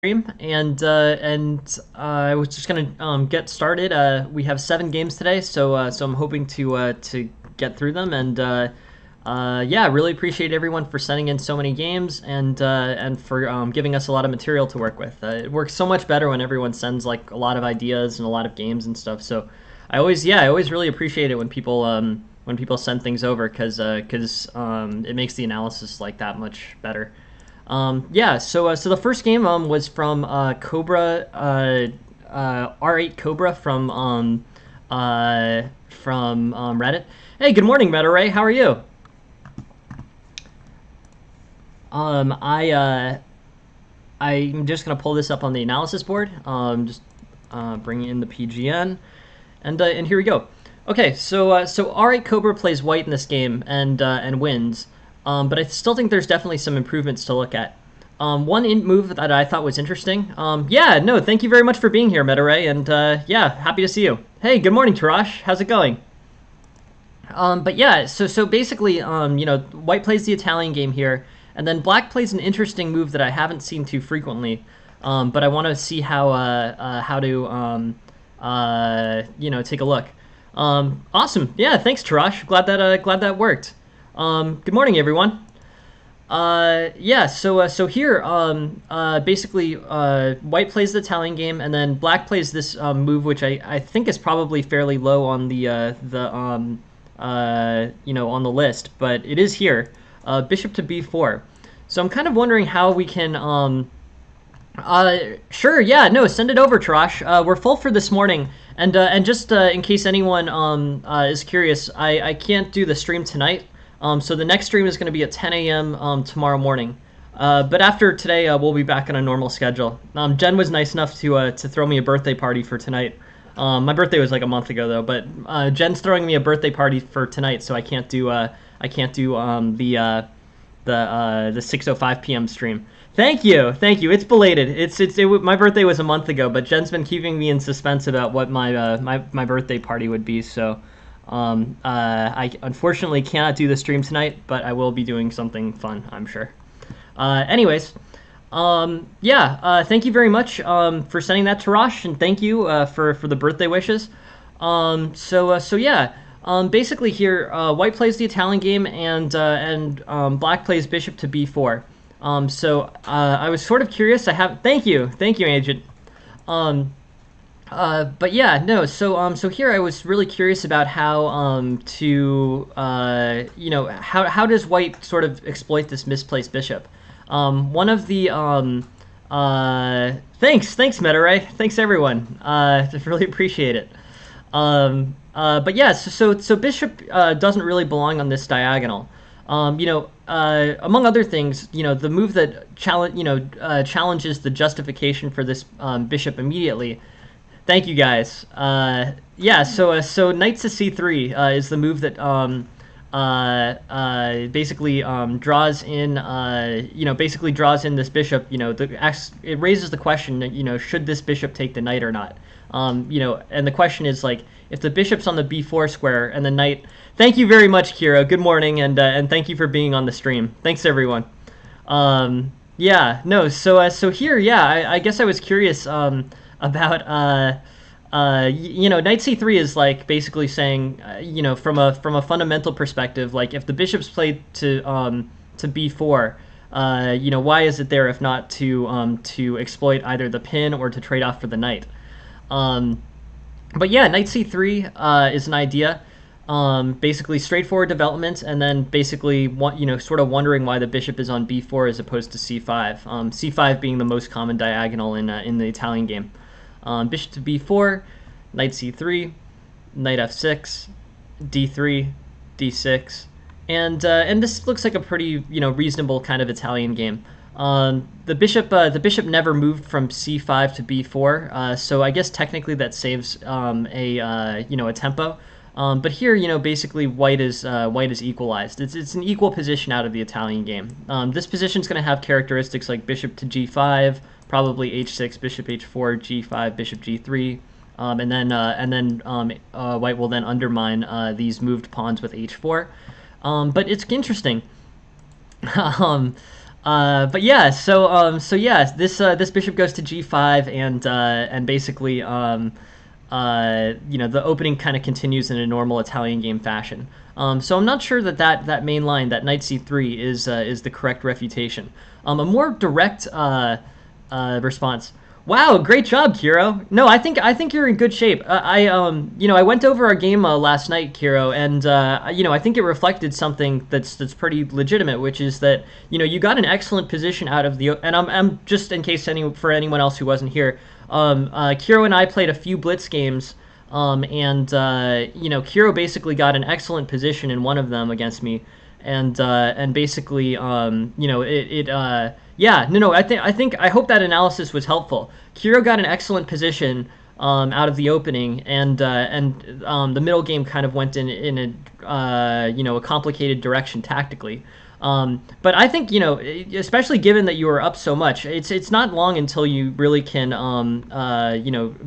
Stream, and I was just gonna get started. We have 7 games today, so I'm hoping to get through them, and yeah, really appreciate everyone for sending in so many games and for giving us a lot of material to work with. It works so much better when everyone sends like a lot of ideas and a lot of games and stuff. So I always really appreciate it when people send things over because it makes the analysis like that much better. Yeah, so the first game was from Cobra, R8 Cobra from Reddit. Hey, good morning, MetaRay. How are you? I'm just gonna pull this up on the analysis board. Just bring in the PGN, and here we go. Okay, so R8 Cobra plays white in this game and wins. But I still think there's definitely some improvements to look at. One move that I thought was interesting. Yeah, no, thank you very much for being here, MetaRay, and yeah, happy to see you. Hey, good morning, Tarash. How's it going? But yeah, so basically, white plays the Italian game here, and then black plays an interesting move that I haven't seen too frequently. But I want to see how to take a look. Awesome. Yeah, thanks, Tarash. Glad that worked. Good morning, everyone. Yeah, so here, basically, white plays the Italian game, and then black plays this move, which I think is probably fairly low on on the list, but it is here, bishop to b4. So I'm kind of wondering how we can, sure, yeah, no, send it over, Tarash. We're full for this morning, and just in case anyone is curious, I can't do the stream tonight. So the next stream is going to be at 10 a.m. Tomorrow morning. But after today, we'll be back on a normal schedule. Jen was nice enough to throw me a birthday party for tonight. My birthday was like a month ago though, but Jen's throwing me a birthday party for tonight, so I can't do the 6:05 p.m. stream. Thank you. It's belated. My birthday was a month ago, but Jen's been keeping me in suspense about what my birthday party would be. So. I unfortunately cannot do the stream tonight, but I will be doing something fun, I'm sure. Anyways, yeah, thank you very much for sending that to Rosh, and thank you for the birthday wishes. So yeah, basically here, white plays the Italian game, and black plays bishop to b4. I was sort of curious. Thank you, Agent. But yeah, no. So here I was really curious about how how does white sort of exploit this misplaced bishop? One of the thanks MetaRay, thanks everyone. Just really appreciate it. But yeah, so bishop doesn't really belong on this diagonal. Among other things, the move that challenges the justification for this bishop immediately. Thank you, guys. Yeah, so knight to c3 is the move that basically draws in this bishop. It raises the question that should this bishop take the knight or not? And the question is like if the bishop's on the b4 square and the knight. Thank you very much, Kira. Good morning, and thank you for being on the stream. Thanks, everyone. Yeah, no. So here, yeah, I guess I was curious. About knight c3 is like basically saying from a fundamental perspective, like if the bishop's played to b4, why is it there if not to exploit either the pin or to trade off for the knight? But yeah, knight c3 is an idea. Basically straightforward development, and then basically sort of wondering why the bishop is on b4 as opposed to c5. C5 being the most common diagonal in the Italian game. Bishop to b4, knight c3, knight f6, d3, d6, and this looks like a pretty reasonable kind of Italian game. The bishop never moved from c5 to b4, so I guess technically that saves a tempo. But here, basically white is equalized. It's an equal position out of the Italian game. This position is going to have characteristics like bishop to g5, probably h6, bishop h4, g5, bishop g3, and then white will then undermine these moved pawns with h4. But it's interesting. But yeah, so yeah, this bishop goes to g5, and basically, the opening kind of continues in a normal Italian game fashion. So I'm not sure that main line, that knight c3, is the correct refutation. A more direct response. Wow, great job, Kiro. No, I think you're in good shape. I went over our game last night, Kiro, and I think it reflected something that's pretty legitimate, which is that you got an excellent position out of the. And I'm just in case for anyone else who wasn't here, Kiro and I played a few blitz games, and Kiro basically got an excellent position in one of them against me, and basically, yeah, no, I hope that analysis was helpful. Kiro got an excellent position out of the opening, and the middle game kind of went in a complicated direction tactically. But I think especially given that you were up so much, it's not long until you really can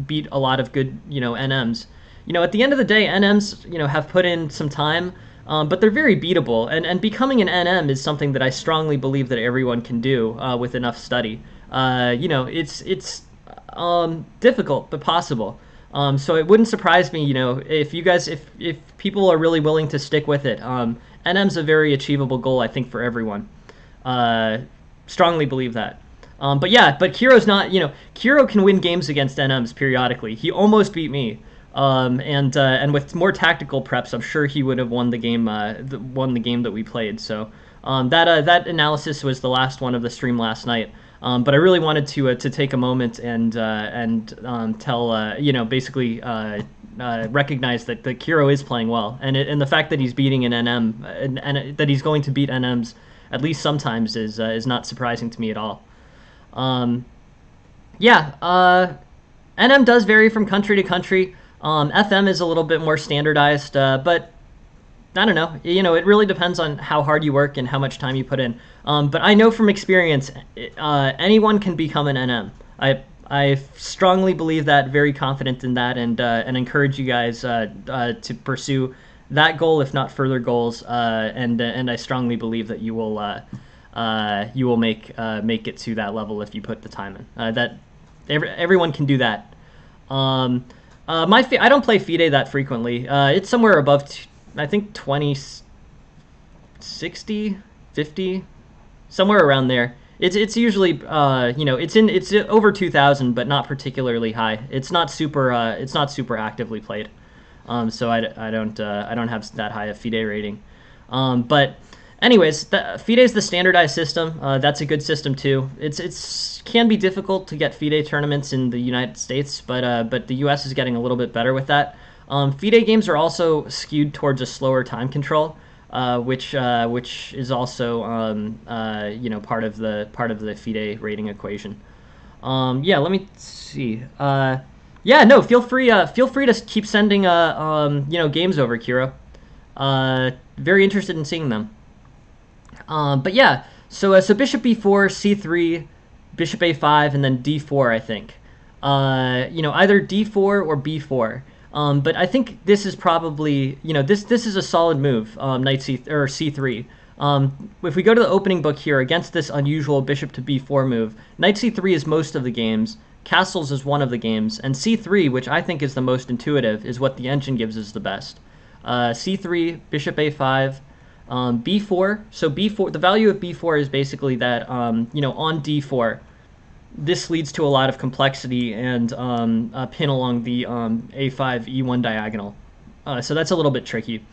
beat a lot of good NMs. At the end of the day, NMs have put in some time. But they're very beatable, and becoming an NM is something that I strongly believe that everyone can do with enough study. It's difficult but possible. So it wouldn't surprise me, if people are really willing to stick with it. NM's a very achievable goal, I think, for everyone. Strongly believe that. But Kiro's not. Kiro can win games against NMs periodically. He almost beat me. And with more tactical preps, I'm sure he would have won the game. Won the game that we played. So that analysis was the last one of the stream last night. But I really wanted to take a moment and tell basically recognize that Kiro is playing well, and the fact that he's beating an NM and that he's going to beat NMs at least sometimes is not surprising to me at all. NM does vary from country to country. FM is a little bit more standardized, but I don't know. It really depends on how hard you work and how much time you put in. But I know from experience, anyone can become an NM. I strongly believe that, very confident in that, and encourage you guys to pursue that goal, if not further goals. And I strongly believe that you will make it to that level if you put the time in. That everyone can do that. I don't play FIDE that frequently. It's somewhere above, I think 20, 60, 50, somewhere around there. It's usually it's over 2,000, but not particularly high. It's not super actively played. So I don't have that high a FIDE rating. But anyways, FIDE is the standardized system. That's a good system too. It's can be difficult to get FIDE tournaments in the United States, but the US is getting a little bit better with that. FIDE games are also skewed towards a slower time control, which is also part of the FIDE rating equation. Let me see. Feel free to keep sending games over, Kiro. Very interested in seeing them. So bishop b4, c3, bishop a5, and then d4, I think. Either d4 or b4. But I think this is probably, this is a solid move, knight c3. If we go to the opening book here, against this unusual bishop to b4 move, knight c3 is most of the games, castles is one of the games, and c3, which I think is the most intuitive, is what the engine gives us the best. c3, bishop a5, b4. So b4, the value of b4 is basically that, on d4, this leads to a lot of complexity and a pin along the a5 e1 diagonal. So that's a little bit tricky.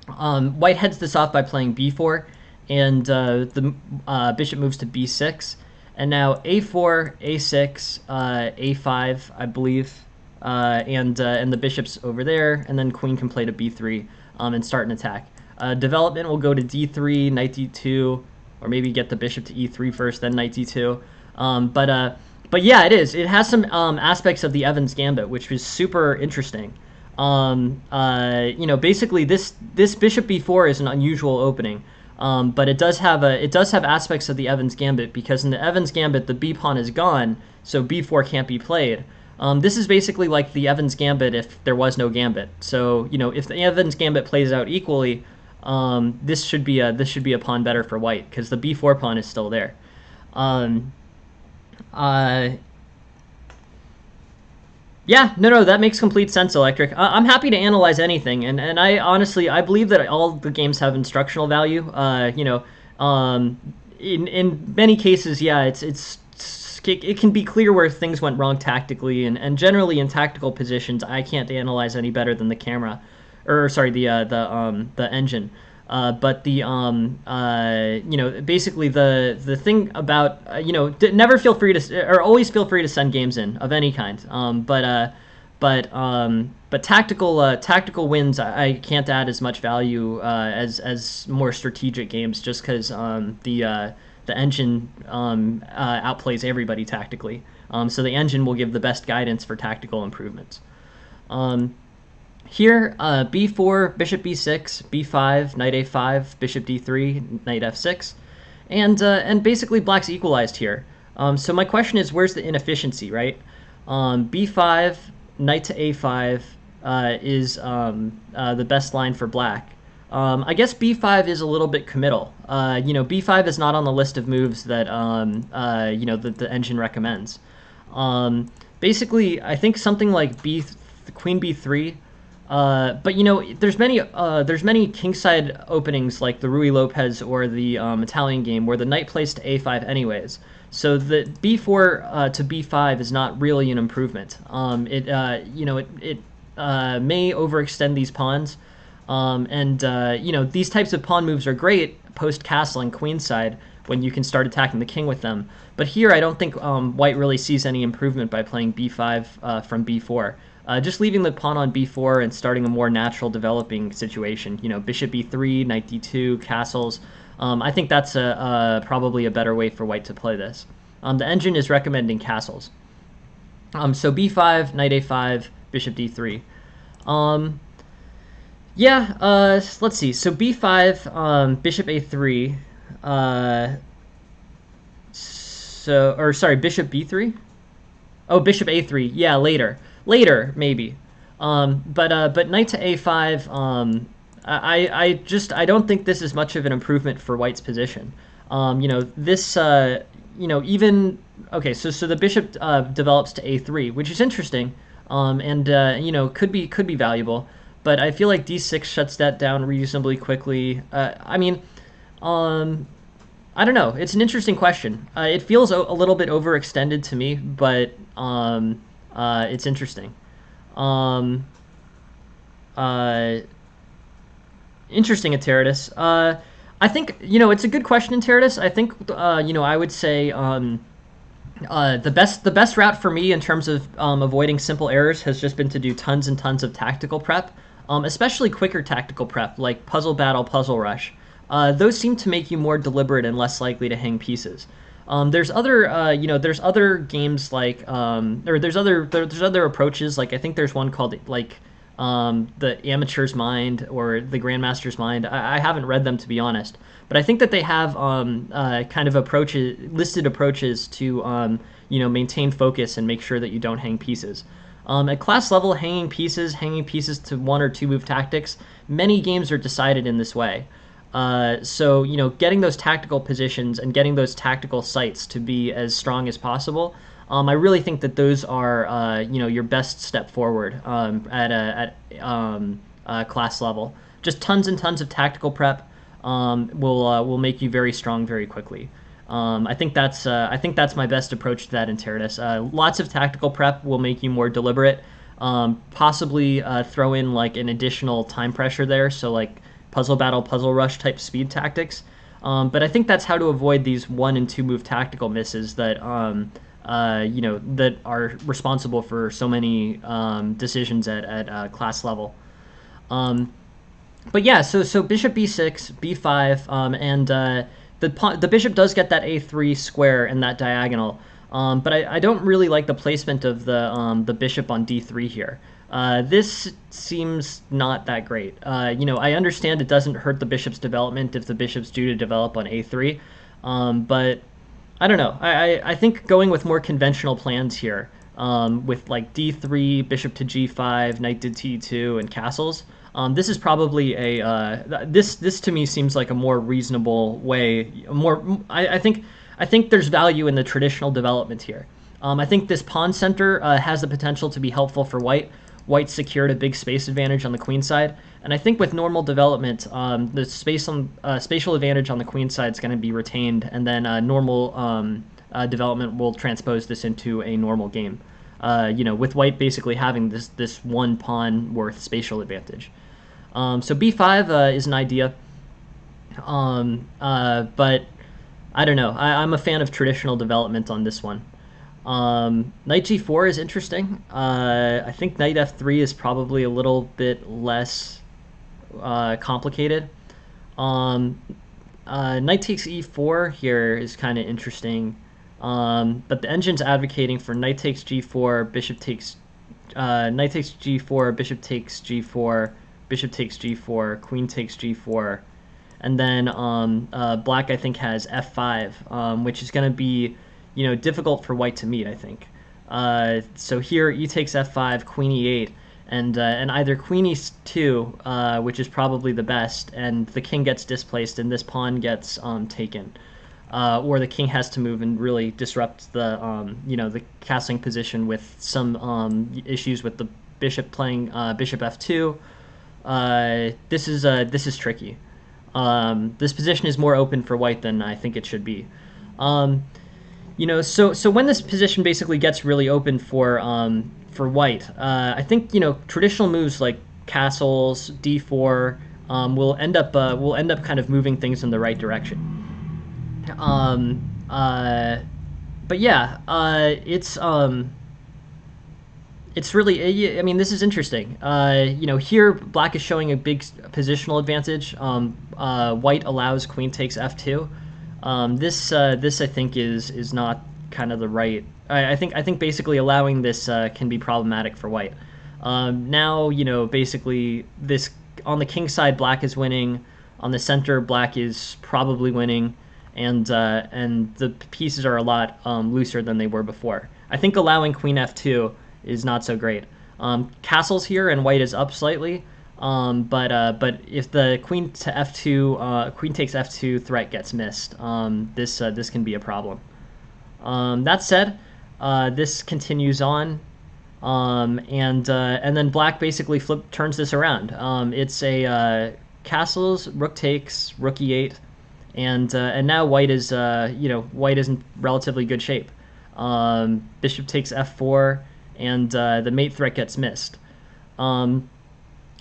White heads this off by playing b4, and the bishop moves to b6, and now a4, a6, a5, I believe, and the bishop's over there, and then queen can play to b3 and start an attack. Development will go to d3, knight d2, or maybe get the bishop to e3 first, then knight d2. But yeah, it is. It has some aspects of the Evans Gambit, which is super interesting. Basically this bishop b4 is an unusual opening, but it does have aspects of the Evans Gambit, because in the Evans Gambit the b pawn is gone, so b4 can't be played. This is basically like the Evans Gambit if there was no gambit. So if the Evans Gambit plays out equally, this should be a pawn better for white because the b4 pawn is still there. Um, uh, yeah, no, that makes complete sense, Electric. I'm happy to analyze anything, and I honestly I believe that all the games have instructional value. In many cases, yeah, it can be clear where things went wrong tactically, and generally in tactical positions, I can't analyze any better than the camera, or sorry, the engine. But basically the thing about never feel free to, or always feel free to send games in of any kind. But tactical wins I can't add as much value as more strategic games, just because the engine outplays everybody tactically. So the engine will give the best guidance for tactical improvements. Here, b4, bishop b6, b5, knight a5, bishop d3, knight f6, and basically black's equalized here. So my question is, where's the inefficiency, right? b5, knight to a5 is the best line for black. I guess b5 is a little bit committal. b5 is not on the list of moves that that the engine recommends. Basically, I think something like queen b3. But there's many kingside openings like the Rui Lopez or the Italian game where the knight plays to a5 anyways. So the b4 to b5 is not really an improvement. It may overextend these pawns, these types of pawn moves are great post castle and queenside when you can start attacking the king with them. But here I don't think white really sees any improvement by playing b5 from b4. Just leaving the pawn on b4 and starting a more natural developing situation. Bishop e3, knight d2, castles. I think that's probably a better way for white to play this. The engine is recommending castles. So b5, knight a5, bishop d3. Let's see. So b5, bishop a3. Bishop b3? Oh, bishop a3. Yeah, later maybe. But knight to a5. I don't think this is much of an improvement for white's position. Even okay. So the bishop develops to a3, which is interesting, could be valuable. But I feel like d6 shuts that down reasonably quickly. I don't know. It's an interesting question. It feels a little bit overextended to me, but it's interesting. Interesting, Ateratus. I think it's a good question, Ateratus. I think I would say the best route for me in terms of avoiding simple errors has just been to do tons and tons of tactical prep, especially quicker tactical prep like Puzzle Battle, Puzzle Rush. Those seem to make you more deliberate and less likely to hang pieces. There's other games like there's other approaches. Like I think there's one called like the Amateur's Mind or the Grandmaster's Mind. I haven't read them, to be honest, but I think that they have kind of listed approaches to maintain focus and make sure that you don't hang pieces. At class level, hanging pieces to 1 or 2 move tactics, many games are decided in this way. So getting those tactical positions and getting those tactical sites to be as strong as possible, I really think that those are your best step forward at class level. Just tons and tons of tactical prep will make you very strong very quickly. I think that's my best approach to that in Terratus. Lots of tactical prep will make you more deliberate. Possibly throw in like an additional time pressure there, so like Puzzle Battle, Puzzle Rush type speed tactics. But I think that's how to avoid these 1 and 2 move tactical misses that that are responsible for so many decisions at class level. But yeah, so bishop b6, b5, and the bishop does get that a3 square and that diagonal. But I don't really like the placement of the bishop on d3 here. This seems not that great. I understand it doesn't hurt the bishop's development if the bishop's due to develop on a3, but I don't know. I think going with more conventional plans here, with like d3, bishop to g5, knight to t2, and castles, This is probably this to me seems like a more reasonable way. I think there's value in the traditional development here. I think this pawn center has the potential to be helpful for white. White secured a big space advantage on the queen side, and I think with normal development, the spatial advantage on the queen side is going to be retained, and then normal development will transpose this into a normal game. With white basically having this one pawn worth spatial advantage. So b5 is an idea, but I don't know. I'm a fan of traditional development on this one. Knight g4 is interesting. I think knight f3 is probably a little bit less complicated. Knight takes e4 here is kind of interesting, but the engine's advocating for knight takes g4, bishop takes knight takes g4, bishop takes g4, bishop takes g4, queen takes g4, and then black I think has f5, which is going to be difficult for white to meet, I think. So here e takes f5, queen e8, and either queen e2, which is probably the best, and the king gets displaced and this pawn gets taken, or the king has to move and really disrupt the the castling position with some issues with the bishop playing bishop f2. This is tricky. This position is more open for white than I think it should be. So when this position basically gets really open for white, I think traditional moves like castles, d4 will end up kind of moving things in the right direction. But yeah, it's really, I mean, this is interesting. Here black is showing a big positional advantage. White allows queen takes f2. This I think is not kind of the right. I think basically allowing this can be problematic for white. Now basically this on the king side black is winning, on the center black is probably winning, and the pieces are a lot looser than they were before. I think allowing queen f2 is not so great. Castles here and white is up slightly. But if the queen to f2, queen takes f2 threat gets missed, this can be a problem. That said, this continues on, and then black basically turns this around. It's a castles, rook takes, rook e8, and now white is white is in relatively good shape. Bishop takes f4, and the mate threat gets missed.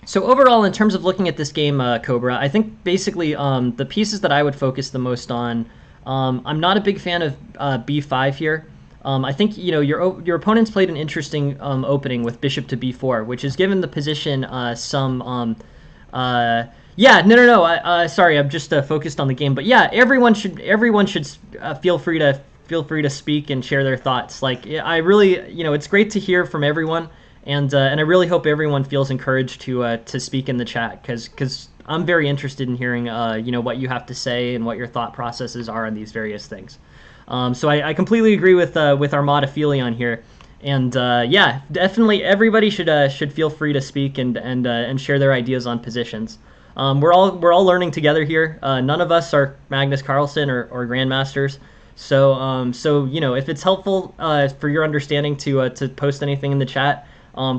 So overall, in terms of looking at this game, Cobra, I think basically the pieces that I would focus the most on, I'm not a big fan of b5 here. I think your opponent's played an interesting opening with bishop to b4, which has given the position some. Yeah, no. Sorry, I'm just focused on the game, but yeah, everyone should feel free to speak and share their thoughts. Like I really, it's great to hear from everyone. And I really hope everyone feels encouraged to speak in the chat, because I'm very interested in hearing what you have to say and what your thought processes are on these various things. So I completely agree with Armada Felion here, and yeah, definitely everybody should feel free to speak and share their ideas on positions. We're all learning together here. None of us are Magnus Carlsen or grandmasters. So if it's helpful for your understanding to post anything in the chat.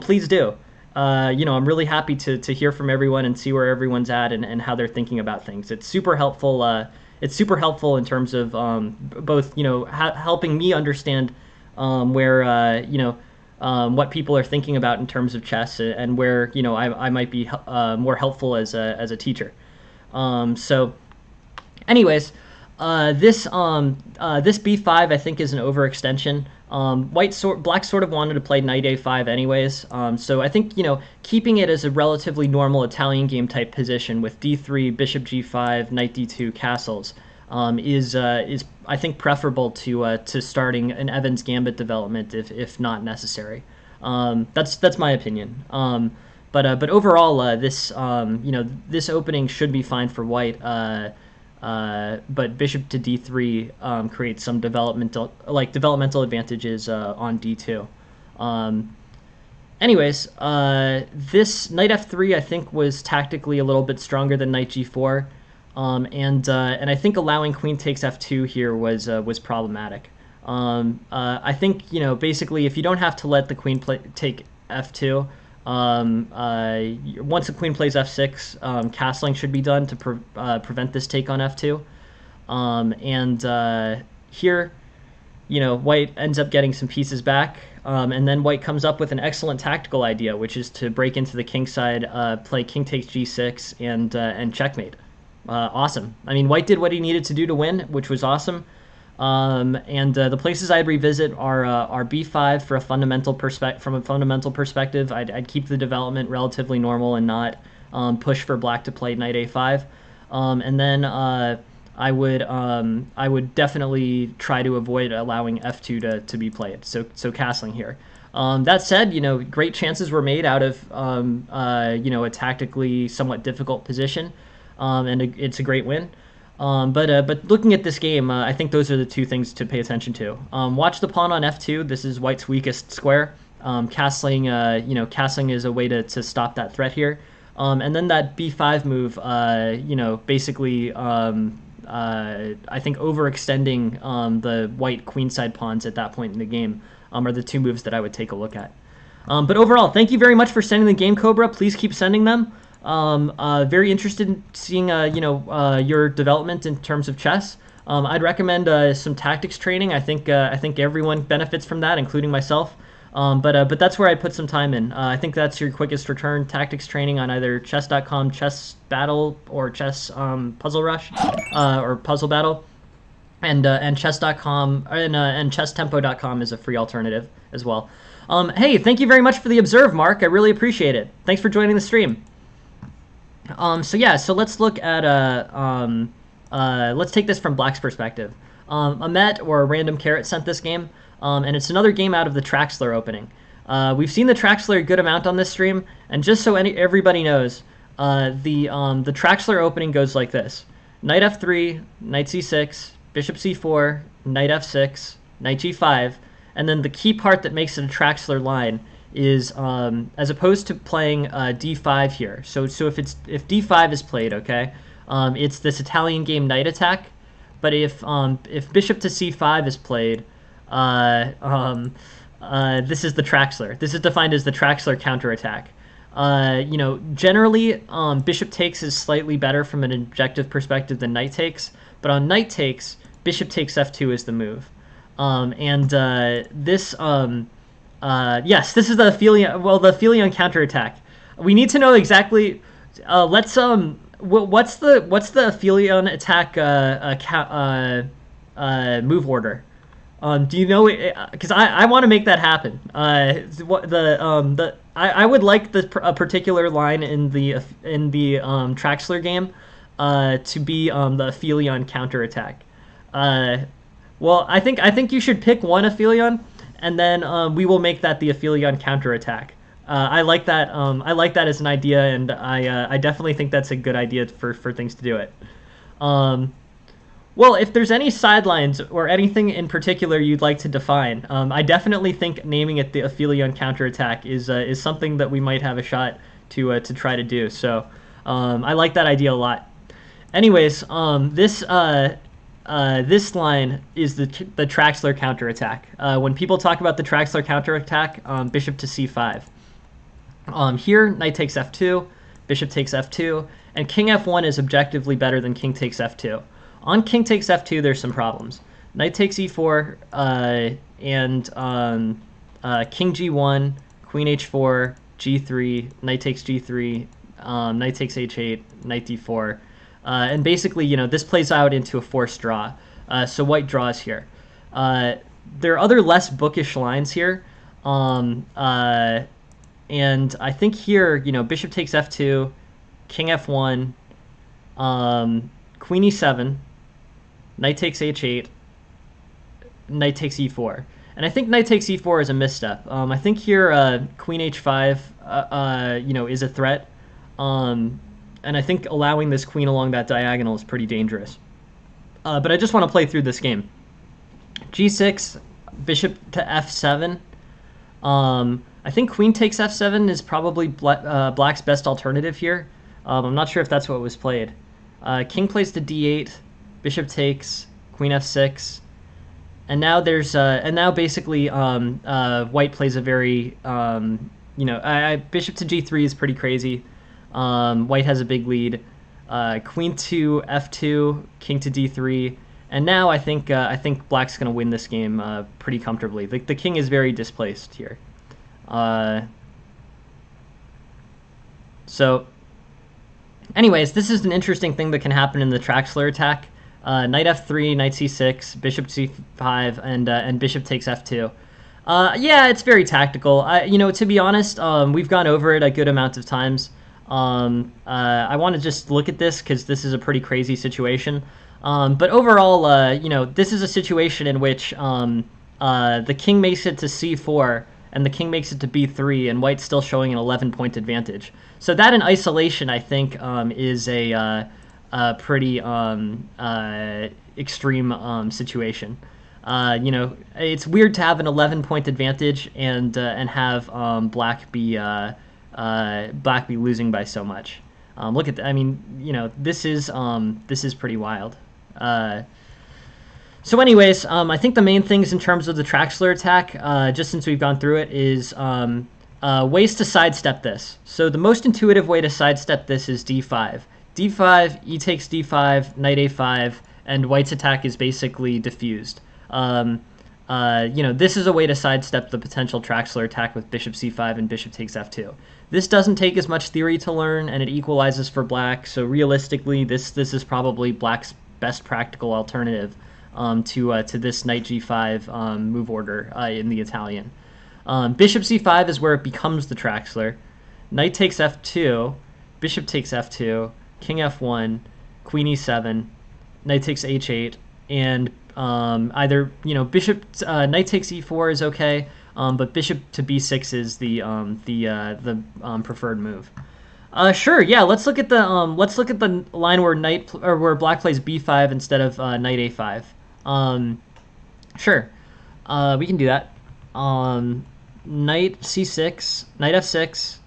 Please do. I'm really happy to hear from everyone and see where everyone's at and how they're thinking about things. It's super helpful. It's super helpful in terms of both, helping me understand where, what people are thinking about in terms of chess, and where, I might be more helpful as a teacher. So, anyways, this b5 I think is an overextension. Black sort of wanted to play knight a5 anyways, so I think keeping it as a relatively normal Italian game type position with d3, bishop g5, knight d2, castles is I think preferable to starting an Evans Gambit development if not necessary. That's my opinion. But overall, this this opening should be fine for white. But bishop to d3 creates some developmental advantages on d2. Anyways, this knight f3 I think was tactically a little bit stronger than knight g4, and I think allowing queen takes f2 here was problematic. I think basically if you don't have to let the queen take f2, once the queen plays f6, castling should be done to prevent this take on f2, here, white ends up getting some pieces back, and then white comes up with an excellent tactical idea, which is to break into the king side, play king takes g6, and checkmate. Awesome. I mean, white did what he needed to do to win, which was awesome. The places I'd revisit are b5 for a fundamental from a fundamental perspective. I'd keep the development relatively normal and not push for black to play knight a5, and then I would definitely try to avoid allowing f2 to be played. So castling here. That said, great chances were made out of a tactically somewhat difficult position, and it's a great win. But looking at this game, I think those are the two things to pay attention to. Watch the pawn on f2. This is white's weakest square. Castling, castling is a way to stop that threat here. And then that b5 move, basically, I think overextending the white queenside pawns at that point in the game are the two moves that I would take a look at. But overall, thank you very much for sending the game, Cobra. Please keep sending them. Very interested in seeing your development in terms of chess. I'd recommend some tactics training. I think everyone benefits from that, including myself. But that's where I put some time in. I think that's your quickest return, tactics training on either chess.com, Chess Battle, or Chess Puzzle Rush, or Puzzle Battle, and chess.com and chesstempo.com is a free alternative as well. Hey, thank you very much for the observe, Mark. I really appreciate it. Thanks for joining the stream. So let's look at let's take this from black's perspective. Amet or Random Carrot sent this game, and it's another game out of the Traxler opening. We've seen the Traxler a good amount on this stream, and just so everybody knows, the Traxler opening goes like this: knight f3, knight c6, bishop c4, knight f6, knight g5, and then the key part that makes it a Traxler line is as opposed to playing d5 here. So if d5 is played, okay, it's this Italian game knight attack. But if bishop to c5 is played, this is the Traxler. This is defined as the Traxler counterattack. Generally, bishop takes is slightly better from an objective perspective than knight takes. But on knight takes, bishop takes f2 is the move. Yes, this is the Aphelion counterattack. We need to know exactly. What's the Aphelion attack move order? Do you know it? Because I want to make that happen. I would like a particular line in the Traxler game to be the Aphelion counterattack. Well, I think you should pick one Aphelion, and then we will make that the Aphelion counterattack. I like that. I like that as an idea, and I definitely think that's a good idea for things to do it. Well, if there's any sidelines or anything in particular you'd like to define, I definitely think naming it the Aphelion counterattack is something that we might have a shot to try to do. So I like that idea a lot. Anyways, this line is the Traxler counterattack. When people talk about the Traxler counterattack, bishop to c5. Here, knight takes f2, bishop takes f2, and king f1 is objectively better than king takes f2. On king takes f2, there's some problems. Knight takes e4, and king g1, queen h4, g3, knight takes g3, knight takes h8, knight d4. And basically, this plays out into a forced draw. So white draws here. There are other less bookish lines here. And I think here, bishop takes f2, king f1, queen e7, knight takes h8, knight takes e4. And I think knight takes e4 is a misstep. I think here queen h5, is a threat. And I think allowing this queen along that diagonal is pretty dangerous. But I just want to play through this game. g6, bishop to f7. I think queen takes f7 is probably black's best alternative here. I'm not sure if that's what was played. King plays to d8, bishop takes, queen f6, and now basically white plays a very bishop to g3 is pretty crazy. White has a big lead. Queen to f2, king to d3, and now I think black's gonna win this game pretty comfortably. The king is very displaced here. So anyways, this is an interesting thing that can happen in the Traxler attack. Knight f3, knight c6, bishop c5, and bishop takes f2. Yeah, it's very tactical. To be honest, we've gone over it a good amount of times. I want to just look at this because this is a pretty crazy situation. But overall, this is a situation in which the king makes it to c4 and the king makes it to b3, and white's still showing an 11-point advantage. So that in isolation, I think, is a pretty extreme situation. It's weird to have an 11-point advantage and have black be losing by so much. Look at that. I mean, this is pretty wild. So anyways, I think the main things in terms of the Traxler attack, just since we've gone through it, is ways to sidestep this. So the most intuitive way to sidestep this is d5. d5, e takes d5, knight a5, and white's attack is basically diffused. This is a way to sidestep the potential Traxler attack with bishop c5 and bishop takes f2. This doesn't take as much theory to learn, and it equalizes for black, so realistically, this is probably black's best practical alternative to this knight g5 move order in the Italian. Bishop c5 is where it becomes the Traxler. Knight takes f2, bishop takes f2, king f1, queen e7, knight takes h8, and either bishop knight takes e4 is okay, but bishop to b6 is the preferred move. Sure, yeah. Let's look at the line where where black plays b5 instead of knight a5. Sure, we can do that. Knight c6, knight f6,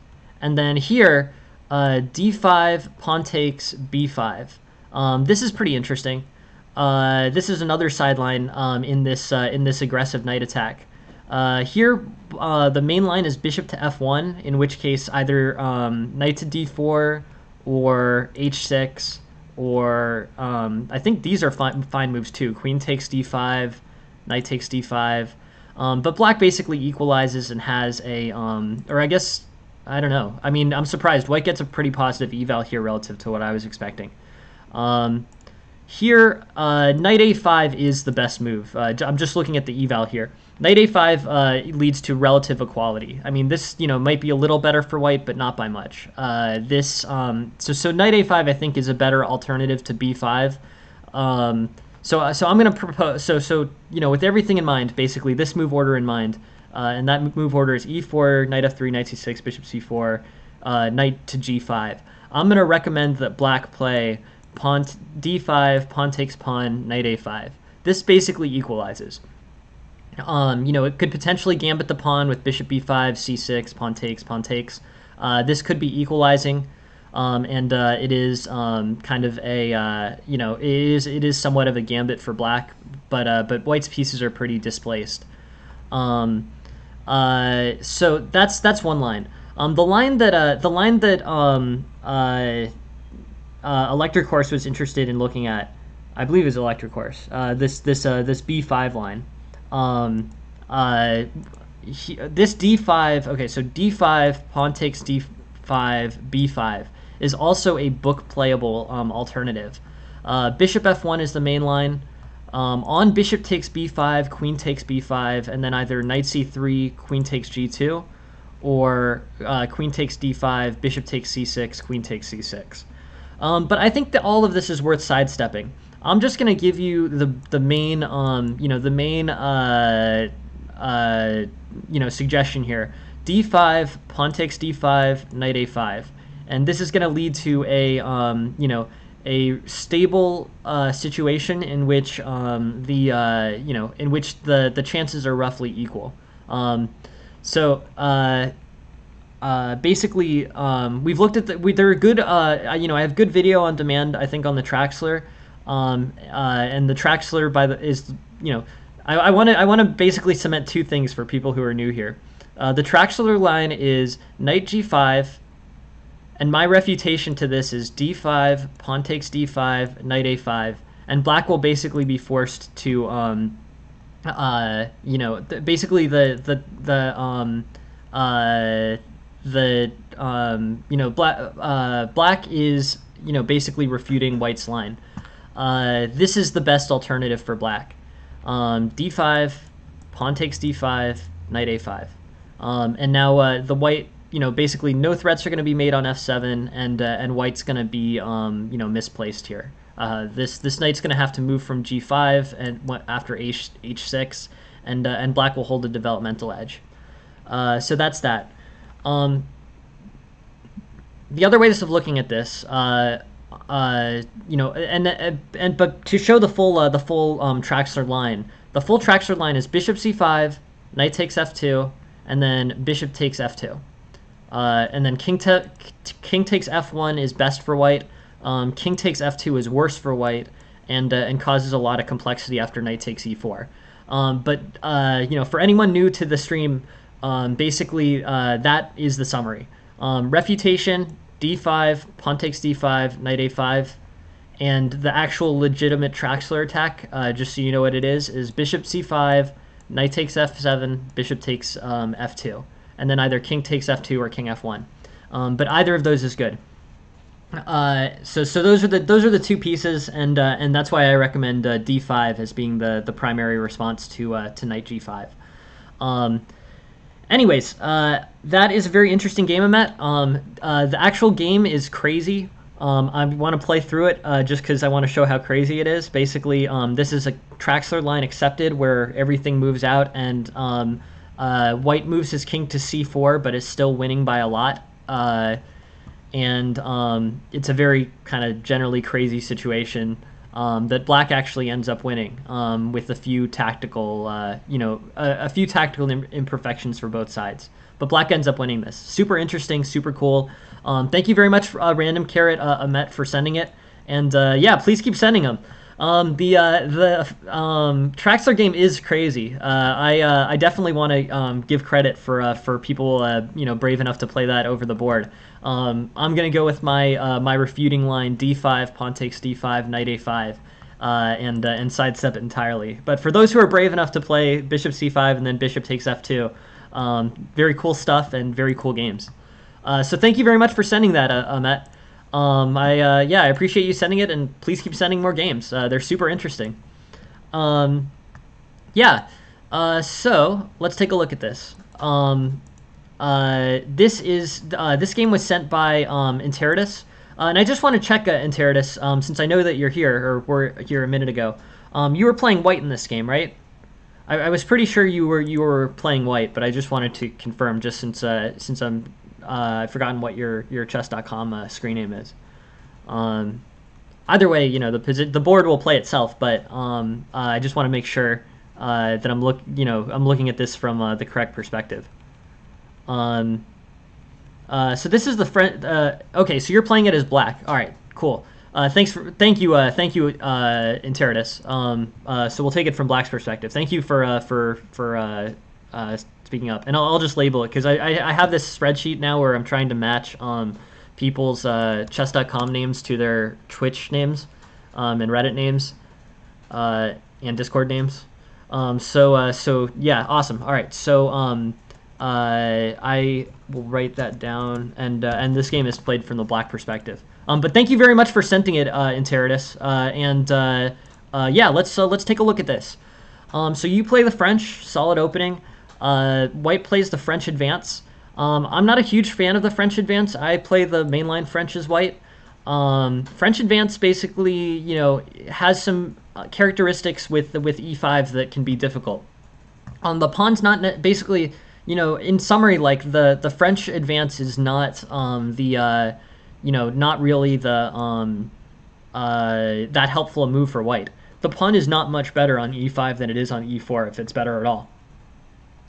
and then here d5 pawn takes b5. This is pretty interesting. This is another sideline in this aggressive knight attack. Here, the main line is bishop to f1, in which case either knight to d4 or h6, or I think these are fine moves too. Queen takes d5, knight takes d5. But black basically equalizes and has a, or I guess, I don't know. I mean, I'm surprised. White gets a pretty positive eval here relative to what I was expecting. Here, knight a5 is the best move. I'm just looking at the eval here. Knight a5 leads to relative equality. I mean, this might be a little better for white, but not by much. So knight a5 I think is a better alternative to b5. So I'm going to propose. With everything in mind, basically this move order in mind, and that move order is e4, knight f3, knight c6, bishop c4, knight to g5. I'm going to recommend that black play pawn d5, pawn takes pawn, knight a5. This basically equalizes. It could potentially gambit the pawn with bishop b5, c6, pawn takes. This could be equalizing, and it is kind of a it is somewhat of a gambit for black, but white's pieces are pretty displaced. So that's one line. The line that Electric Horse was interested in looking at, I believe, is Electric Horse. This b5 line. This d5. Okay, so d5, pawn takes d5, b5 is also a book playable alternative. Bishop f1 is the main line. On bishop takes b5, queen takes b5, and then either knight c3, queen takes g2, or queen takes d5, bishop takes c6, queen takes c6. But I think that all of this is worth sidestepping. I'm just going to give you the main suggestion here. d5, pawn takes d5, knight a5, and this is going to lead to a a stable situation in which the chances are roughly equal. So basically, we've looked at they're good. I have good video on demand. I think on the Traxler, and the Traxler is I want to basically cement two things for people who are new here. The Traxler line is knight g5, and my refutation to this is d5, pawn takes d5, knight a5, and black will basically be forced to basically black is basically refuting white's line. This is the best alternative for black. D5, pawn takes d5, knight a5, and now the white, basically no threats are going to be made on f7, and white's going to be misplaced here. This knight's going to have to move from g5 and after h6, and black will hold a developmental edge. So that's that. The other ways of looking at this, but to show the full Traxler line, the full Traxler line is bishop c5, knight takes f2, and then bishop takes f2, and then king takes f1 is best for white. King takes f2 is worse for white, and causes a lot of complexity after knight takes e4. But for anyone new to the stream, basically that is the summary. Refutation, d5, pawn takes d5, knight a5, and the actual legitimate Traxler attack, just so you know what it is bishop c5, knight takes f7, bishop takes f2, and then either king takes f2 or king f1. But either of those is good. So those are the two pieces, and that's why I recommend d5 as being the primary response to knight g5. Anyways, that is a very interesting game, Amet. The actual game is crazy. I want to play through it just because I want to show how crazy it is. Basically, this is a Traxler line accepted where everything moves out, and white moves his king to c4, but is still winning by a lot. And it's a very kind of generally crazy situation that black actually ends up winning with a few tactical, a few tactical imperfections for both sides. But black ends up winning this. Super interesting, super cool. Thank you very much, Random Carrot Amet, for sending it. And yeah, please keep sending them. The Traxler game is crazy. I definitely want to give credit for people brave enough to play that over the board. I'm gonna go with my refuting line: d5, pawn takes d5, knight a5, and sidestep it entirely. But for those who are brave enough to play bishop c5 and then bishop takes f2, very cool stuff and very cool games. So thank you very much for sending that, Amet. I appreciate you sending it, and please keep sending more games. They're super interesting. So let's take a look at this. This game was sent by Interitus, and I just want to check Interitus, since I know that you're here, or were here a minute ago. You were playing white in this game, right? I was pretty sure you were playing white, but I just wanted to confirm, just since I've forgotten what your chess.com screen name is. Either way, the board will play itself, but I just want to make sure that I'm looking at this from the correct perspective. So this is the friend. Okay, so you're playing it as black. All right, cool. Thank you, Interitus. So we'll take it from black's perspective. Thank you for speaking up, and I'll just label it because I have this spreadsheet now where I'm trying to match people's chess.com names to their Twitch names, and Reddit names, and Discord names. So yeah, awesome. All right, so I will write that down, and this game is played from the black perspective. But thank you very much for sending it, Interitus, yeah, let's take a look at this. So you play the French, solid opening. White plays the French advance. I'm not a huge fan of the French advance. I play the mainline French as white. French advance basically, has some characteristics with e5 that can be difficult. The pawn's not basically, in summary, like the French advance is not not really the that helpful a move for white. The pawn is not much better on e5 than it is on e4, if it's better at all.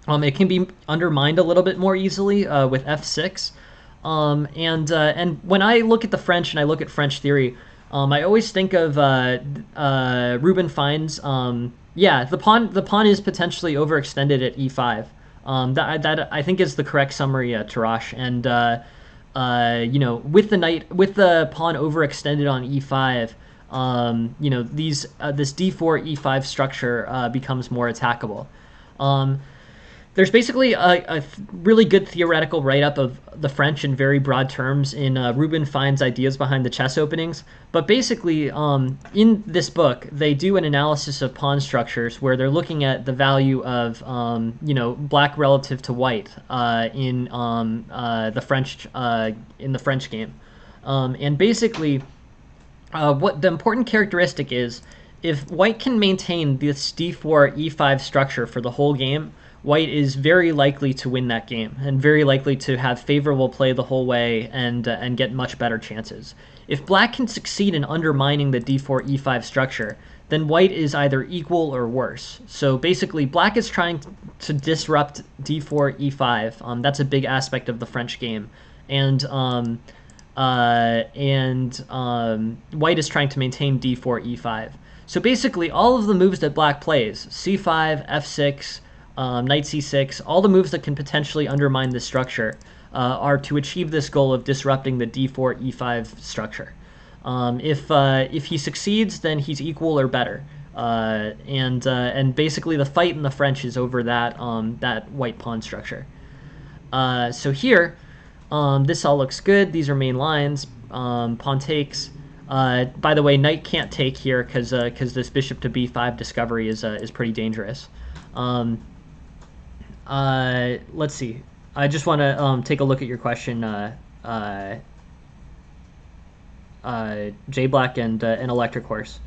It can be undermined a little bit more easily with f6. And when I look at the French and I look at French theory, I always think of Reuben Fine's. Yeah, the pawn is potentially overextended at e5. That I think is the correct summary, Tarash. And with the pawn overextended on e5, this d4 e5 structure becomes more attackable. There's basically a really good theoretical write-up of the French in very broad terms in Reuben Fine's ideas behind the chess openings. But basically, in this book, they do an analysis of pawn structures where they're looking at the value of, black relative to white in the French game. And basically, what the important characteristic is, if white can maintain this d4 e5 structure for the whole game, white is very likely to win that game and very likely to have favorable play the whole way and get much better chances. If black can succeed in undermining the d4 e5 structure, then white is either equal or worse. So basically, black is trying to disrupt d4 e5. That's a big aspect of the French game, and white is trying to maintain d4 e5. So basically, all of the moves that black plays, c5, f6, knight c6, all the moves that can potentially undermine this structure are to achieve this goal of disrupting the d4 e5 structure. If he succeeds, then he's equal or better, and basically the fight in the French is over that white pawn structure. So here, this all looks good. These are main lines. Pawn takes. By the way, knight can't take here because this bishop to b5 discovery is pretty dangerous. Let's see. I just want to take a look at your question, J Black and Electric Horse.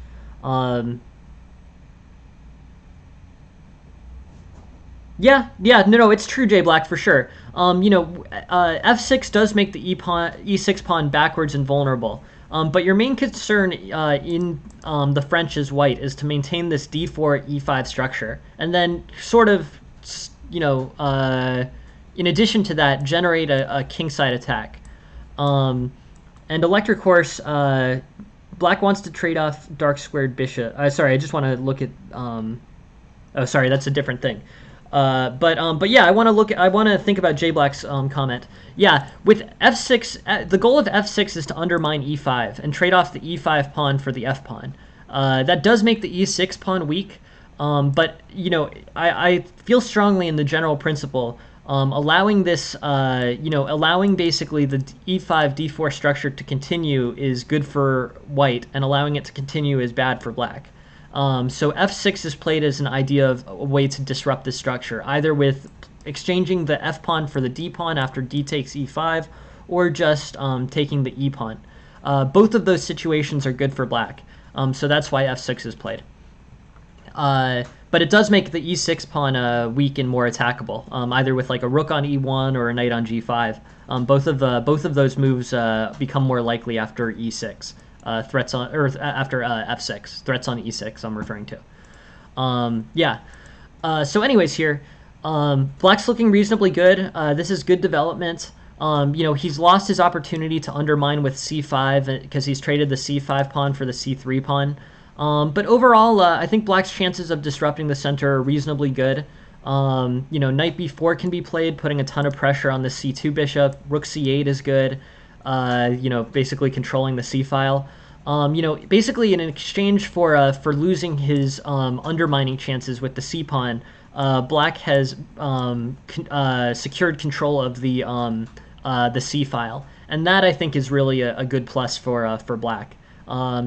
Yeah, no, it's true, J Black, for sure. F6 does make the e6 pawn backwards and vulnerable. But your main concern in the French as white is to maintain this d4 e5 structure, and then sort of, in addition to that, generate a kingside attack. And Electric Horse, black wants to trade off dark squared bishop. Sorry, I just want to look at. Oh, sorry, that's a different thing. But yeah, I want to think about J Black's comment. Yeah, with f6, the goal of f6 is to undermine e5 and trade off the e5 pawn for the f pawn. That does make the e6 pawn weak, but I feel strongly in the general principle. Allowing this, allowing basically the e5 d4 structure to continue is good for white, and allowing it to continue is bad for black. So f6 is played as an idea of a way to disrupt the structure, either with exchanging the f pawn for the d pawn after d takes e5, or just taking the e pawn. Both of those situations are good for black, so that's why f6 is played. But it does make the e6 pawn weak and more attackable, either with like a rook on e1 or a knight on g5. Both of those moves become more likely after e6. Threats on, or after f6, threats on e6 I'm referring to. Yeah. So anyways here, black's looking reasonably good. This is good development. He's lost his opportunity to undermine with c5 because he's traded the c5 pawn for the c3 pawn. But overall, I think black's chances of disrupting the center are reasonably good. Knight b4 can be played, putting a ton of pressure on the c2 bishop. Rook c8 is good. Basically controlling the c file. Basically in exchange for losing his undermining chances with the c pawn, black has secured control of the c file, and that I think is really a good plus for black.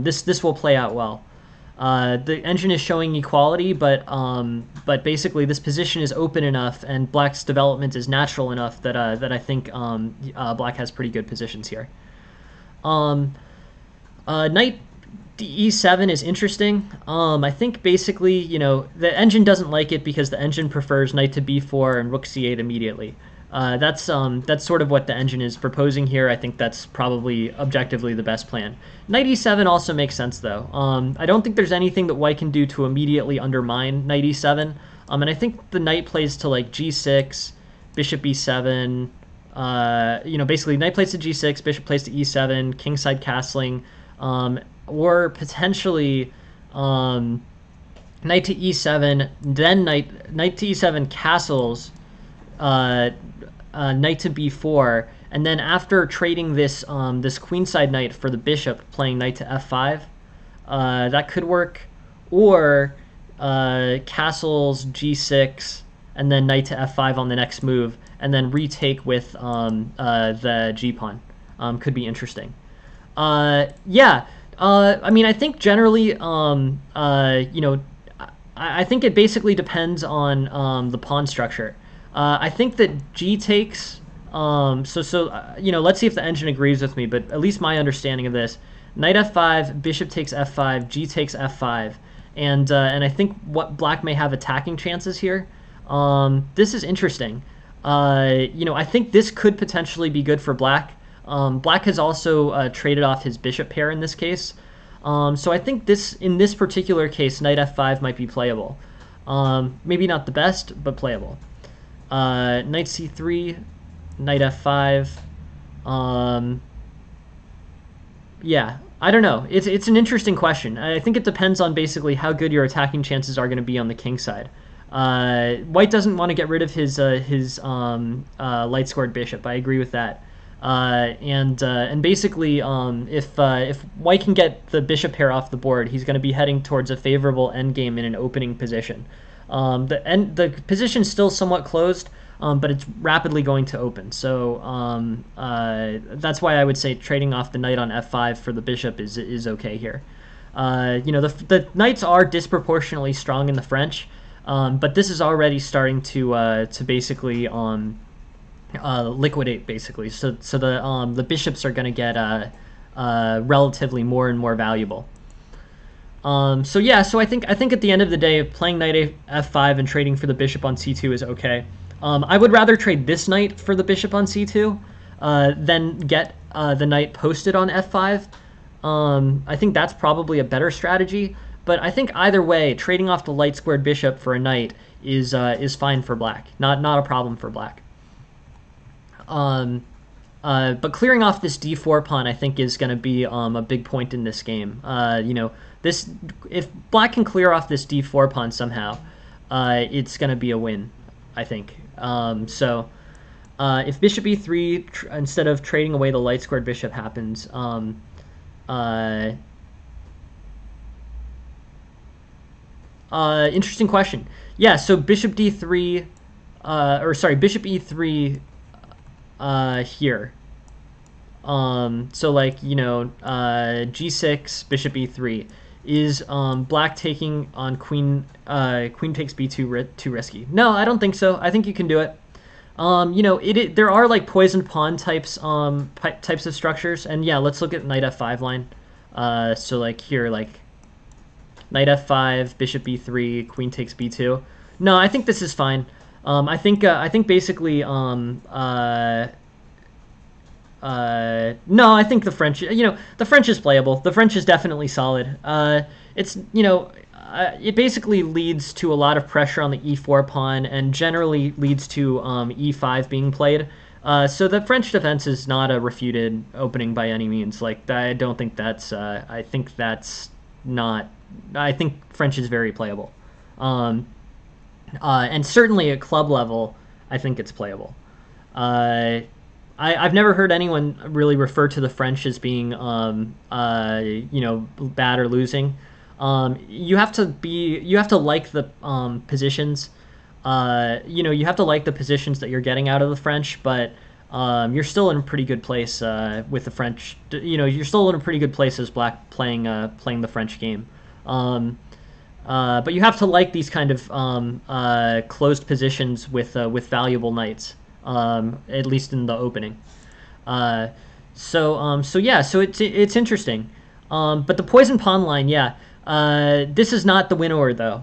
This will play out well. The engine is showing equality, but basically this position is open enough and black's development is natural enough that I think black has pretty good positions here. Knight e7 is interesting. I think basically, the engine doesn't like it because the engine prefers knight to b4 and rook c8 immediately. That's sort of what the engine is proposing here. I think that's probably objectively the best plan. Knight e7 also makes sense, though. I don't think there's anything that white can do to immediately undermine knight e7. And I think the knight plays to like g6, bishop b7. Basically knight plays to g6, bishop plays to e7, kingside castling, or potentially knight to e7, then knight to e7 castles, knight to b4, and then after trading this this queenside knight for the bishop, playing knight to f5, that could work, or castles g6 and then knight to f5 on the next move, and then retake with the g pawn. Could be interesting. Yeah. I mean, I think generally, I think it basically depends on the pawn structure. I think that g takes. Let's see if the engine agrees with me. But at least my understanding of this: knight f5, bishop takes f5, g takes f5, and I think what black may have attacking chances here. This is interesting. I think this could potentially be good for black. Black has also traded off his bishop pair in this case. So I think in this particular case, knight f5 might be playable. Maybe not the best, but playable. Knight c3, knight f5. Yeah, I don't know. It's an interesting question. I think it depends on basically how good your attacking chances are going to be on the king side. White doesn't want to get rid of his light squared bishop. I agree with that. And basically, if White can get the bishop pair off the board, he's going to be heading towards a favorable endgame in an opening position. The position's still somewhat closed, but it's rapidly going to open. So that's why I would say trading off the knight on f5 for the bishop is okay here. The knights are disproportionately strong in the French, but this is already starting to basically liquidate, basically. So the bishops are going to get relatively more and more valuable. So I think at the end of the day, playing knight f5 and trading for the bishop on c2 is okay. I would rather trade this knight for the bishop on c2 than get the knight posted on f5. I think that's probably a better strategy. But I think either way, trading off the light squared bishop for a knight is fine for black. Not a problem for black. But clearing off this d4 pawn, I think, is going to be a big point in this game. If black can clear off this d4 pawn somehow, it's going to be a win, I think. If bishop e3 instead of trading away the light squared bishop happens, interesting question. Yeah, so bishop d3, bishop e3 here. G6, bishop e3. Is black taking on queen takes b2 too risky? No, I don't think so. I think you can do it. There are like poisoned pawn types of structures, and yeah, let's look at knight f5 line. Here, knight f5, bishop b3, queen takes b2. No, I think this is fine. I think basically no, I think the French, the French is playable. The French is definitely solid. It basically leads to a lot of pressure on the e4 pawn, and generally leads to e5 being played. So the French defense is not a refuted opening by any means. I don't think that's. I think that's not. I think French is very playable, and certainly at club level, I think it's playable. I've never heard anyone really refer to the French as being, bad or losing. You have to like the positions. You have to like the positions that you're getting out of the French, but you're still in a pretty good place with the French. You're still in a pretty good place as black playing the French game. But you have to like these kind of closed positions with valuable knights. At least in the opening. So it's interesting. But the poison pawn line, yeah. This is not the winner though.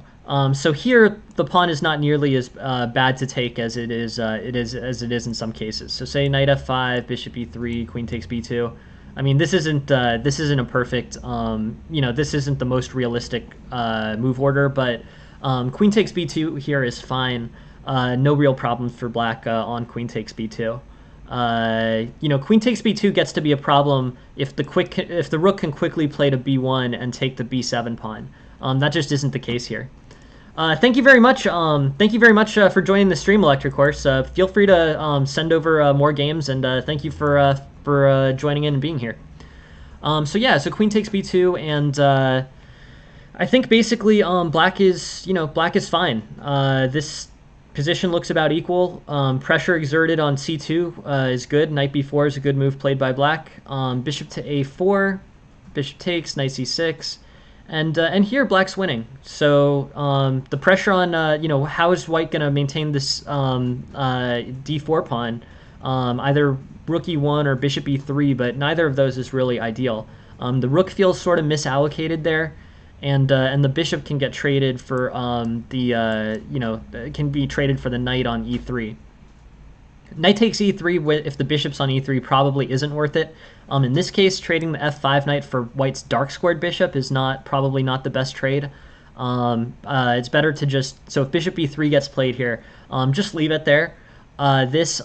So here the pawn is not nearly as bad to take as it is in some cases. So say knight f5, bishop e3, queen takes b2. I mean, this isn't a perfect. This isn't the most realistic move order, but Queen takes b2 here is fine. No real problems for black on queen takes b2. Queen takes b2 gets to be a problem if the rook can quickly play to b1 and take the b7 pawn. That just isn't the case here. Thank you very much. Thank you very much for joining the stream, Electric Horse. Feel free to send over more games, and thank you for joining in and being here. So queen takes b2, and I think basically black is fine. This position looks about equal. Pressure exerted on c2 is good. Knight b4 is a good move played by black. Bishop to a4, bishop takes, knight c6. And here black's winning. So the pressure on how is white going to maintain this d4 pawn, either rook e1 or bishop e3, but neither of those is really ideal. The rook feels sort of misallocated there, and the bishop can get traded for can be traded for the knight on e3. Knight takes e3 if the bishop's on e3 probably isn't worth it. In this case, trading the f5 knight for white's dark squared bishop is probably not the best trade. It's better to so if bishop e3 gets played here, just leave it there. This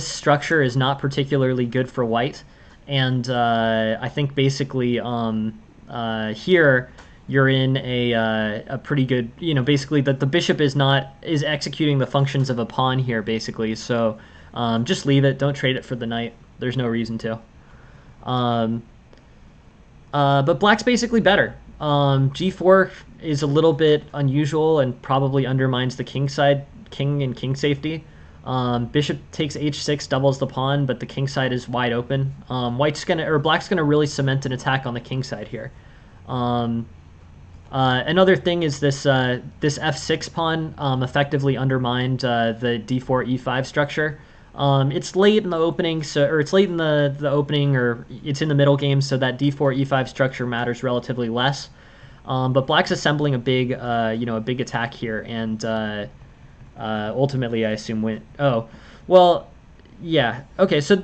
structure is not particularly good for white, and I think basically here you're in a pretty good, basically that the bishop is executing the functions of a pawn here, basically. So just leave it. Don't trade it for the knight. There's no reason to. But black's basically better. G4 is a little bit unusual and probably undermines the king and king safety. Bishop takes h6, doubles the pawn, but the king side is wide open. Black's gonna really cement an attack on the king side here. Another thing is this f6 pawn effectively undermined the d4 e5 structure. It's late in the opening, or it's in the middle game, so that d4 e5 structure matters relatively less. But black's assembling a big attack here, and ultimately I assume win. Oh, well, yeah. Okay, so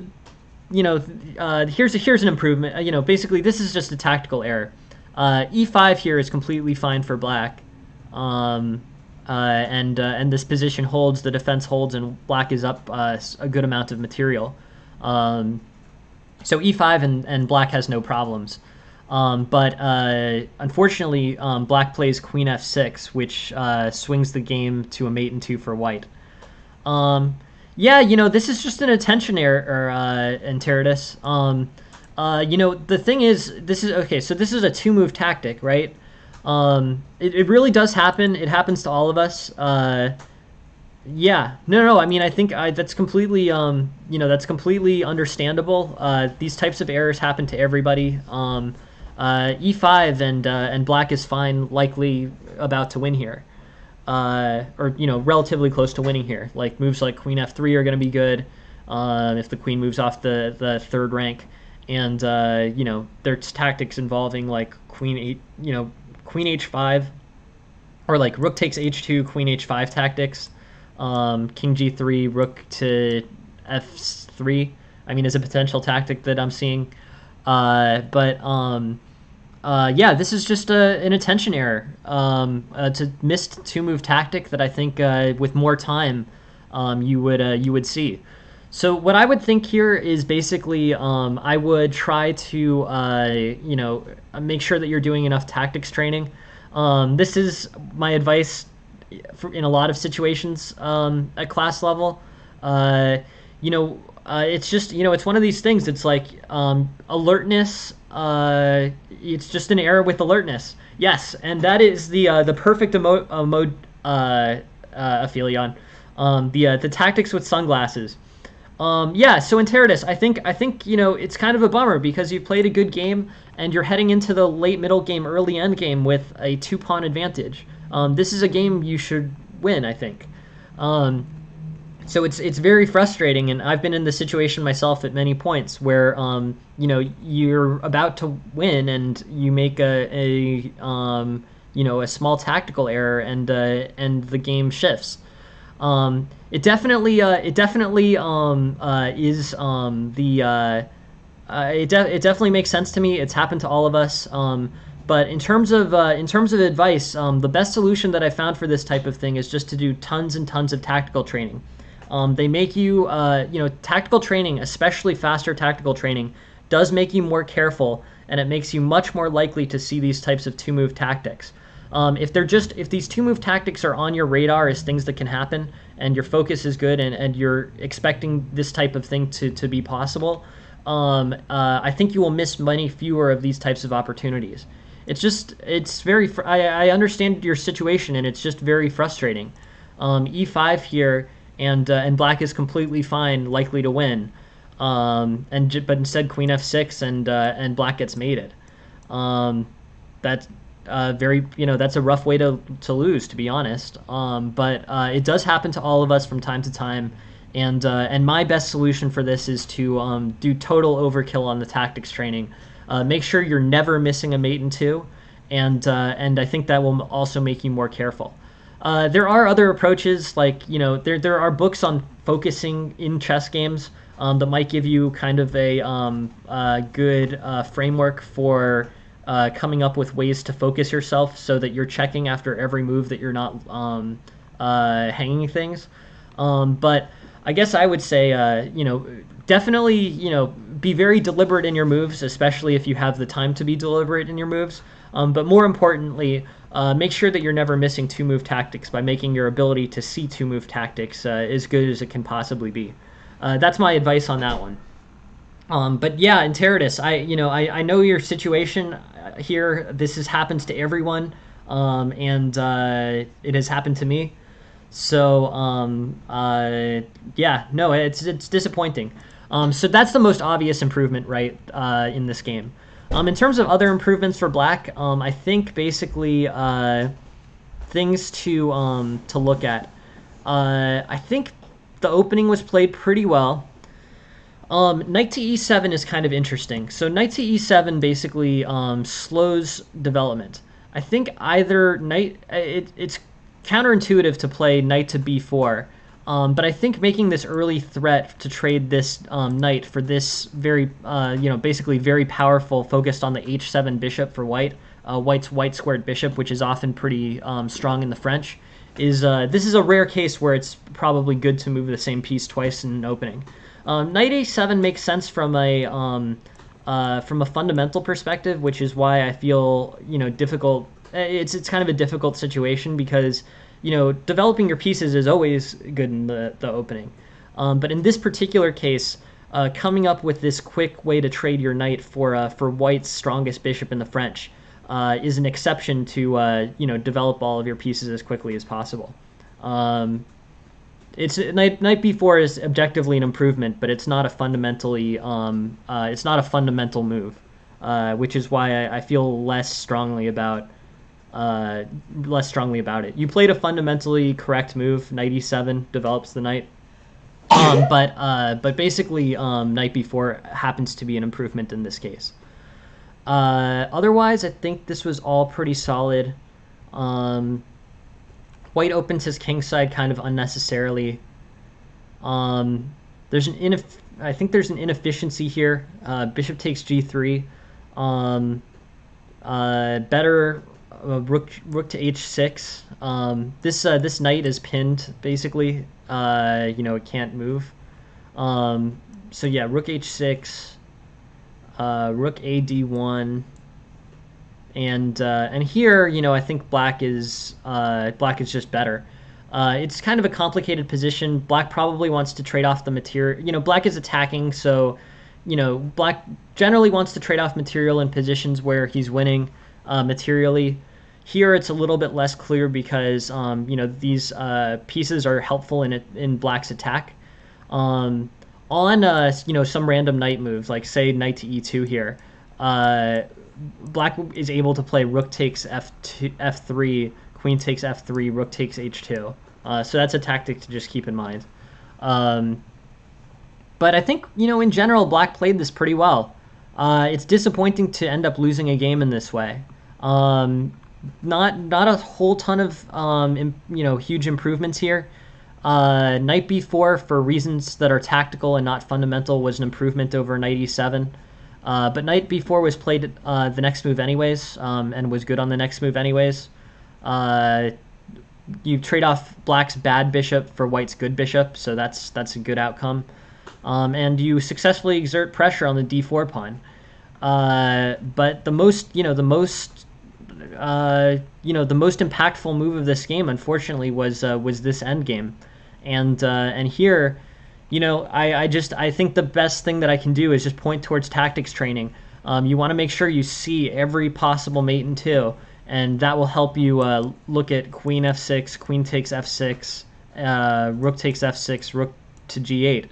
here's an improvement. Basically this is just a tactical error. E5 here is completely fine for black, and this position holds, the defense holds, and black is up a good amount of material. So E5 and black has no problems. But unfortunately, black plays queen f6, which swings the game to a mate and 2 for white. This is just an attention error, Enteritus. The thing is, this is okay. So this is a 2-move tactic, right? It really does happen. It happens to all of us. Yeah, no. I mean, I think that's completely, that's completely understandable. These types of errors happen to everybody. E5 and black is fine, likely about to win here, or relatively close to winning here. Like moves like queen f3 are going to be good if the queen moves off the third rank. And there's tactics involving like queen h5, or like rook takes h2, queen h5 tactics. King g3, rook to f3. I mean, is a potential tactic that I'm seeing. This is just an attention error. It's a missed 2-move tactic that I think with more time you would see. So what I would think here is basically I would try to make sure that you're doing enough tactics training. This is my advice in a lot of situations at class level. It's just it's one of these things. It's like alertness. It's just an error with alertness. Yes, and that is the perfect mode, Aphelion. The tactics with sunglasses. So Enteritus, I think it's kind of a bummer because you played a good game and you're heading into the late middle game, early end game with a 2-pawn advantage. This is a game you should win, I think. So it's very frustrating, and I've been in the situation myself at many points where you're about to win and you make a small tactical error and the game shifts. It definitely makes sense to me. It's happened to all of us. But in terms of advice, the best solution that I found for this type of thing is just to do tons and tons of tactical training. They make you, tactical training, especially faster tactical training, does make you more careful, and it makes you much more likely to see these types of two-move tactics. If these two-move tactics are on your radar as things that can happen, and your focus is good, and you're expecting this type of thing to be possible, I think you will miss many fewer of these types of opportunities. I understand your situation, and it's just very frustrating. E5 here, and black is completely fine, likely to win. But instead queen f6, and black gets mated. That's that's a rough way to lose, to be honest. But it does happen to all of us from time to time. And my best solution for this is to do total overkill on the tactics training. Make sure you're never missing a mate in two, and I think that will also make you more careful. There are other approaches, like, there are books on focusing in chess games that might give you kind of a good framework for coming up with ways to focus yourself so that you're checking after every move, that you're not hanging things. But I guess I would say, definitely, be very deliberate in your moves, especially if you have the time to be deliberate in your moves. But more importantly, make sure that you're never missing two-move tactics by making your ability to see two-move tactics as good as it can possibly be. That's my advice on that one. But yeah, in Teradus, I know your situation here. This happens to everyone, and it has happened to me. So yeah, no, it's disappointing. So that's the most obvious improvement, right, in this game. In terms of other improvements for black, I think basically things to look at. I think the opening was played pretty well. Knight to e7 is kind of interesting. So knight to e7 basically slows development. I think either it's counterintuitive to play knight to b4, but I think making this early threat to trade this knight for this very, basically very powerful, focused on the h7 bishop for white, white's white squared bishop, which is often pretty strong in the French, this is a rare case where it's probably good to move the same piece twice in an opening. Knight a7 makes sense from a fundamental perspective, which is why I feel difficult. It's kind of a difficult situation because developing your pieces is always good in the opening, but in this particular case, coming up with this quick way to trade your knight for white's strongest bishop in the French is an exception to develop all of your pieces as quickly as possible. It's knight b4 is objectively an improvement, but it's not a fundamentally it's not a fundamental move, which is why I feel less strongly about it. You played a fundamentally correct move. Knight e7 develops the knight, but basically knight b4 happens to be an improvement in this case. Otherwise, I think this was all pretty solid. White opens his kingside kind of unnecessarily. I think there's an inefficiency here. Bishop takes g3. Better rook to h6. This knight is pinned basically. It can't move. So yeah, rook h6, rook a d1. And here, I think black is just better. It's kind of a complicated position. Black probably wants to trade off the material. Black is attacking, so black generally wants to trade off material in positions where he's winning materially. Here it's a little bit less clear because these pieces are helpful in black's attack. On some random knight moves, like say knight to e2 here. Black is able to play rook takes f3, queen takes f3, rook takes h2. So that's a tactic to just keep in mind. But I think, in general, black played this pretty well. It's disappointing to end up losing a game in this way. Not a whole ton of, huge improvements here. Knight b4, for reasons that are tactical and not fundamental, was an improvement over knight e7. But knight b4 was played the next move anyways, and was good on the next move anyways. You trade off black's bad bishop for white's good bishop, so that's a good outcome. And you successfully exert pressure on the d4 pawn. But the most impactful move of this game, unfortunately, was this endgame, and here, I think the best thing that I can do is just point towards tactics training. You want to make sure you see every possible mate in two, and that will help you look at queen f6, queen takes f6, rook takes f6, rook to g8.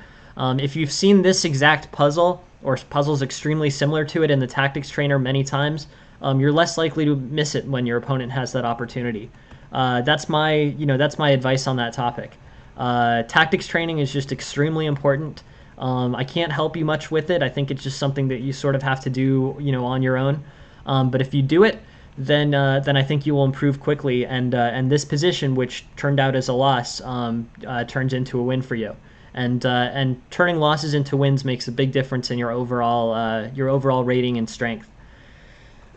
If you've seen this exact puzzle, or puzzles extremely similar to it in the tactics trainer many times, you're less likely to miss it when your opponent has that opportunity. That's my advice on that topic. Tactics training is just extremely important. I can't help you much with it. I think it's just something that you sort of have to do, on your own. But if you do it, then I think you will improve quickly, and this position, which turned out as a loss, turns into a win for you. And turning losses into wins makes a big difference in your overall rating and strength.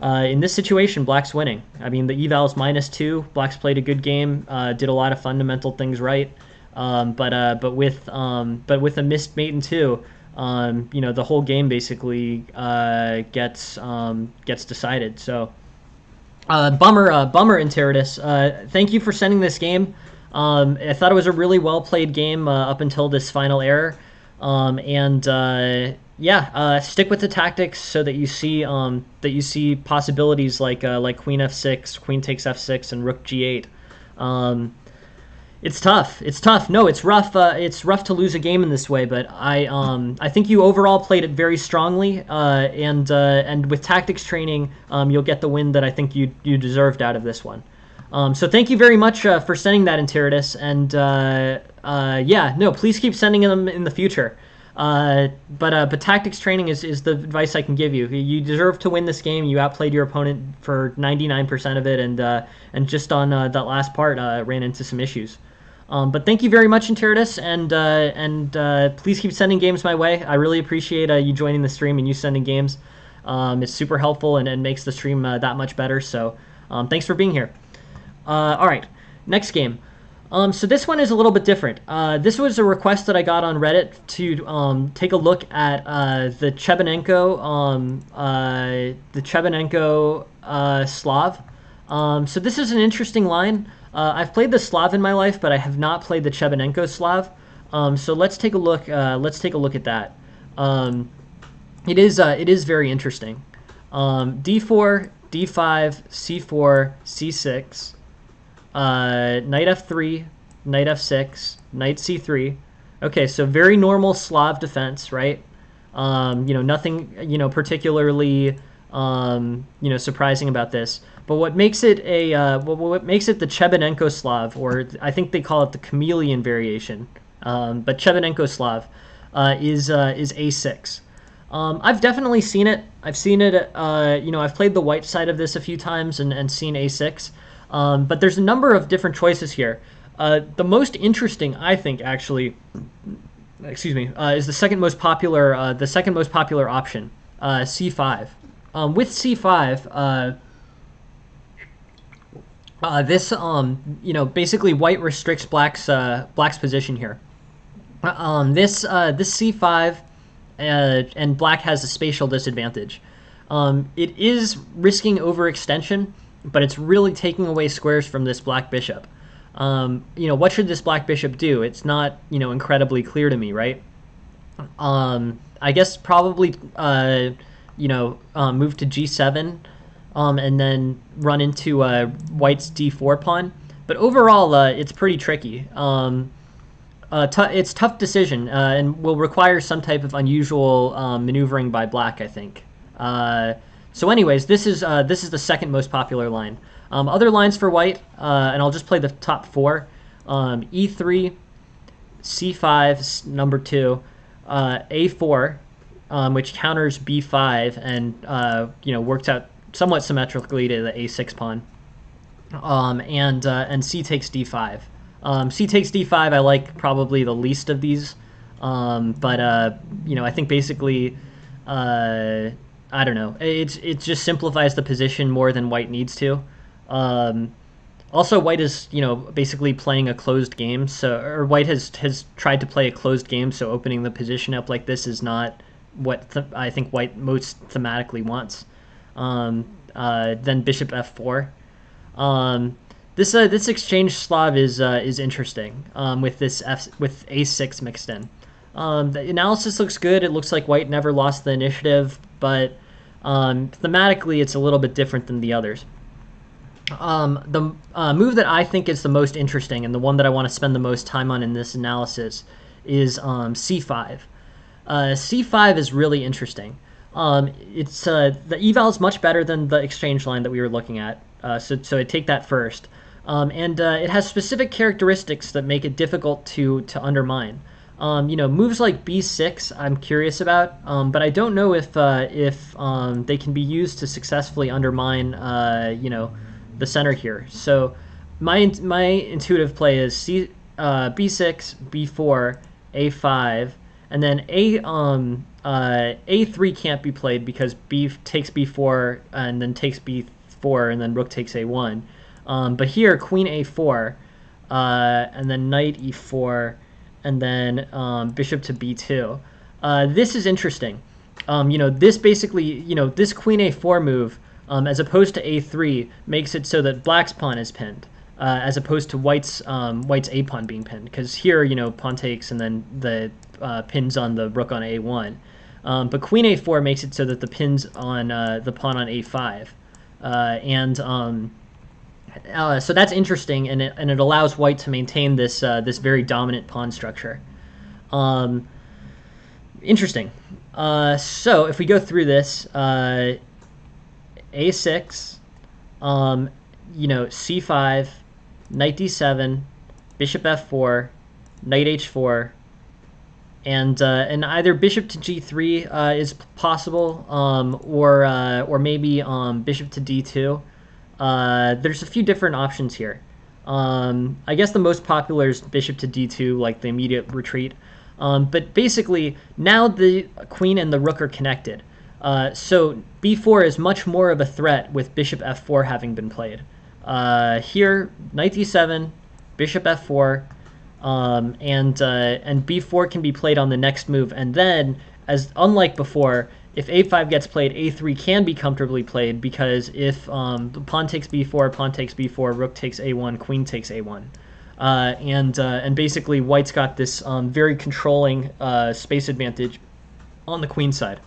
In this situation, black's winning. I mean, the eval is -2. Black's played a good game, did a lot of fundamental things right, but with a missed mate in two, the whole game basically gets decided. So. Bummer, Interitus. Thank you for sending this game. I thought it was a really well played game up until this final error. Stick with the tactics so that you see possibilities like queen f6, queen takes f6, and rook g8. It's tough. No, it's rough. It's rough to lose a game in this way, but I think you overall played it very strongly, and with tactics training, you'll get the win that I think you deserved out of this one. So thank you very much for sending that, Interitus, and please keep sending them in the future. But tactics training is the advice I can give you. You deserve to win this game. You outplayed your opponent for 99% of it, and just on that last part ran into some issues. But thank you very much, Interitus, and please keep sending games my way. I really appreciate you joining the stream and you sending games. It's super helpful and makes the stream that much better. So thanks for being here. All right, next game. So this one is a little bit different. This was a request that I got on Reddit to take a look at the Chebanenko Slav. So this is an interesting line. I've played the Slav in my life, but I have not played the Chebanenko Slav. So let's take a look. At that. It is very interesting. D4, D5, C4, C6. Knight f3, knight f6, knight c3. Okay, so very normal Slav defense, right? Nothing, particularly, surprising about this. But what makes it what makes it the Chebanenko Slav, or I think they call it the chameleon variation, but Chebanenko Slav, is a6. I've definitely seen it. I've seen it. I've played the white side of this a few times and seen a6. But there's a number of different choices here. The most interesting, I think, actually, is the second most popular option, c5. With c5, basically white restricts black's position here. This c5, and black has a spatial disadvantage. It is risking overextension, but it's really taking away squares from this black bishop. What should this black bishop do? It's not, incredibly clear to me, right? I guess probably, move to g7, and then run into white's d4 pawn. But overall, it's pretty tricky. It's a tough decision, and will require some type of unusual maneuvering by black, I think. So anyways, this is the second most popular line. Other lines for white, and I'll just play the top four. E3, C5, number 2, A4, which counters B5 and works out somewhat symmetrically to the A6 pawn. And C takes D5. C takes D5 I like probably the least of these, but I think basically I don't know. It just simplifies the position more than white needs to. Um, Also, white is basically playing a closed game, so or white has tried to play a closed game, so opening the position up like this is not what I think white most thematically wants. Then bishop f4. Um, this exchange Slav is interesting with with a6 mixed in. The analysis looks good. It looks like white never lost the initiative, but thematically it's a little bit different than the others. The move that I think is the most interesting and the one that I want to spend the most time on in this analysis is c5. C5 is really interesting. It's the eval is much better than the exchange line that we were looking at, so I take that first. And it has specific characteristics that make it difficult to undermine. Moves like b6 I'm curious about, but I don't know if they can be used to successfully undermine the center here. So my intuitive play is b6, b4, a5, and then a3 can't be played because b takes b4 and then takes b4 and then rook takes a1. But here queen a4, and then knight e4, and then bishop to b2. This is interesting. This basically, this queen a4 move, as opposed to a3, makes it so that black's pawn is pinned, as opposed to white's a pawn being pinned. Because here, pawn takes and then the pins on the rook on a1. But queen a4 makes it so that the pins on the pawn on a5, so that's interesting, and it allows white to maintain this this very dominant pawn structure. Interesting. So if we go through this, a6, c5, knight d7, bishop f4, knight h4, and either bishop to g3 is possible, or maybe bishop to d2. There's a few different options here. I guess the most popular is bishop to d2, like the immediate retreat. But basically, now the queen and the rook are connected. So b4 is much more of a threat with bishop f4 having been played. Here, knight d7, bishop f4, and b4 can be played on the next move. And then, as unlike before, if a5 gets played, a3 can be comfortably played, because if the pawn takes b4, rook takes a1, queen takes a1. And basically white's got this very controlling space advantage on the queen side.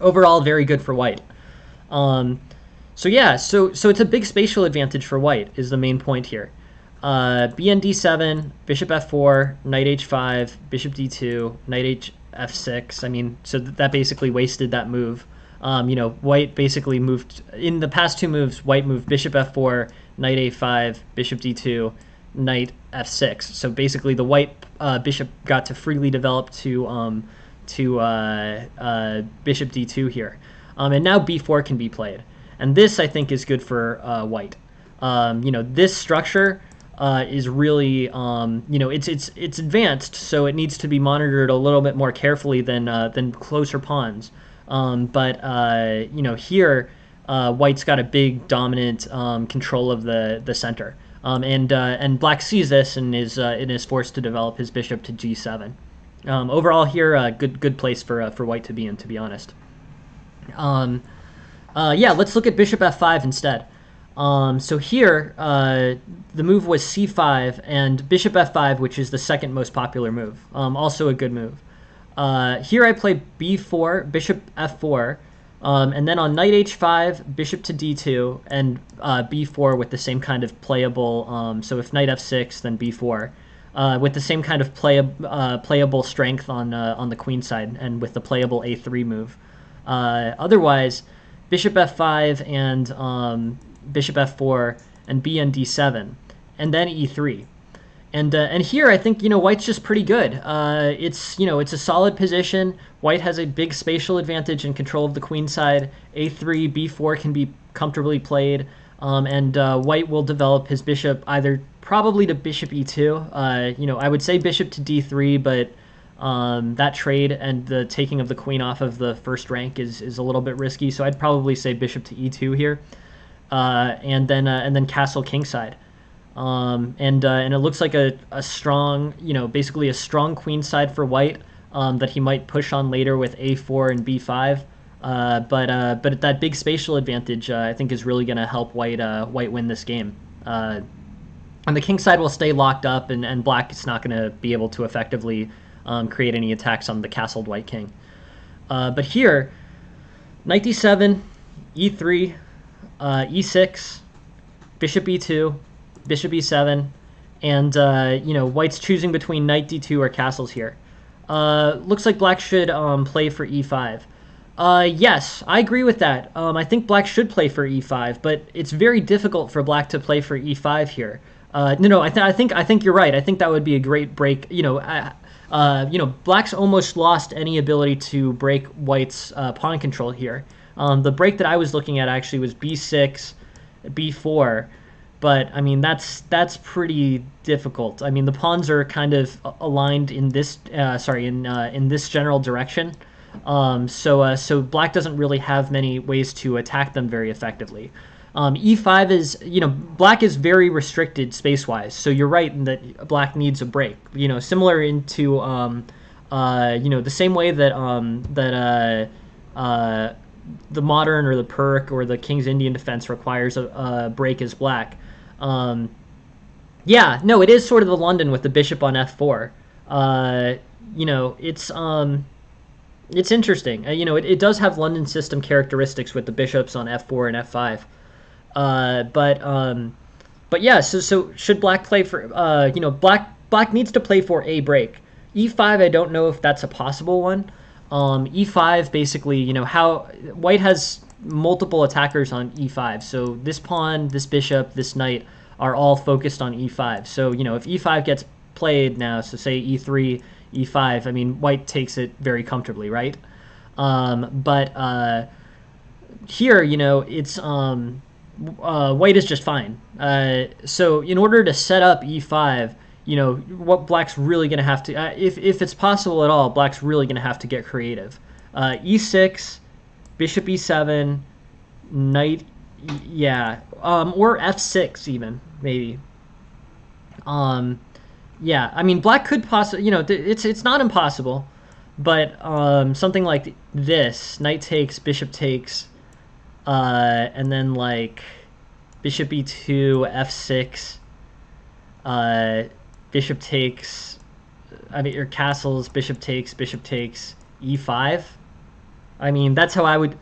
Overall, very good for white. So it's a big spatial advantage for white is the main point here. Bn d7, bishop f4, knight h5, bishop d2, knight f6. I mean, so that basically wasted that move. White basically moved, in the past two moves, white moved bishop f4, knight a5, bishop d2, knight f6. So basically the white bishop got to freely develop to bishop d2 here. And now b4 can be played. And this, I think, is good for white. This structure is really, it's advanced, so it needs to be monitored a little bit more carefully than closer pawns. Here, white's got a big dominant control of the center, and black sees this and is forced to develop his bishop to g7. Overall, here, good place for white to be in, to be honest. Let's look at bishop f5 instead. So here, the move was c5 and bishop f5, which is the second most popular move. Also a good move. Here I play b4, bishop f4, and then on knight h5, bishop to d2, and b4 with the same kind of playable, so if knight f6, then b4, with the same kind of playable strength on the queen side, and with the playable a3 move. Otherwise, bishop f5 and bishop f4 and bn d7, and then e3. And here I think white's just pretty good. It's a solid position. White has a big spatial advantage and control of the queen side. a3, b4 can be comfortably played, and white will develop his bishop either probably to bishop e2. I would say bishop to d3, but That trade and the taking of the queen off of the first rank is a little bit risky. So I'd probably say bishop to e2 here, and then castle kingside. And it looks like a strong, basically a strong queenside for white, that he might push on later with a4 and b5. But that big spatial advantage, I think, is really going to help white win this game. And the king side will stay locked up, and black is not going to be able to effectively create any attacks on the castled white king. But here, knight d7, e3, e6, bishop e2, bishop e7, and white's choosing between knight d2 or castles here. Looks like black should play for e5. Yes, I agree with that. I think black should play for e5, but it's very difficult for black to play for e5 here. No, I think you're right. I think that would be a great break. Black's almost lost any ability to break white's pawn control here. The break that I was looking at actually was b6, b4, but I mean that's pretty difficult. I mean the pawns are kind of aligned in this in this general direction. So black doesn't really have many ways to attack them very effectively. E5 is, black is very restricted space-wise. So you're right in that black needs a break. Similar into, the same way that the modern or the Pyrrhic or the King's Indian defense requires a break as black. Yeah, no, it is sort of the London with the bishop on f4. It's interesting. It does have London system characteristics with the bishops on f4 and f5. But yeah. So should black play for? Black needs to play for a break. E5. I don't know if that's a possible one. E5 basically. How white has multiple attackers on e5. So this pawn, this bishop, this knight are all focused on e5. So if e5 gets played now, so say e3. E5, I mean, white takes it very comfortably, right? But here, it's white is just fine. So in order to set up e5, what black's really going to have to, if it's possible at all, black's really going to have to get creative. E6, bishop e7, knight, yeah, or f6 even, maybe. Yeah, I mean, black could possibly, it's not impossible, but something like this, knight takes, bishop takes, and then like bishop e2, f6, bishop takes, your castles, bishop takes, e5. I mean, that's how I would,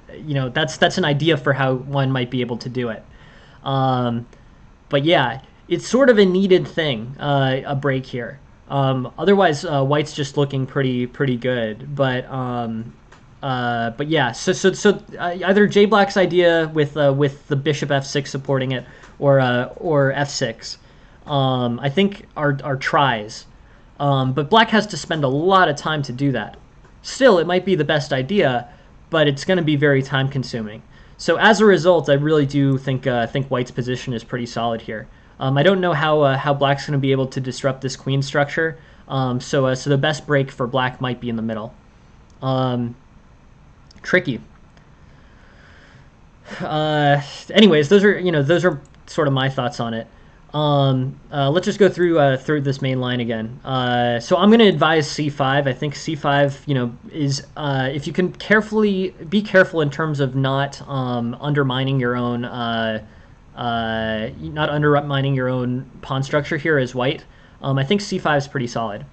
that's an idea for how one might be able to do it. But yeah. It's sort of a needed thing, a break here. Otherwise, white's just looking pretty good. But yeah. So either J Black's idea with the bishop f6 supporting it, or f6, I think are tries. But black has to spend a lot of time to do that. Still, it might be the best idea, but it's going to be very time consuming. So as a result, I really do think white's position is pretty solid here. I don't know how black's going to be able to disrupt this queen structure. So the best break for black might be in the middle. Tricky. Anyways, those are sort of my thoughts on it. Let's just go through this main line again. So I'm going to advise c5. I think c5, is if you can be careful in terms of not undermining your own. Not undermining your own pawn structure here as white. I think c5 is pretty solid.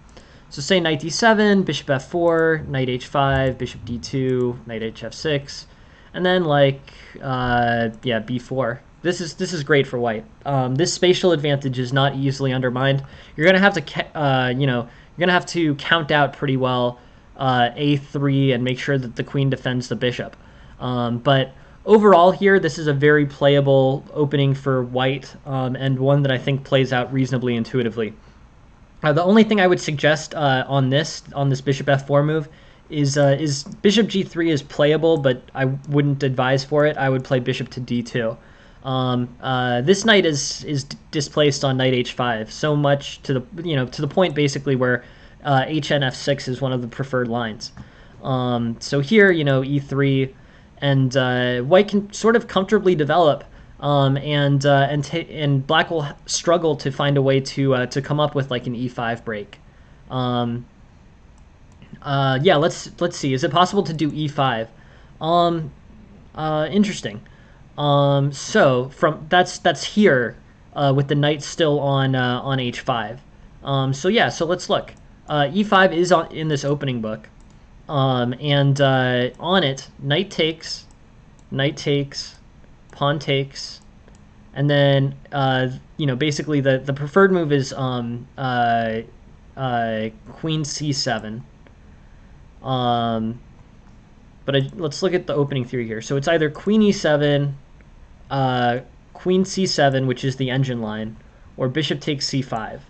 So say knight d7, bishop f4, knight h5, bishop d2, knight hf6, and then b4. This is great for white. This spatial advantage is not easily undermined. You're gonna have to you're gonna have to count out pretty well a3 and make sure that the queen defends the bishop. But overall here, this is a very playable opening for white, and one that I think plays out reasonably intuitively. The only thing I would suggest on this bishop f4 move is bishop g3 is playable, but I wouldn't advise for it. I would play bishop to d2. This knight is displaced on knight h5 so much to the point basically where HNF6 is one of the preferred lines. So here, e3, and white can sort of comfortably develop, and black will struggle to find a way to come up with like an e5 break. Yeah, let's see. Is it possible to do e5? Interesting. So that's here, with the knight still on h5. So yeah, so let's look. E5 is in this opening book, and on it, knight takes, pawn takes, and then basically the preferred move is queen c7. Let's look at the opening theory here. So it's either queen e7, queen c7, which is the engine line, or bishop takes c5.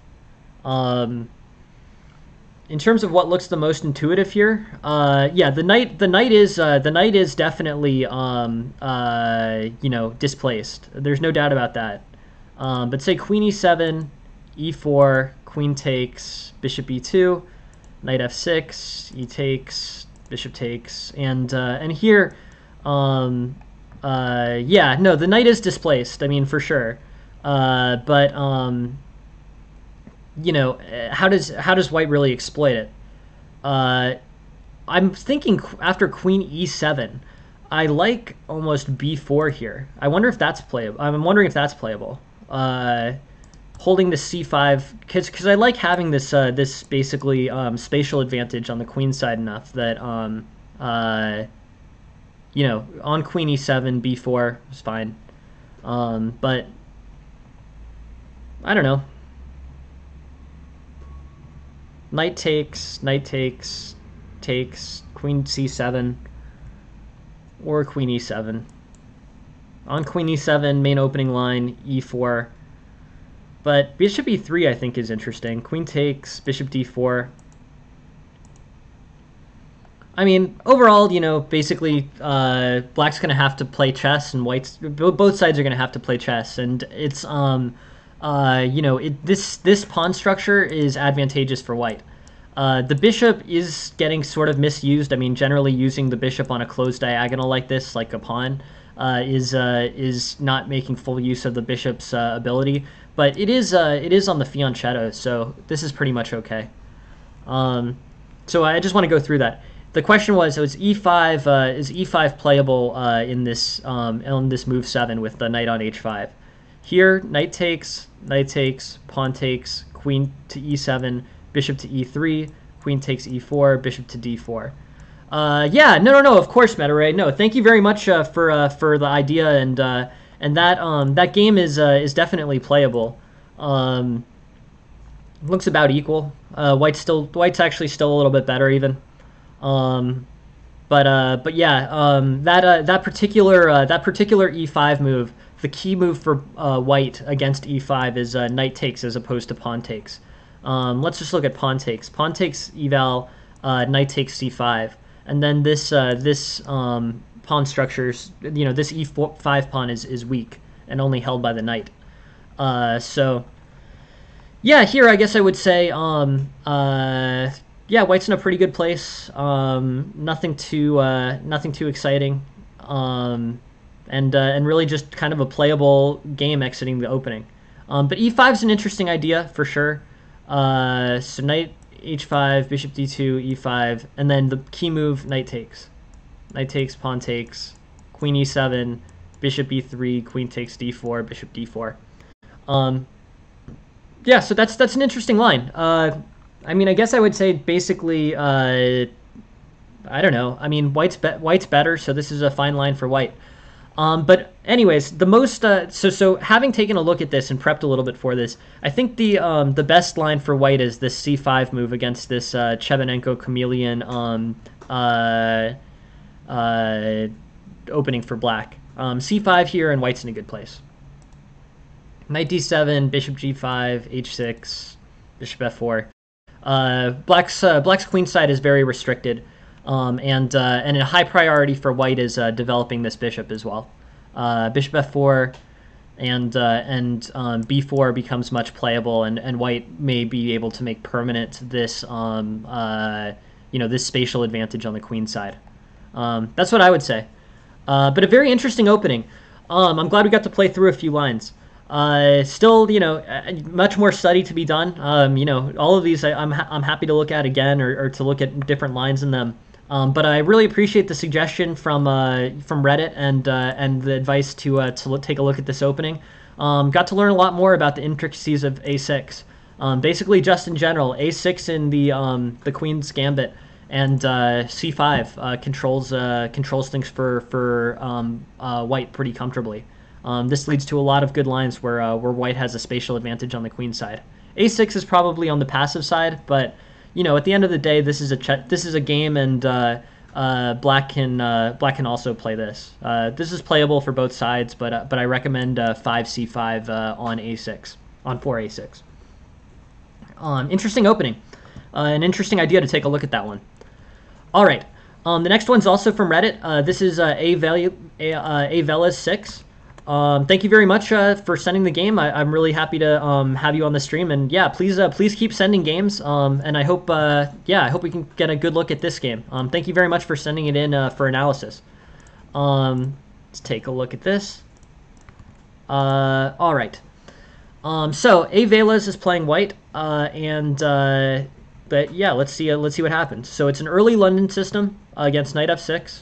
In terms of what looks the most intuitive here, yeah, the knight is definitely displaced. There's no doubt about that. But say queen e7, e4, queen takes, bishop e2, knight f6, e takes, bishop takes, and here, yeah, no, the knight is displaced. I mean, for sure. But how does white really exploit it? I'm thinking after queen e7, I like almost b4 here. I wonder if that's playable. I'm wondering if that's playable. Holding the c5, because I like having this this basically spatial advantage on the queen side enough that on queen e7, b4 is fine. But I don't know. Knight takes, takes, queen c7, or queen e7. On queen e7, main opening line, e4. But bishop e3 I think is interesting. Queen takes, bishop d4. I mean, overall, basically, black's going to have to play chess, and both sides are going to have to play chess, and it's this pawn structure is advantageous for white. The bishop is getting sort of misused. I mean, generally using the bishop on a closed diagonal like this, like a pawn, is not making full use of the bishop's ability. But it is on the fianchetto, so this is pretty much okay. So I just want to go through that. The question was e5 is e5 playable in this move 7 with the knight on h5? Here, knight takes, pawn takes, queen to e7, bishop to e3, queen takes e4, bishop to d4. Yeah, no, of course, Metaray. No, thank you very much for the idea, and that game is definitely playable. Looks about equal. White's actually still a little bit better even. But yeah, that particular e5 move, the key move for white against e5 is knight takes as opposed to pawn takes. Let's just look at pawn takes. Pawn takes eval, knight takes c5, and then this pawn structures. This e5 pawn is weak and only held by the knight. So yeah, here I guess I would say yeah, white's in a pretty good place. Nothing too exciting, and really just kind of a playable game exiting the opening. But e5 is an interesting idea for sure. So knight h5, bishop d2, e5, and then the key move knight takes, pawn takes, queen e7, bishop e3, queen takes d4, bishop d4. Yeah, so that's an interesting line. I mean, I guess I would say basically, I don't know. I mean, white's better, so this is a fine line for white. But anyways, the most so having taken a look at this and prepped a little bit for this, I think the best line for white is this c5 move against this Chebanenko chameleon opening for black. c5 here, and white's in a good place. Knight d7, bishop g5, h6, bishop f4. Black's queen side is very restricted, and a high priority for white is developing this bishop as well. Bishop f4, and b4 becomes much playable, and white may be able to make permanent this this spatial advantage on the queen side. That's what I would say. But a very interesting opening. I'm glad we got to play through a few lines. Still, much more study to be done. All of these I'm happy to look at again, or to look at different lines in them. But I really appreciate the suggestion from Reddit and the advice to take a look at this opening. Got to learn a lot more about the intricacies of A6. Basically, just in general, A6 in the Queen's Gambit, and C5 controls things for white pretty comfortably. This leads to a lot of good lines where white has a spatial advantage on the queen side. A6 is probably on the passive side, but at the end of the day, this is a game, and black can also play this. This is playable for both sides, but I recommend 5c5 on a6 on 4a6. Interesting opening, an interesting idea to take a look at that one. All right, the next one's also from Reddit. This is Velas6. Thank you very much for sending the game. I'm really happy to have you on the stream, and yeah, please keep sending games. And I hope we can get a good look at this game. Thank you very much for sending it in for analysis. Let's take a look at this. All right. So Velas is playing white, but yeah, let's see what happens. So it's an early London system against knight f6.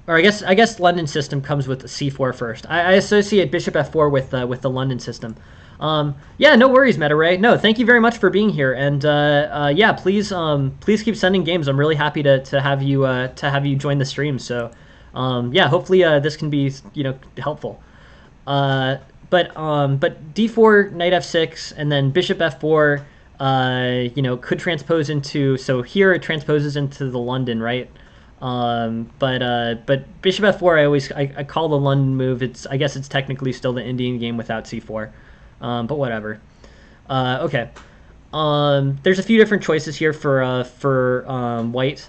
Or I guess London system comes with c4 first. I associate bishop f4 with the London system. Yeah, no worries, MetaRay. No, thank you very much for being here, and yeah, please keep sending games. I'm really happy to have you join the stream. So yeah, hopefully this can be helpful. But d4, knight f6, and then bishop f4, could transpose into. So here it transposes into the London, right? But bishop f4, I call the London move. I guess it's technically still the Indian game without c4, but whatever. Okay. There's a few different choices here for white.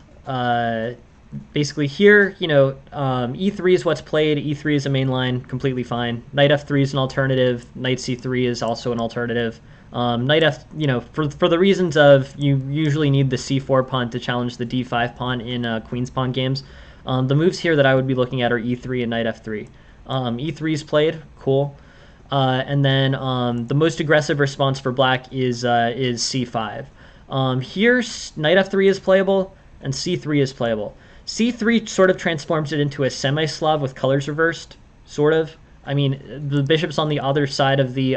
Basically here, e3 is what's played. E3 is a main line, completely fine. Knight f3 is an alternative. Knight c3 is also an alternative. Knight f, for the reasons of you usually need the c4 pawn to challenge the d5 pawn in queen's pawn games. The moves here that I would be looking at are e3 and knight f3. E3 is played, cool. And then the most aggressive response for black is c5. Here, knight f3 is playable and c3 is playable. C3 sort of transforms it into a semi-Slav with colors reversed, sort of. I mean, the bishop's on the other side of the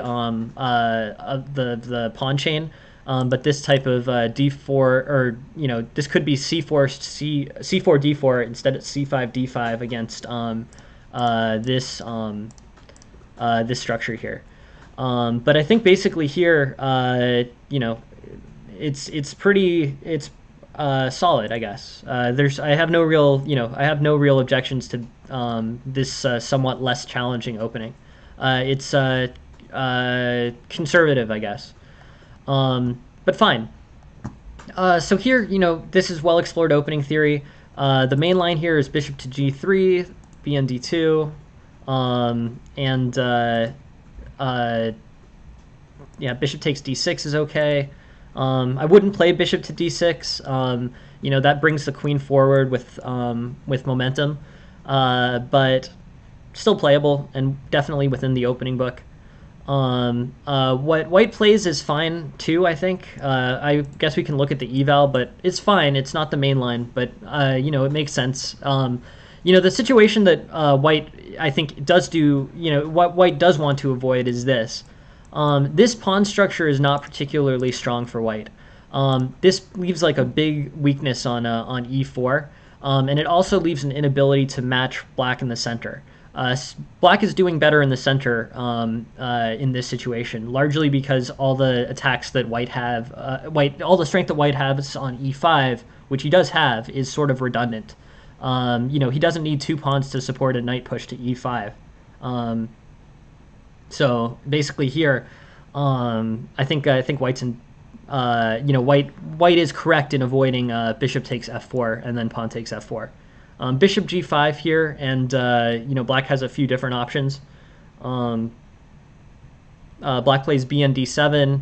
pawn chain, but this type of d4, or this could be c4 d4 instead of c5 d5 against this structure here. But I think basically here, it's pretty solid, I guess. I have no real objections to this somewhat less challenging opening. It's conservative, I guess, but fine. So here, this is well-explored opening theory. The main line here is bishop to g3, bn d2, yeah, bishop takes d6 is okay. I wouldn't play bishop to d6. That brings the queen forward with momentum, but still playable and definitely within the opening book. What white plays is fine too, I think. I guess we can look at the eval, but it's fine. It's not the main line, but it makes sense. The situation that white, I think, does do, what white does want to avoid is this. This pawn structure is not particularly strong for white. This leaves like a big weakness on e4, and it also leaves an inability to match black in the center. Black is doing better in the center in this situation, largely because all the attacks that white have, all the strength that white has on e5, which he does have, is sort of redundant. He doesn't need two pawns to support a knight push to e5. So basically here, I think white's in, white is correct in avoiding bishop takes f4 and then pawn takes f4. Bishop g5 here, and black has a few different options. Black plays bn d7.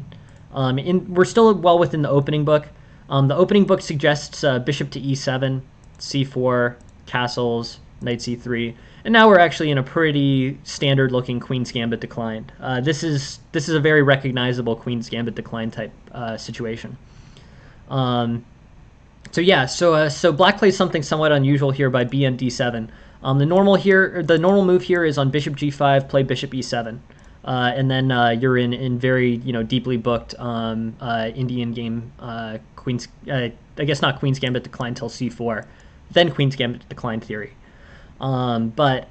We're still well within the opening book. The opening book suggests bishop to e7, c4, castles, knight c3, and now we're actually in a pretty standard-looking Queen's Gambit decline. This is a very recognizable Queen's Gambit decline type situation. So black plays something somewhat unusual here by bn d7. The normal move here is on bishop g5, play bishop e7. And then you're in very deeply booked Indian game Queen's I guess not Queen's Gambit decline till c4, then Queen's Gambit decline theory. But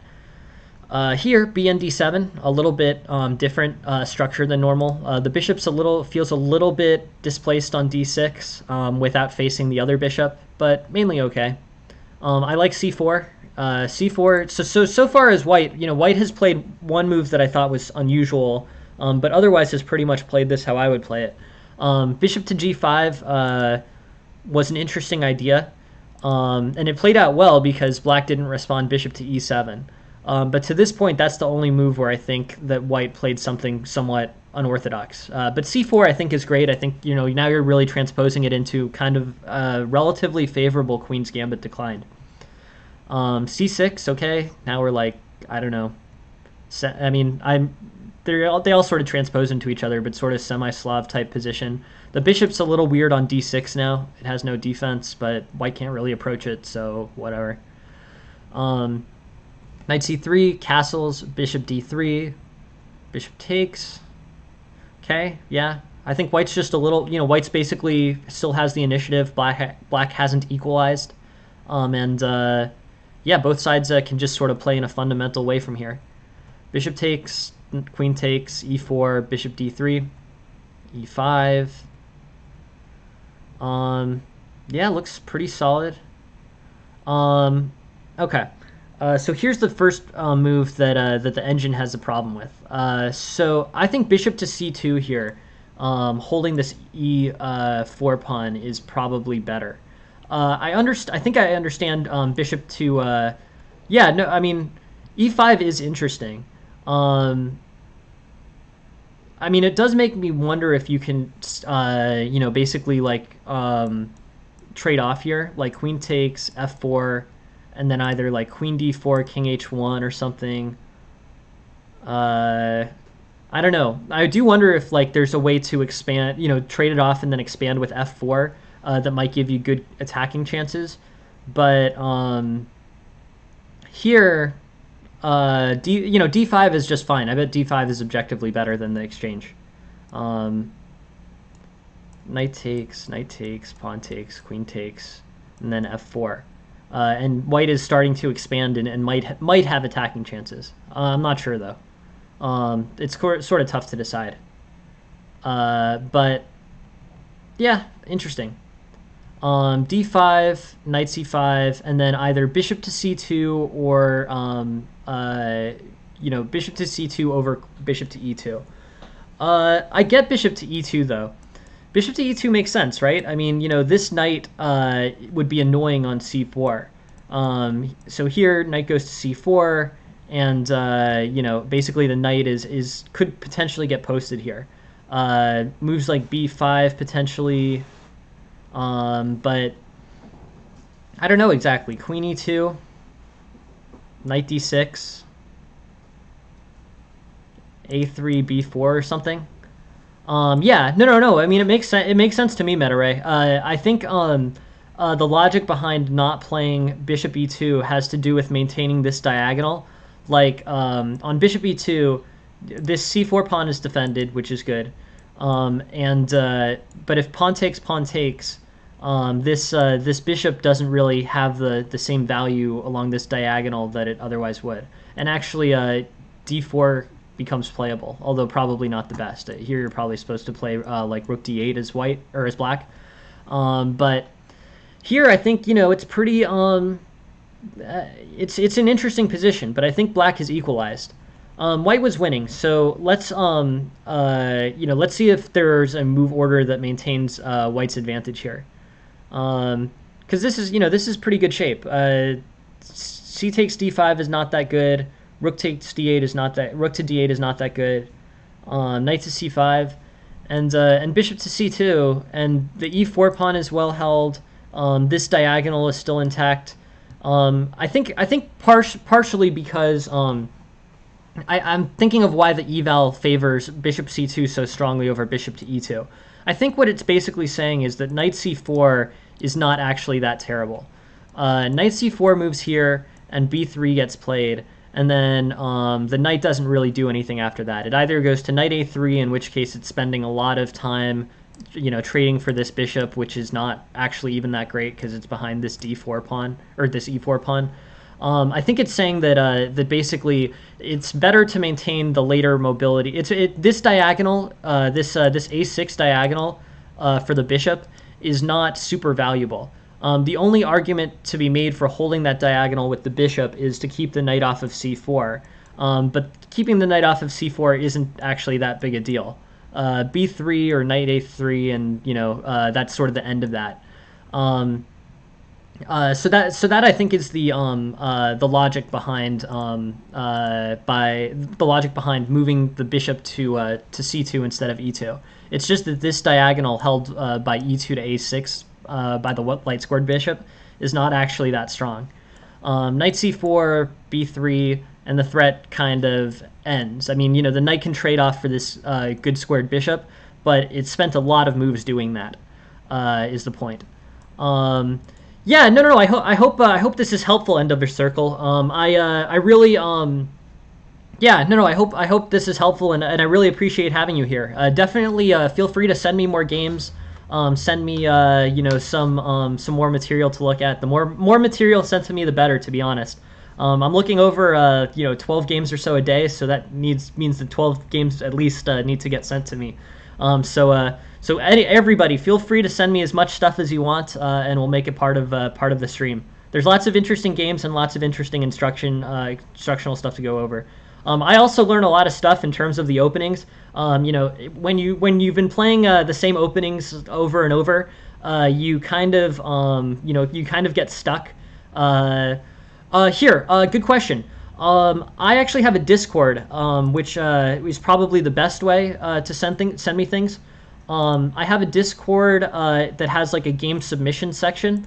here bn d7, a little bit different structure than normal. The bishop's feels a little bit displaced on d6 without facing the other bishop, but mainly okay. I like c4. C4. So far as white, white has played one move that I thought was unusual, but otherwise has pretty much played this how I would play it. Bishop to g5 was an interesting idea, and it played out well because black didn't respond bishop to e7. But to this point, that's the only move where I think that white played something somewhat unorthodox. But c4 I think is great. I think now you're really transposing it into kind of relatively favorable Queen's Gambit decline. c6, okay. Now we're like, I don't know. They all sort of transpose into each other, but sort of semi-Slav type position. The bishop's a little weird on d6 now. It has no defense, but white can't really approach it, so whatever. Knight c3, castles, bishop d3, bishop takes. Okay, yeah. I think white's just a little, white's basically still has the initiative. Black hasn't equalized. Yeah, both sides can just sort of play in a fundamental way from here. Bishop takes, queen takes, e4, bishop d3, e5. Yeah, looks pretty solid. Okay. So here's the first move that the engine has a problem with. So I think bishop to c2 here, holding this e4 pawn is probably better. I think I understand bishop to yeah, no, I mean e5 is interesting. It does make me wonder if you can basically like trade off here, like queen takes, f4, and then either like queen d4, king h1 or something. I don't know. I do wonder if like there's a way to expand, trade it off and then expand with f4. That might give you good attacking chances, but here, d5 is just fine. I bet d5 is objectively better than the exchange. Knight takes, pawn takes, queen takes, and then f4. And white is starting to expand and might have attacking chances. I'm not sure though. It's sort of tough to decide. But yeah, interesting. D5, knight c5, and then either bishop to c2 or bishop to c2 over bishop to e2. I get bishop to e2 though. Bishop to e2 makes sense, right? I mean, this knight would be annoying on c4. So here knight goes to c4, and basically the knight could potentially get posted here. Moves like b5 potentially. But I don't know exactly. Queen e2, knight d6, a3, b4 or something. Yeah, no. I mean, it makes sense. It makes sense to me, Metaray. I think the logic behind not playing bishop e2 has to do with maintaining this diagonal. Like on bishop e2, this c4 pawn is defended, which is good. But if pawn takes, this bishop doesn't really have the same value along this diagonal that it otherwise would. And actually, d4 becomes playable, although probably not the best. Here you're probably supposed to play like rook d8 as white or as black. But here I think it's pretty it's an interesting position, but I think black is equalized. White was winning, so let's let's see if there's a move order that maintains white's advantage here. Because this is pretty good shape. c takes d5 is not that good. Rook takes d8 is not that. Rook to d8 is not that good. Knight to c5, and bishop to c2, and the e4 pawn is well held. This diagonal is still intact. I think partially because I'm thinking of why the eval favors bishop c2 so strongly over bishop to e2. I think what it's basically saying is that knight c4 is not actually that terrible. Knight c4 moves here, and b3 gets played, and then the knight doesn't really do anything after that. It either goes to knight a3, in which case it's spending a lot of time, trading for this bishop, which is not actually even that great because it's behind this d4 pawn, or this e4 pawn. I think it's saying that that basically it's better to maintain the later mobility. This diagonal, this a6 diagonal for the bishop is not super valuable. The only argument to be made for holding that diagonal with the bishop is to keep the knight off of c4. But keeping the knight off of c4 isn't actually that big a deal. b3 or knight a3, and that's sort of the end of that. So that I think is the logic behind moving the bishop to c2 instead of e2. It's just that this diagonal held by e2 to a6 by the light squared bishop is not actually that strong. Knight c4, b3, and the threat kind of ends. I mean, the knight can trade off for this good squared bishop, but it spent a lot of moves doing that. Is the point. Yeah, no. I hope this is helpful. End of the circle. I really yeah, no. I hope this is helpful, and I really appreciate having you here. Definitely feel free to send me more games. Send me some more material to look at. The more material sent to me, the better. To be honest, I'm looking over 12 games or so a day, so that means that 12 games at least need to get sent to me. So everybody, feel free to send me as much stuff as you want, and we'll make it part of the stream. There's lots of interesting games and lots of interesting instructional stuff to go over. I also learn a lot of stuff in terms of the openings. When you've been playing the same openings over and over, you kind of get stuck. Good question. I actually have a Discord, which is probably the best way to send me things. I have a Discord that has like a game submission section,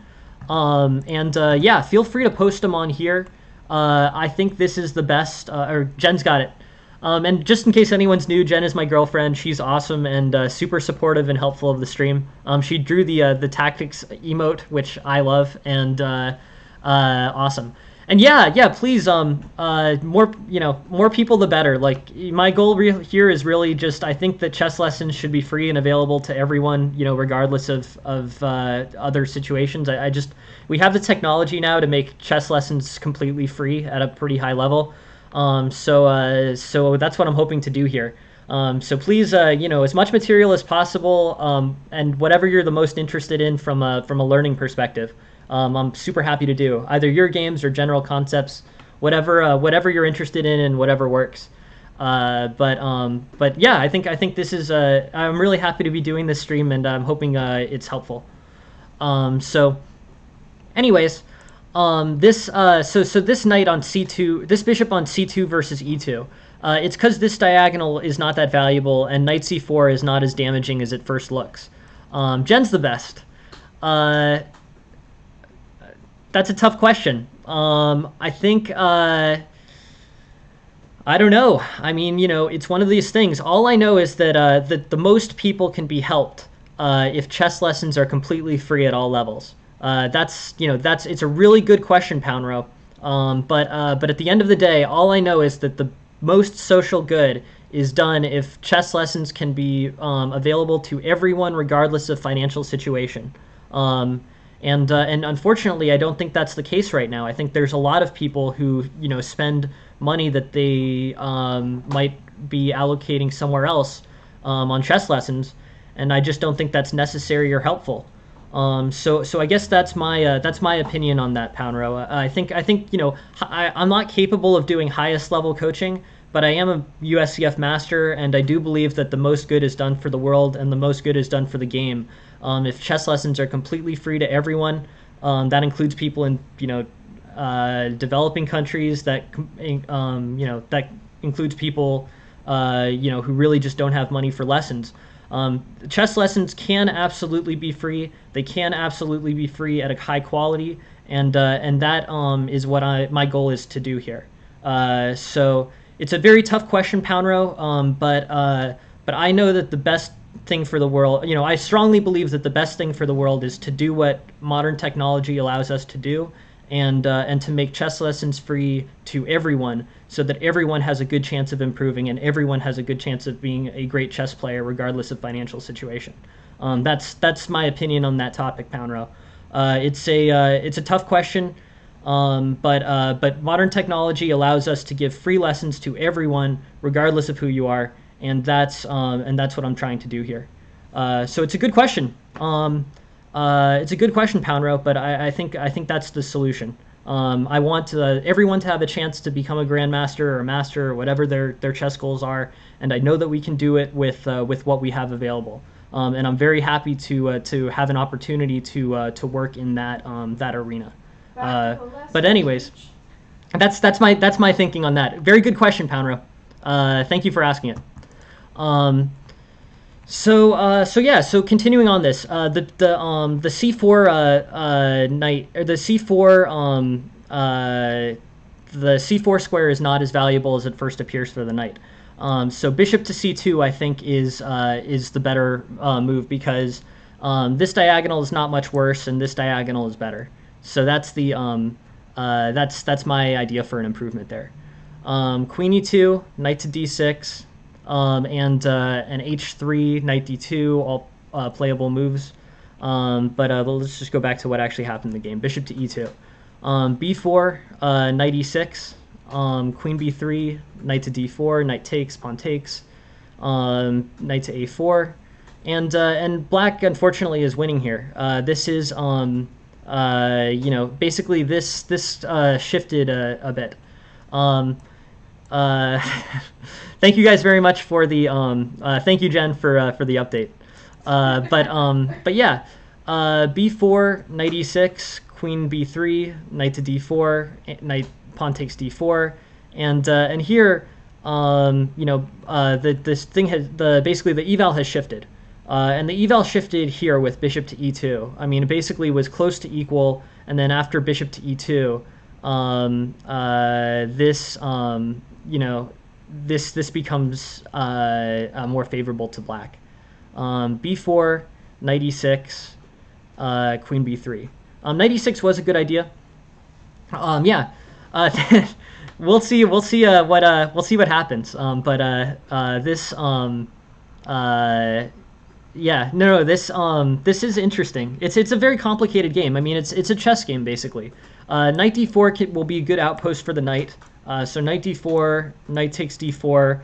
yeah, feel free to post them on here. I think this is the best, or Jen's got it. And just in case anyone's new, Jen is my girlfriend. She's awesome and super supportive and helpful of the stream. She drew the tactics emote, which I love, and awesome. And yeah, please, more people the better. Like, my goal here is really just, I think that chess lessons should be free and available to everyone, regardless of other situations. We have the technology now to make chess lessons completely free at a pretty high level. So that's what I'm hoping to do here. So please, as much material as possible, and whatever you're the most interested in from a learning perspective. I'm super happy to do either your games or general concepts, whatever you're interested in and whatever works. But yeah, I think this is I'm really happy to be doing this stream, and I'm hoping it's helpful. So anyways, this knight on c2, this bishop on c2 versus e2. It's because this diagonal is not that valuable, and knight c4 is not as damaging as it first looks. Jen's the best. That's a tough question. I think, I don't know. I mean, it's one of these things. All I know is that the most people can be helped if chess lessons are completely free at all levels. It's a really good question, Poundrow. But at the end of the day, all I know is that the most social good is done if chess lessons can be available to everyone regardless of financial situation. And unfortunately, I don't think that's the case right now. I think there's a lot of people who, spend money that they might be allocating somewhere else on chess lessons, and I just don't think that's necessary or helpful. So I guess that's my opinion on that, Poundrow. I think I'm not capable of doing highest level coaching, but I am a USCF master, and I do believe that the most good is done for the world and the most good is done for the game. If chess lessons are completely free to everyone, that includes people in developing countries, that that includes people who really just don't have money for lessons. Chess lessons can absolutely be free. They can absolutely be free at a high quality, and that is what my goal is to do here. So it's a very tough question, Poundrow, but I know that the best thing for the world, I strongly believe that the best thing for the world is to do what modern technology allows us to do, and to make chess lessons free to everyone, so that everyone has a good chance of improving and everyone has a good chance of being a great chess player regardless of financial situation. That's my opinion on that topic, Poundrow. It's a tough question, but modern technology allows us to give free lessons to everyone regardless of who you are, and that's what I'm trying to do here. So it's a good question. It's a good question, Poundrow, but I think that's the solution. I want everyone to have a chance to become a grandmaster or a master or whatever their chess goals are, and I know that we can do it with what we have available. And I'm very happy to have an opportunity to work in that arena. But anyways, that's my thinking on that. Very good question, Poundrow. Thank you for asking it. So continuing on this, the c4 knight, or the c4 the c4 square is not as valuable as it first appears for the knight. So bishop to c2 I think is the better move, because this diagonal is not much worse and this diagonal is better. So that's the that's my idea for an improvement there. Queen e2, knight to d6. And an h3, knight d2, all playable moves. But let's just go back to what actually happened in the game. Bishop to e2. b4, knight e6. Queen b3, knight to d4, knight takes, pawn takes. Knight to a4. And black, unfortunately, is winning here. This is, basically this shifted a bit. Thank you guys very much for the thank you, Jen, for the update. But yeah, b4, knight e6, queen b3, knight to d4, knight pawn takes d4, and here this thing has basically the eval has shifted, and the eval shifted here with bishop to e2. I mean, it basically was close to equal, and then after bishop to e2, this becomes more favorable to black. b4, knight e6, queen b3. Knight e6 was a good idea. Yeah, we'll see what happens. This is interesting. It's a very complicated game. I mean, it's a chess game basically. Knight d4 will be a good outpost for the knight. So knight d4, knight takes d4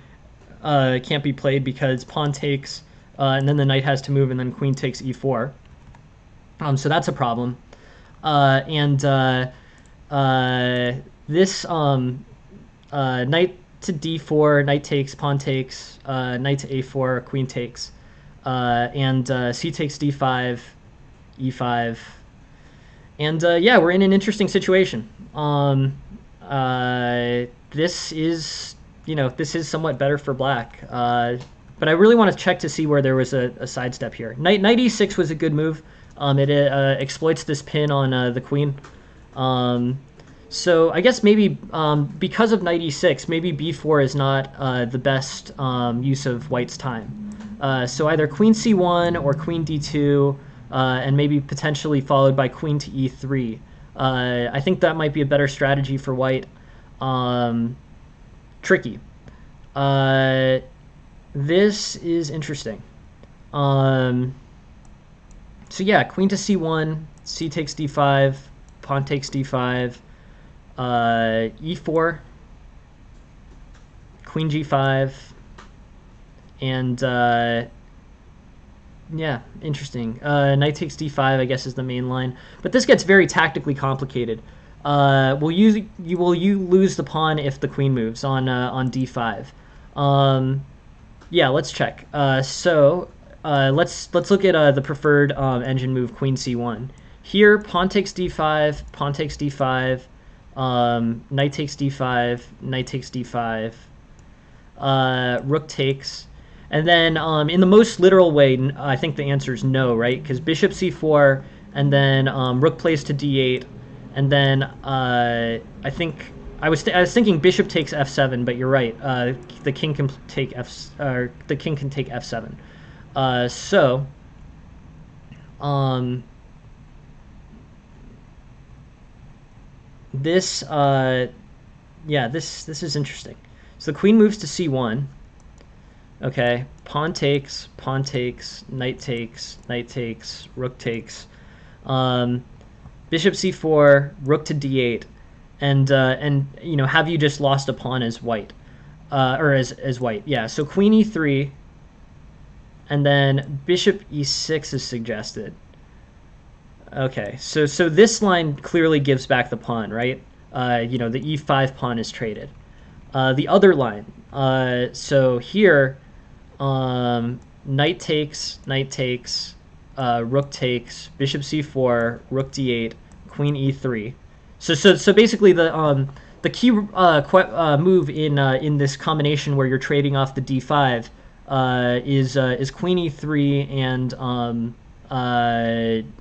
can't be played because pawn takes, and then the knight has to move, and then queen takes e4. So that's a problem. This knight to d4, knight takes, pawn takes, knight to a4, queen takes, and c takes d5, e5, and yeah, we're in an interesting situation. This is somewhat better for black, but I really want to check to see where there was a sidestep here. Knight e6 was a good move. It exploits this pin on the queen. So I guess maybe because of knight e6, maybe b4 is not the best use of white's time. So either queen c1 or queen d2, and maybe potentially followed by queen to e3. I think that might be a better strategy for white. Tricky. This is interesting. So yeah, queen to c1, c takes d5, pawn takes d5, e4, queen g5, and yeah, interesting. Knight takes d5, I guess, is the main line, but this gets very tactically complicated. Will you lose the pawn if the queen moves on d5? Yeah, let's check. So let's look at the preferred engine move, queen c1. Here, pawn takes d5, pawn takes d5, Knight takes d5, knight takes d5, rook takes. And then in the most literal way, I think the answer is no, right? Because bishop c4, and then rook plays to d8, and then I think I was thinking bishop takes f7, but you're right. The king can take f7. This yeah, this is interesting. So the queen moves to c1. Okay, pawn takes, knight takes, rook takes, bishop c4, rook to d8, and you know, have you just lost a pawn as white, or as white? Yeah. So queen e3, and then bishop e6 is suggested. Okay, so this line clearly gives back the pawn, right? You know, the e5 pawn is traded. The other line, so here, knight takes, rook takes, bishop c4, rook d8, queen e3. So basically the key move in this combination where you're trading off the d5 is queen e3, and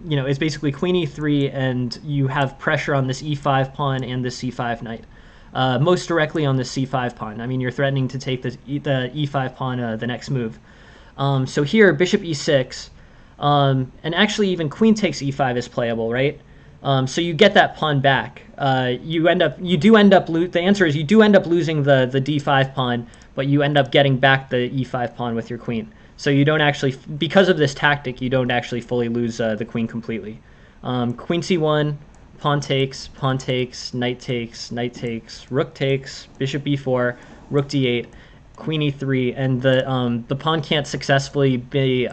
you know, it's basically queen e3, and you have pressure on this e5 pawn and the c5 knight. Most directly on the c5 pawn. I mean, you're threatening to take the e5 pawn the next move. So here, bishop e6, and actually even queen takes e5 is playable, right? So you get that pawn back. The answer is you do end up losing the d5 pawn, but you end up getting back the e5 pawn with your queen. So you don't actually, because of this tactic, you don't actually fully lose the queen completely. Queen c1, pawn takes, knight takes, rook takes, bishop b4, rook d8, queen e3, and the pawn can't successfully be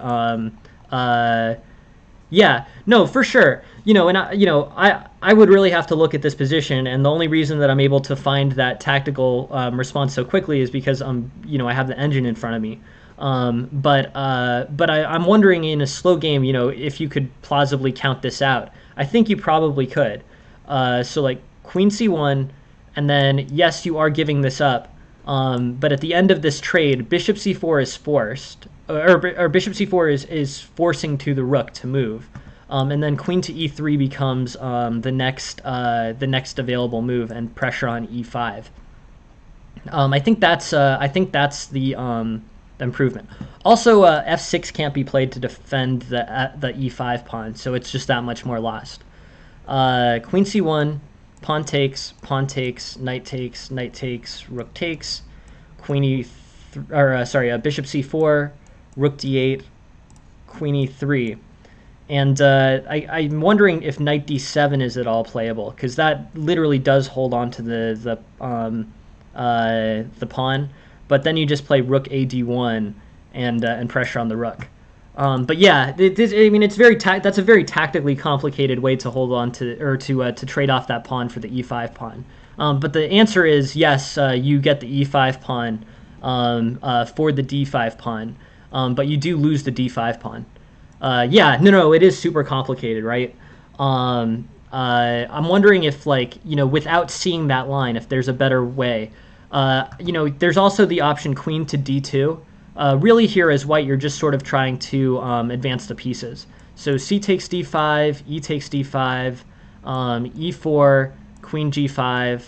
yeah, no, for sure. You know, and I would really have to look at this position, and the only reason that I'm able to find that tactical response so quickly is because you know, I have the engine in front of me. But I'm wondering in a slow game, you know, if you could plausibly count this out. I think you probably could. So like queen c1, and then yes, you are giving this up. But at the end of this trade, bishop c4 is forced, or bishop c4 is forcing to the rook to move. And then queen to e3 becomes the next available move, and pressure on e5. I think that's the improvement. Also, f6 can't be played to defend the e5 pawn, so it's just that much more lost. Queen c1, pawn takes, knight takes, rook takes, queen bishop c4, rook d8, queen e3. And I'm wondering if knight d7 is at all playable, because that literally does hold on to the pawn, but then you just play rook a d1 and pressure on the rook. But yeah, I mean, it's that's a very tactically complicated way to hold on to, or to trade off that pawn for the e5 pawn. But the answer is yes, you get the e5 pawn for the d5 pawn, but you do lose the d5 pawn. Yeah, no, it is super complicated, right? I'm wondering if, like, you know, without seeing that line, if there's a better way. You know, there's also the option queen to d2. Really here as white, you're just sort of trying to advance the pieces. So c takes d5, e takes d5, e4, queen g5,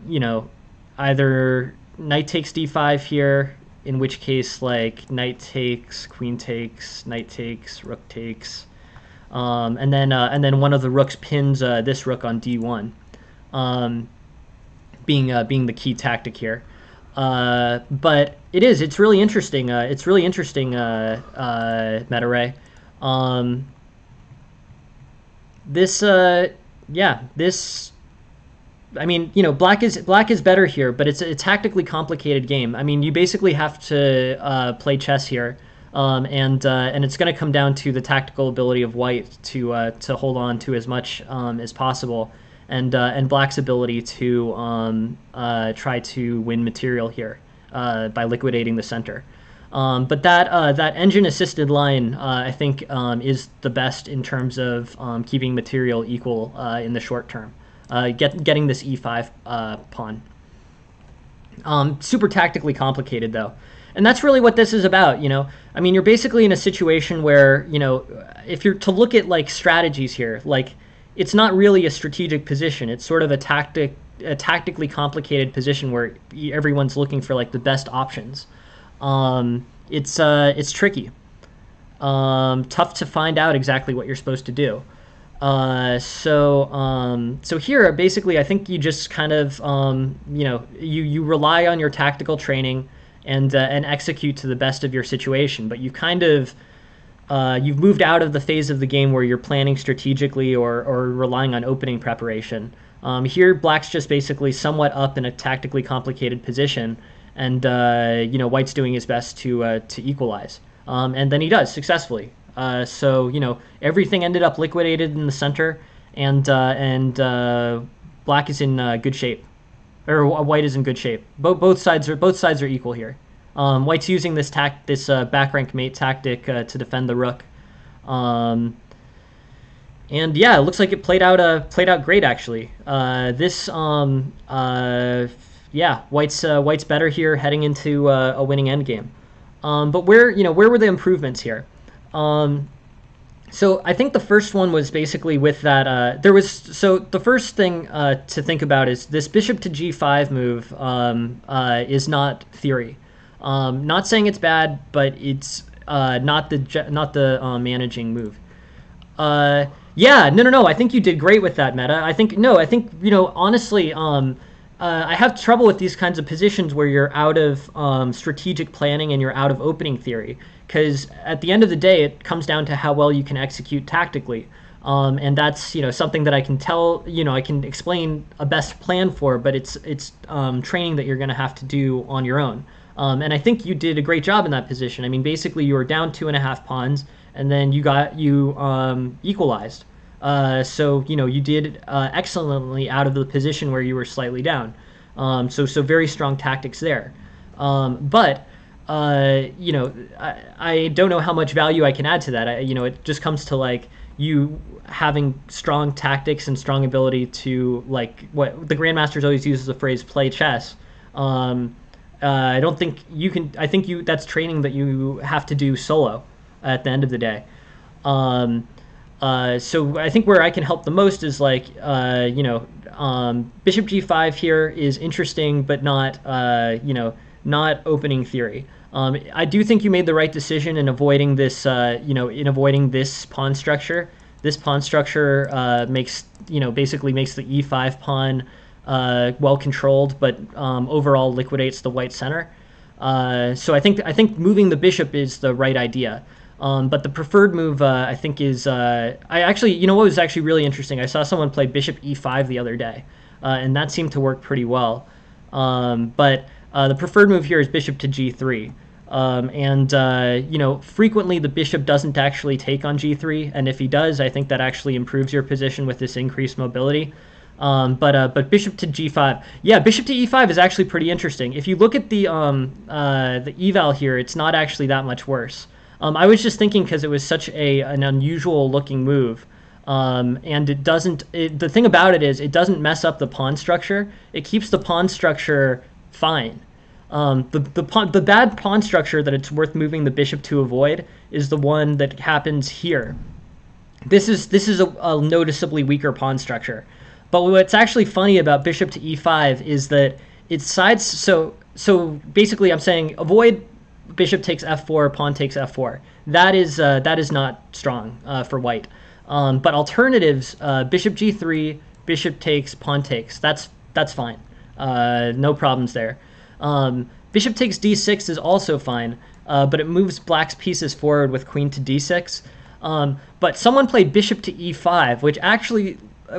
you know, either knight takes d5 here, in which case, like, knight takes, queen takes, knight takes, rook takes, and then one of the rooks pins this rook on d1, being the key tactic here. But it's really interesting. It's really interesting, meta ray. I mean, you know, black is better here, but it's a tactically complicated game. I mean, you basically have to play chess here, and it's going to come down to the tactical ability of white to hold on to as much as possible, and black's ability to try to win material here by liquidating the center. But that engine-assisted line, I think, is the best in terms of keeping material equal in the short term. Getting this e5 pawn. Super tactically complicated, though. And that's really what this is about, you know. I mean, you're basically in a situation where, you know, if you're to look at, like, strategies here, like, it's not really a strategic position. It's sort of a tactically complicated position where everyone's looking for, like, the best options. It's tricky. Tough to find out exactly what you're supposed to do. So here, basically, I think you just kind of, you know, you rely on your tactical training and execute to the best of your situation. But you kind of, you've moved out of the phase of the game where you're planning strategically or relying on opening preparation. Here, Black's just basically somewhat up in a tactically complicated position, and you know, White's doing his best to equalize, and then he does successfully. So you know, everything ended up liquidated in the center, and Black is in good shape, or White is in good shape. Both sides are equal here. White's using this back rank mate tactic to defend the rook, and yeah, it looks like it played out great actually. Yeah, White's better here heading into a winning endgame. But where were the improvements here? So I think the first one was basically with that. The first thing to think about is this bishop to g5 move is not theory. Not saying it's bad, but it's not the managing move. Yeah, no. I think you did great with that meta. I think you know, honestly, I have trouble with these kinds of positions where you're out of strategic planning and you're out of opening theory, because at the end of the day, it comes down to how well you can execute tactically. And that's, you know, something that I can tell, you know, I can explain a best plan for, but it's training that you're going to have to do on your own. And I think you did a great job in that position. I mean, basically, you were down 2.5 pawns, and then you equalized. So you know, you did excellently out of the position where you were slightly down. So very strong tactics there. But you know, I don't know how much value I can add to that. You know, it just comes to like you having strong tactics and strong ability to, like, what the grandmasters always use the phrase "play chess." I don't think you can. I think that's training that you have to do solo at the end of the day. So I think where I can help the most is, like, you know, bishop g5 here is interesting, but not, you know, not opening theory. I do think you made the right decision in avoiding this, you know, in avoiding this pawn structure. This pawn structure makes, you know, basically makes the e5 pawn well controlled, but overall liquidates the white center. So I think moving the bishop is the right idea. But the preferred move, I think, is you know what was actually really interesting? I saw someone play bishop e5 the other day, and that seemed to work pretty well. But the preferred move here is bishop to g3. You know, frequently the bishop doesn't actually take on g3, and if he does, I think that actually improves your position with this increased mobility. But bishop to g5, yeah, bishop to e5 is actually pretty interesting. If you look at the eval here, it's not actually that much worse. I was just thinking, because it was such an unusual looking move, and it doesn't. The thing about it is, it doesn't mess up the pawn structure. It keeps the pawn structure fine. The bad pawn structure that it's worth moving the bishop to avoid is the one that happens here. This is a noticeably weaker pawn structure. But what's actually funny about bishop to e5 is that its sides. So basically, I'm saying avoid bishop takes f4, pawn takes f4. That is not strong for white. But alternatives, bishop g3, bishop takes, pawn takes. That's fine. No problems there. Bishop takes d6 is also fine, but it moves black's pieces forward with queen to d6. But someone played bishop to e5,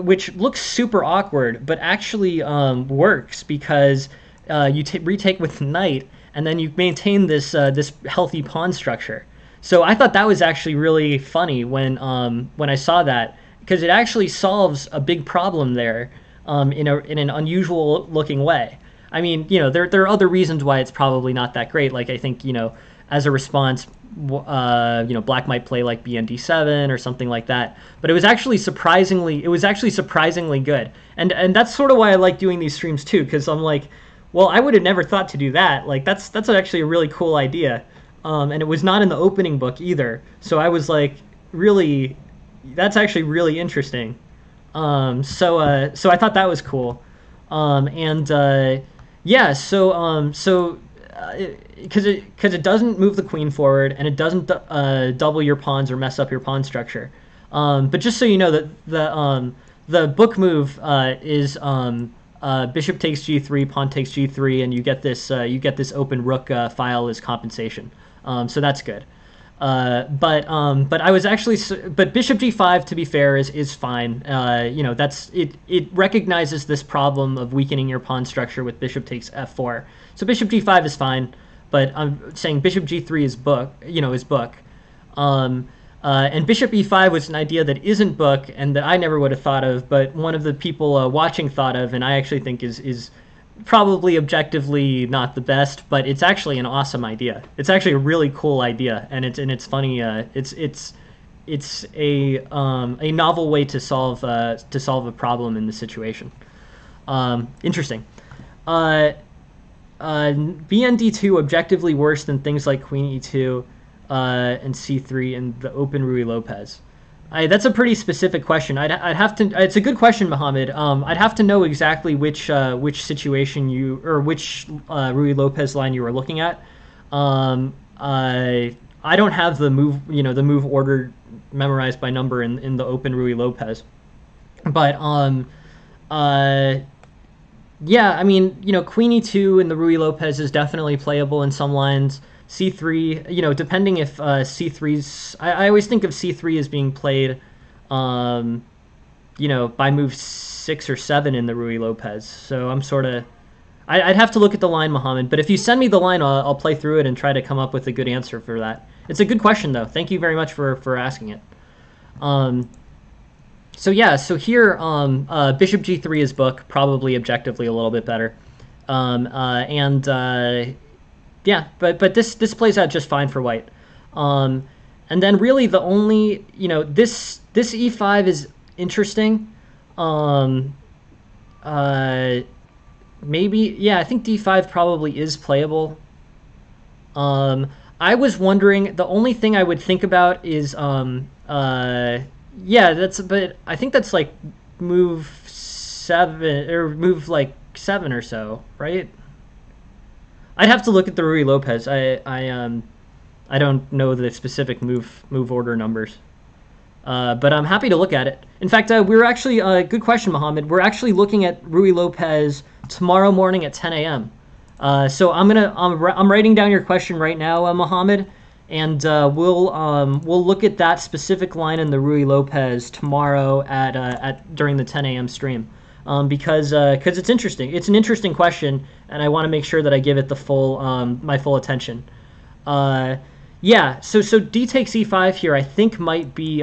which looks super awkward, but actually works, because you retake with knight, and then you maintain this this healthy pawn structure. So I thought that was actually really funny when I saw that, because it actually solves a big problem there in an unusual looking way. I mean, you know, there are other reasons why it's probably not that great. Like, I think, you know, as a response, black might play like bnd7 or something like that. But it was actually surprisingly good. And that's sort of why I like doing these streams too, because I'm like, well, I would have never thought to do that. Like that's actually a really cool idea. And it was not in the opening book either. So I was like, really, that's actually really interesting. So I thought that was cool. Because it doesn't move the queen forward, and it doesn't double your pawns or mess up your pawn structure. But just so you know, that the book move is bishop takes g3, pawn takes g3, and you get this open rook file as compensation. So that's good. But I was actually, but bishop g5, to be fair, is fine. That's it. It recognizes this problem of weakening your pawn structure with bishop takes f4. So bishop g5 is fine, but I'm saying bishop g3 is book. And bishop e5 was an idea that isn't book and that I never would have thought of, but one of the people watching thought of, and I actually think is probably objectively not the best, but it's actually an awesome idea. It's actually a really cool idea, and it's funny. It's a novel way to solve a problem in the situation. Interesting. BND2 objectively worse than things like Queen E2 and C3 and the open Ruy Lopez. That's a pretty specific question. I'd have to. It's a good question, Mohammed. I'd have to know exactly which situation which Ruy Lopez line you were looking at. I don't have the move order memorized by number in the open Ruy Lopez, but yeah, I mean, Queen E2 in the Ruy Lopez is definitely playable in some lines. C3, depending if C3's... I always think of C3 as being played, by move 6 or 7 in the Ruy Lopez. So I'm sort of... I'd have to look at the line, Mohammed. But if you send me the line, I'll play through it and try to come up with a good answer for that. It's a good question, though. Thank you very much for asking it. So here, bishop G3 is book, probably objectively a little bit better. Yeah, but this plays out just fine for white. And then really the only, this e5 is interesting. Maybe, yeah, I think d5 probably is playable. I was wondering, the only thing I would think about is, yeah, but I think that's like move 7, or move like 7 or so, right? I'd have to look at the Ruy Lopez. I don't know the specific move order numbers, but I'm happy to look at it. In fact, we're actually good question, Mohammed. We're actually looking at Ruy Lopez tomorrow morning at 10 a.m. So I'm writing down your question right now, Mohammed, and we'll look at that specific line in the Ruy Lopez tomorrow during the 10 a.m. stream. Because it's interesting. It's an interesting question, and I want to make sure that I give it the full my full attention. Yeah. So d takes e5 here, I think might be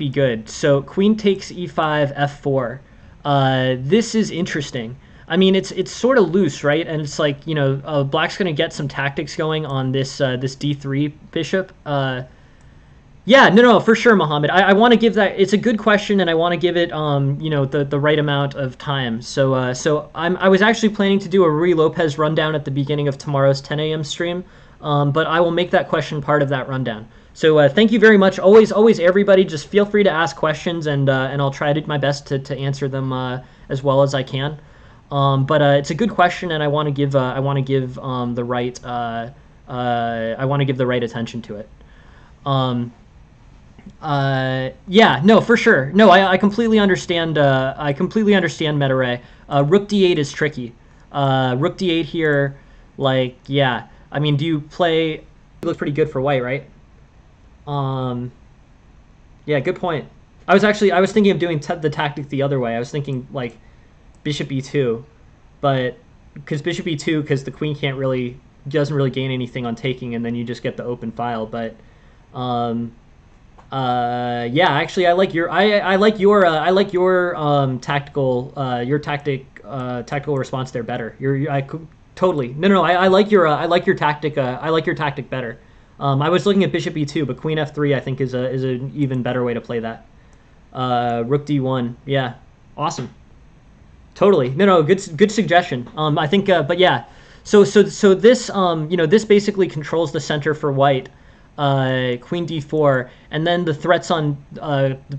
good. So queen takes e5, f4. This is interesting. I mean, it's sort of loose, right? And it's like black's going to get some tactics going on this d3 bishop. Yeah, no, for sure, Mohammed. I want to give that. It's a good question, and I want to give it, the right amount of time. So I was actually planning to do a Ruy Lopez rundown at the beginning of tomorrow's 10 a.m. stream, but I will make that question part of that rundown. So thank you very much. Always, everybody, just feel free to ask questions, and I'll try my best to answer them as well as I can. But it's a good question, and I want to give the right attention to it. Yeah, no, for sure. No, I completely understand. I completely understand Meta-Ray. Rook d8 is tricky. Rook d8 here, like, yeah. I mean, do you play? You look pretty good for white, right? Yeah, good point. I was thinking of doing the tactic the other way. I was thinking like bishop e2, but because bishop e2, because the queen doesn't really gain anything on taking, and then you just get the open file. But yeah, actually, I like your tactical response there better. Totally. No. I like your tactic. I like your tactic better. I was looking at bishop e2, but queen f3 I think is an even better way to play that. Rook d1. Yeah, awesome. Totally. No. Good suggestion. I think, but yeah. So this this basically controls the center for white. Queen d4, and then the threats on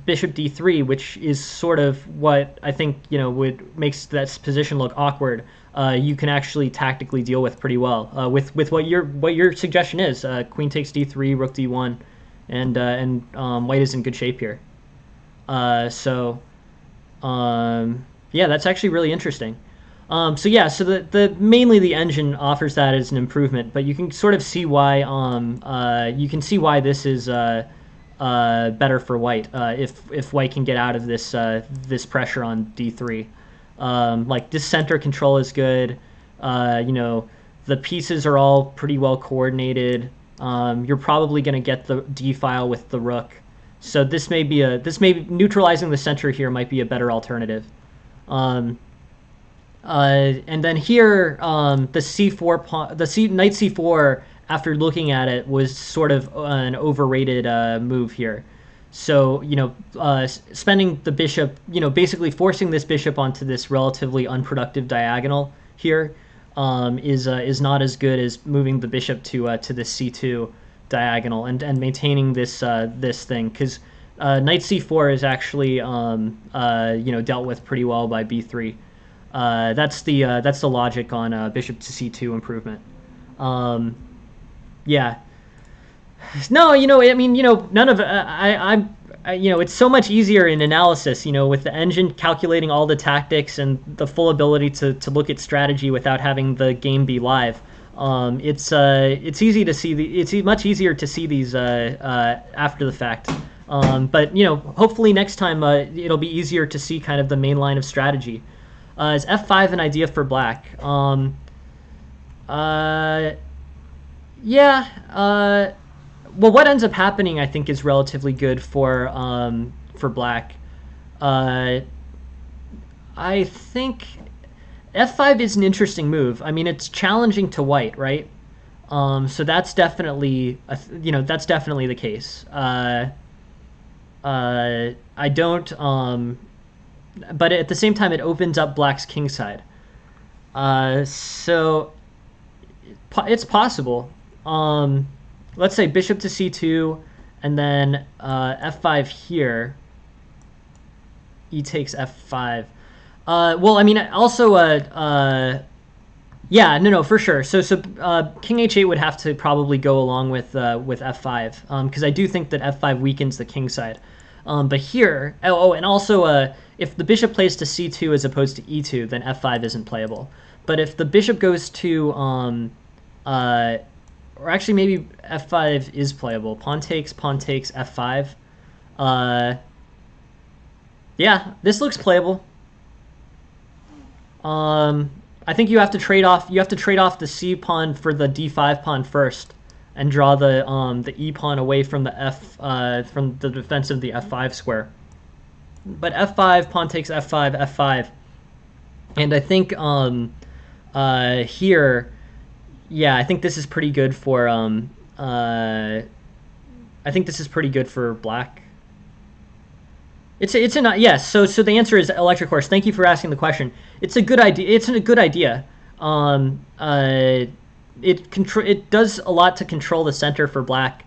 bishop d3, which is sort of what I think would makes that position look awkward. You can actually tactically deal with pretty well with what your suggestion is. Queen takes d3, rook d1, and white is in good shape here. Yeah, that's actually really interesting. So yeah, so the mainly the engine offers that as an improvement, but you can sort of see why this is better for white if white can get out of this pressure on d3. Like this center control is good. The pieces are all pretty well coordinated. You're probably going to get the d file with the rook, so this may be neutralizing the center here might be a better alternative. And then here, the c4 pawn, knight c4. After looking at it, was sort of an overrated move here. So spending the bishop, basically forcing this bishop onto this relatively unproductive diagonal here, is not as good as moving the bishop to the c2 diagonal and maintaining this thing, because knight c4 is actually dealt with pretty well by b3. That's the logic on bishop to c2 improvement. Yeah. No, I mean, none of it's so much easier in analysis, with the engine calculating all the tactics and the full ability to look at strategy without having the game be live. It's easy to see it's much easier to see these after the fact. But hopefully next time it'll be easier to see kind of the main line of strategy. Is f5 an idea for black? Yeah. Well, what ends up happening, I think, is relatively good for black. I think f5 is an interesting move. I mean, it's challenging to white, right? So that's definitely that's definitely the case. I don't. But at the same time, it opens up black's king side. So it's possible. Let's say bishop to c2, and then f5 here. E takes f5. Well, I mean, also, yeah, no, for sure. So king h8 would have to probably go along with f5, because I do think that f5 weakens the king side. But here, and also, if the bishop plays to c2 as opposed to e2, then f5 isn't playable. But if the bishop goes to, or actually maybe f5 is playable. Pawn takes f5. Yeah, this looks playable. I think you have to trade off the c pawn for the d5 pawn first, and draw the e pawn away from from the defense of the f5 square. But f5, pawn takes f5, f5, and I think here, yeah, I think this is pretty good for black. It's yes. So the answer is Electric Horse. Thank you for asking the question. It's a good idea. It's a good idea. It does a lot to control the center for black.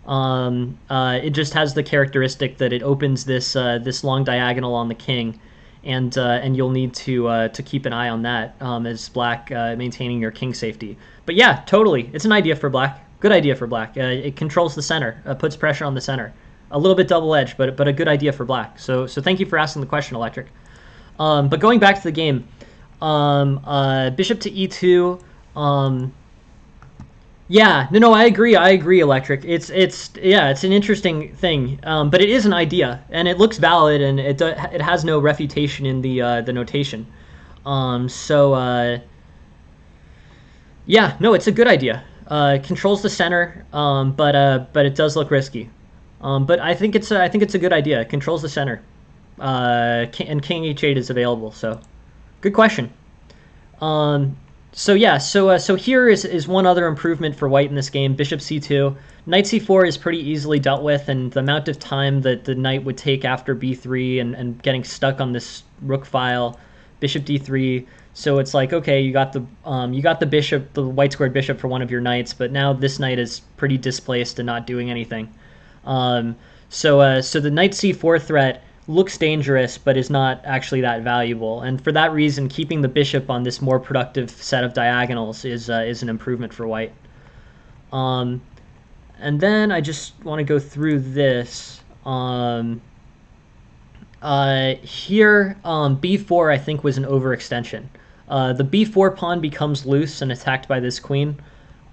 It just has the characteristic that it opens this long diagonal on the king, and you'll need to keep an eye on that as black maintaining your king safety. But yeah, totally, it's an idea for black. Good idea for black. It controls the center, puts pressure on the center. A little bit double-edged, but a good idea for black. So thank you for asking the question, Electric. But going back to the game, bishop to e2. Yeah, no, I agree, Electric. It's an interesting thing, but it is an idea, and it looks valid, and it has no refutation in the notation. Yeah, no, it's a good idea. It controls the center, but it does look risky. But I think it's a good idea. It controls the center, and king h8 is available. So, good question. So yeah, so here is one other improvement for white in this game. Bishop c2, knight c4 is pretty easily dealt with, and the amount of time that the knight would take after b3 and getting stuck on this rook file, bishop d3. So it's like, okay, you got the bishop, the white squared bishop for one of your knights, but now this knight is pretty displaced and not doing anything. So the knight c4 threat looks dangerous, but is not actually that valuable. And for that reason, keeping the bishop on this more productive set of diagonals is an improvement for white. And then I just want to go through this. Here, b4 I think was an overextension. The b4 pawn becomes loose and attacked by this queen.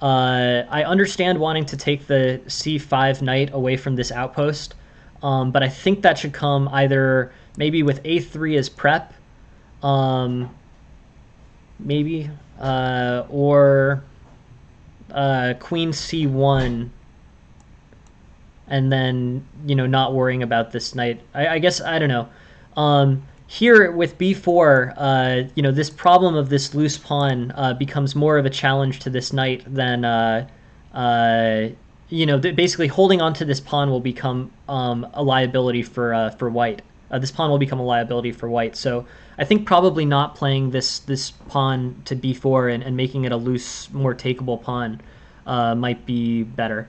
I understand wanting to take the c5 knight away from this outpost, but I think that should come either maybe with a3 as prep, maybe, or queen c1, and then, you know, not worrying about this knight. I guess, I don't know. Here with b4, you know, this problem of this loose pawn becomes more of a challenge to this knight than, you know, basically holding on to this pawn will become a liability for white. This pawn will become a liability for white. So I think probably not playing this pawn to b4 and making it a loose, more takeable pawn might be better.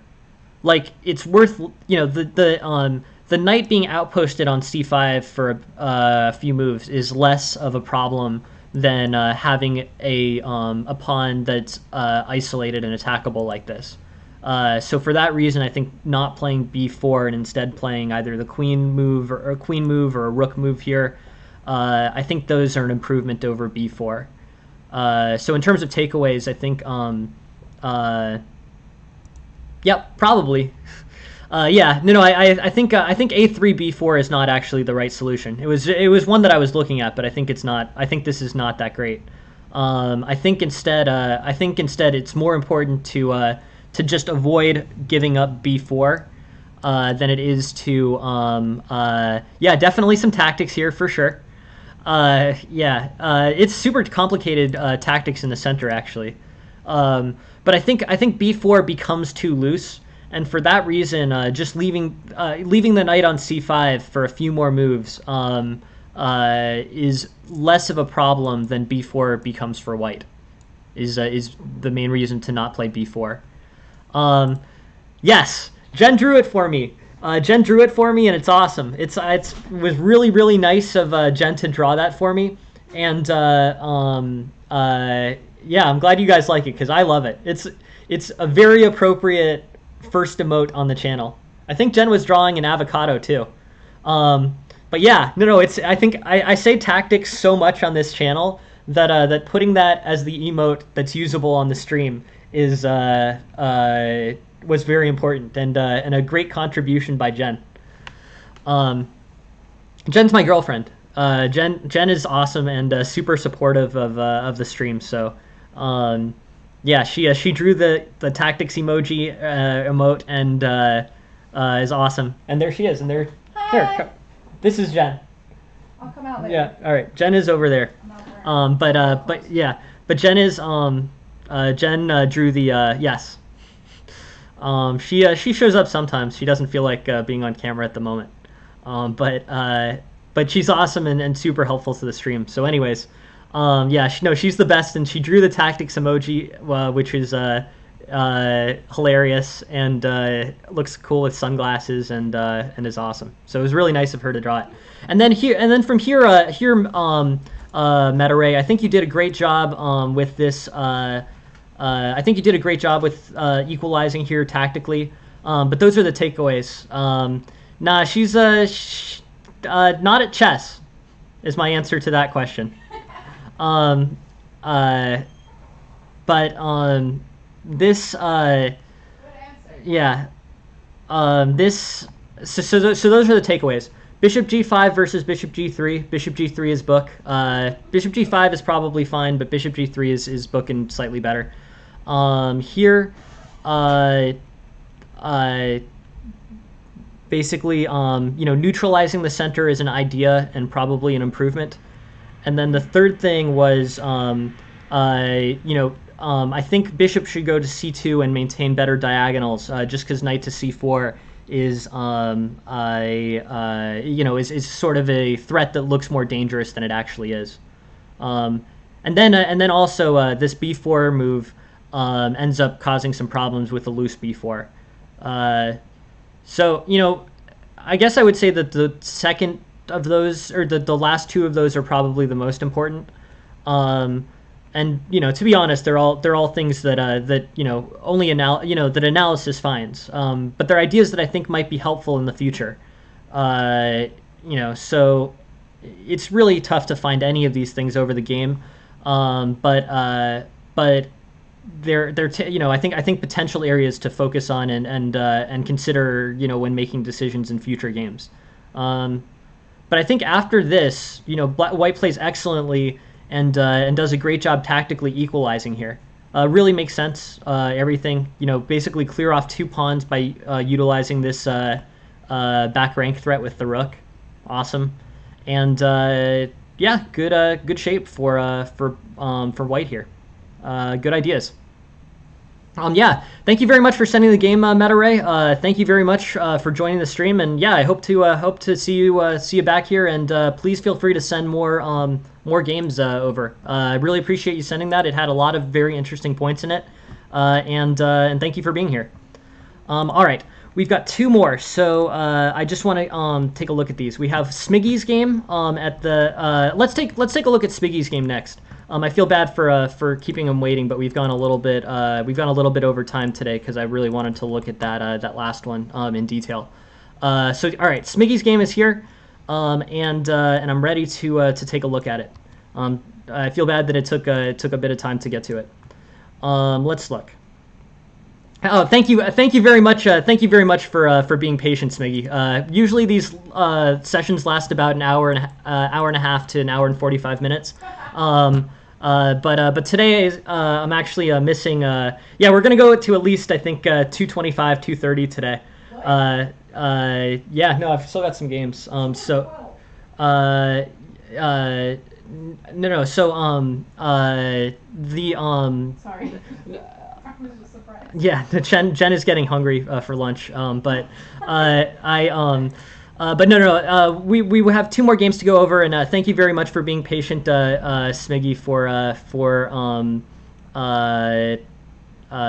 Like, it's worth, you know, the knight being outposted on c5 for a few moves is less of a problem than having a pawn that's isolated and attackable like this. So for that reason, I think not playing b4 and instead playing either the queen move or a queen move or a rook move here, I think those are an improvement over b4. So in terms of takeaways, I think, yep, probably. Yeah, no, I think a3 b4 is not actually the right solution. It was one that I was looking at, but I think it's not. I think this is not that great. I think instead it's more important to just avoid giving up b4 than it is to yeah, definitely some tactics here for sure. Yeah, it's super complicated tactics in the center actually. But I think b4 becomes too loose, and for that reason, just leaving the knight on c5 for a few more moves is less of a problem than b4 becomes for white. Is the main reason to not play b4. Yes, Jen drew it for me. Jen drew it for me, and it's awesome. It was really, really nice of Jen to draw that for me, and yeah, I'm glad you guys like it because I love it. It's a very appropriate first emote on the channel. I think Jen was drawing an avocado too. But yeah, no, I think I say tactics so much on this channel that that putting that as the emote that's usable on the stream is was very important and a great contribution by Jen. Jen's my girlfriend. Jen is awesome and super supportive of the stream. So yeah, she drew the tactics emoji emote and is awesome. And there she is. And there, here, this is Jen. I'll come out later. Yeah, all right. Jen is over there. But yeah, but Jen is Jen drew the yes. She shows up sometimes. She doesn't feel like being on camera at the moment. But she's awesome and super helpful to the stream. So anyways, yeah, she's the best, and she drew the tactics emoji, which is hilarious and looks cool with sunglasses and is awesome. So it was really nice of her to draw it. And then from here, MetaRay, I think you did a great job with this. I think you did a great job with equalizing here tactically. But those are the takeaways. Nah, she's not at chess, is my answer to that question. This yeah, this so those are the takeaways. Bishop g5 versus bishop g3. Bishop g3 is book. Bishop g5 is probably fine, but bishop g3 is book and slightly better. Here, basically, you know, neutralizing the center is an idea and probably an improvement. And then the third thing was I think bishop should go to c2 and maintain better diagonals, just because knight to c4 is is sort of a threat that looks more dangerous than it actually is. And then also this b4 move ends up causing some problems with the loose b4. So I guess I would say that the second of those, or the last two of those, are probably the most important. And to be honest, they're all things that only that analysis finds. But they're ideas that I think might be helpful in the future. So it's really tough to find any of these things over the game. But they're I think potential areas to focus on and consider when making decisions in future games. But I think after this, white plays excellently and does a great job tactically equalizing here. Really makes sense. Everything, basically clear off 2 pawns by utilizing this back rank threat with the rook. Awesome. And yeah, good shape for white here. Good ideas. Yeah, thank you very much for sending the game, MetaRay. Thank you very much for joining the stream, and yeah, I hope to see you back here. And please feel free to send more games over. I really appreciate you sending that. It had a lot of very interesting points in it, and thank you for being here. All right, we've got 2 more, so I just want to take a look at these. We have Smiggy's game at the. Let's take a look at Smiggy's game next. I feel bad for keeping him waiting, but we've gone a little bit over time today because I really wanted to look at that last one in detail. So all right, Smiggy's game is here, and I'm ready to take a look at it. I feel bad that it took a bit of time to get to it. Let's look. Oh, thank you very much. Thank you very much for being patient, Smiggy. Usually these sessions last about an hour and a half to an hour and 45 minutes. But today I'm actually missing. Yeah, we're gonna go to at least I think 225, 230 today. Yeah, no, I've still got some games. No. So Sorry. Yeah, Jen is getting hungry for lunch. But no. We have 2 more games to go over, and thank you very much for being patient, Smiggy,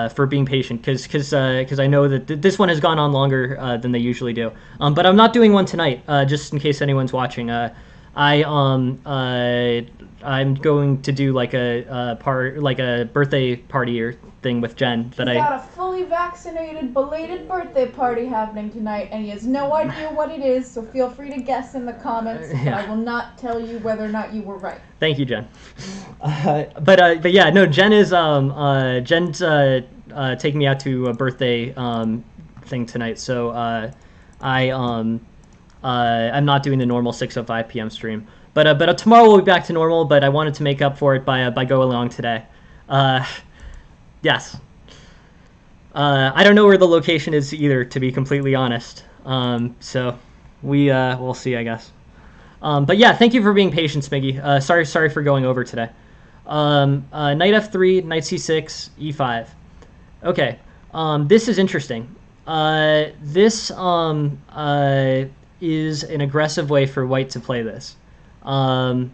for being patient, because I know that this one has gone on longer than they usually do. But I'm not doing one tonight, just in case anyone's watching. I'm going to do like a birthday party or thing with Jen He's got a fully vaccinated belated birthday party happening tonight, and he has no idea what it is, so feel free to guess in the comments. Yeah. But I will not tell you whether or not you were right. Thank you, Jen. But yeah, no, Jen is Jen's taking me out to a birthday thing tonight, so I'm not doing the normal 6:05 p.m. stream. But tomorrow we'll be back to normal. But I wanted to make up for it by going along today. Yes. I don't know where the location is either, to be completely honest. So we'll see, I guess. But yeah, thank you for being patient, Smiggy. Sorry for going over today. Knight f3, knight c6, e5. Okay. This is interesting. This is an aggressive way for white to play this. I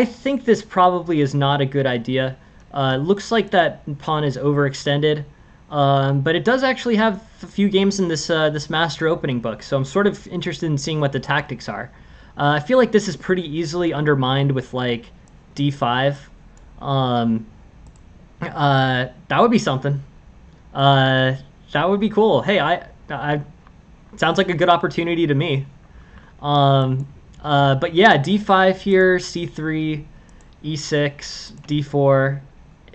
think this probably is not a good idea. Looks like that pawn is overextended, but it does actually have a few games in this master opening book, so I'm sort of interested in seeing what the tactics are. I feel like this is pretty easily undermined with like d5. That would be something. That would be cool. Hey, I sounds like a good opportunity to me. But yeah, d5 here, c3, e6, d4.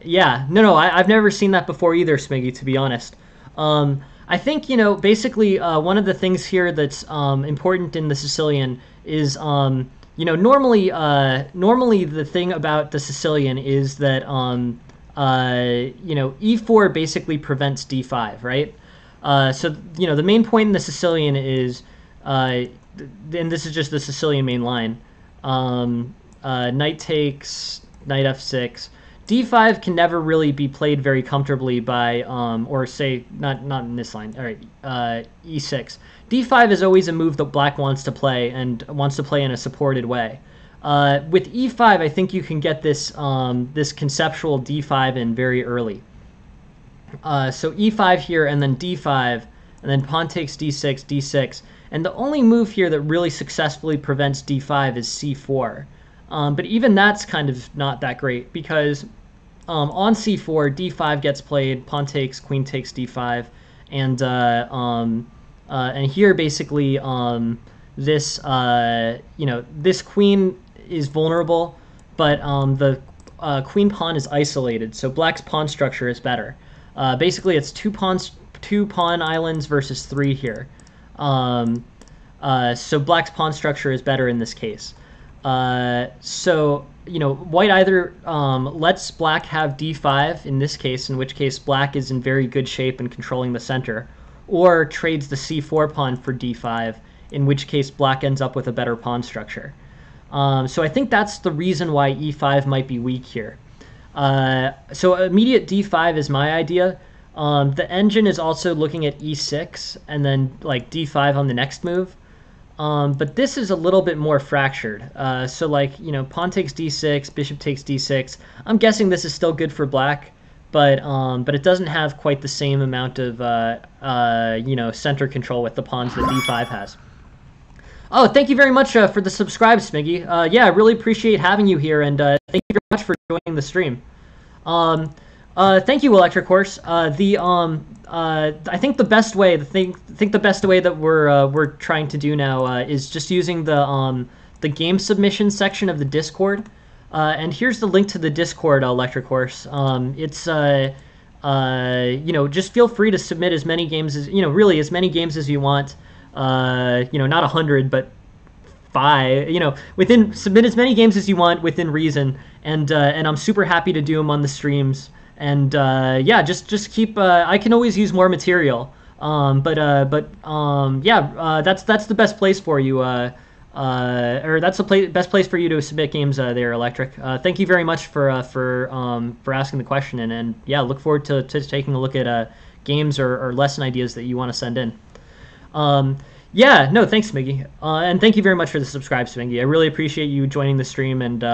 Yeah, no, I've never seen that before either, Smiggy, to be honest. I think, basically one of the things here that's important in the Sicilian is, normally the thing about the Sicilian is that, e4 basically prevents d5, right? So, the main point in the Sicilian is, and this is just the Sicilian main line, knight takes, knight f6. d5 can never really be played very comfortably by, or say, not in this line. All right, e6. d5 is always a move that black wants to play and wants to play in a supported way. With e5, I think you can get this this conceptual d5 in very early. So e5 here, and then d5, and then pawn takes d6, d6. And the only move here that really successfully prevents d5 is c4. But even that's kind of not that great, because on c4, d5 gets played, pawn takes, queen takes d5, and here basically this this queen is vulnerable, but the queen pawn is isolated, so black's pawn structure is better. Basically, it's two pawn islands versus 3 here. So black's pawn structure is better in this case. So, white either lets black have d5 in this case, in which case black is in very good shape and controlling the center, or trades the c4 pawn for d5, in which case black ends up with a better pawn structure. So I think that's the reason why e5 might be weak here. So immediate d5 is my idea. The engine is also looking at e6 and then like d5 on the next move. But this is a little bit more fractured. So like, pawn takes d6, bishop takes d6. I'm guessing this is still good for black, but it doesn't have quite the same amount of center control with the pawns that d5 has. Oh, thank you very much for the subscribe, Smiggy. Yeah, I really appreciate having you here, and thank you very much for joining the stream. Thank you, Electric Horse. I think the best way, the best way that we're trying to do now is just using the game submission section of the Discord. And here's the link to the Discord, Electric Horse. It's just feel free to submit as many games as really as many games as you want. Not 100, but 5. Submit as many games as you want within reason, and I'm super happy to do them on the streams. And yeah, just keep. I can always use more material. That's the best place for you. Or that's the best place for you to submit games there, Electric. Thank you very much for asking the question, and yeah, look forward to taking a look at games or lesson ideas that you want to send in. Yeah, no, thanks, Smiggy, and thank you very much for the subscribe, Smiggy. I really appreciate you joining the stream and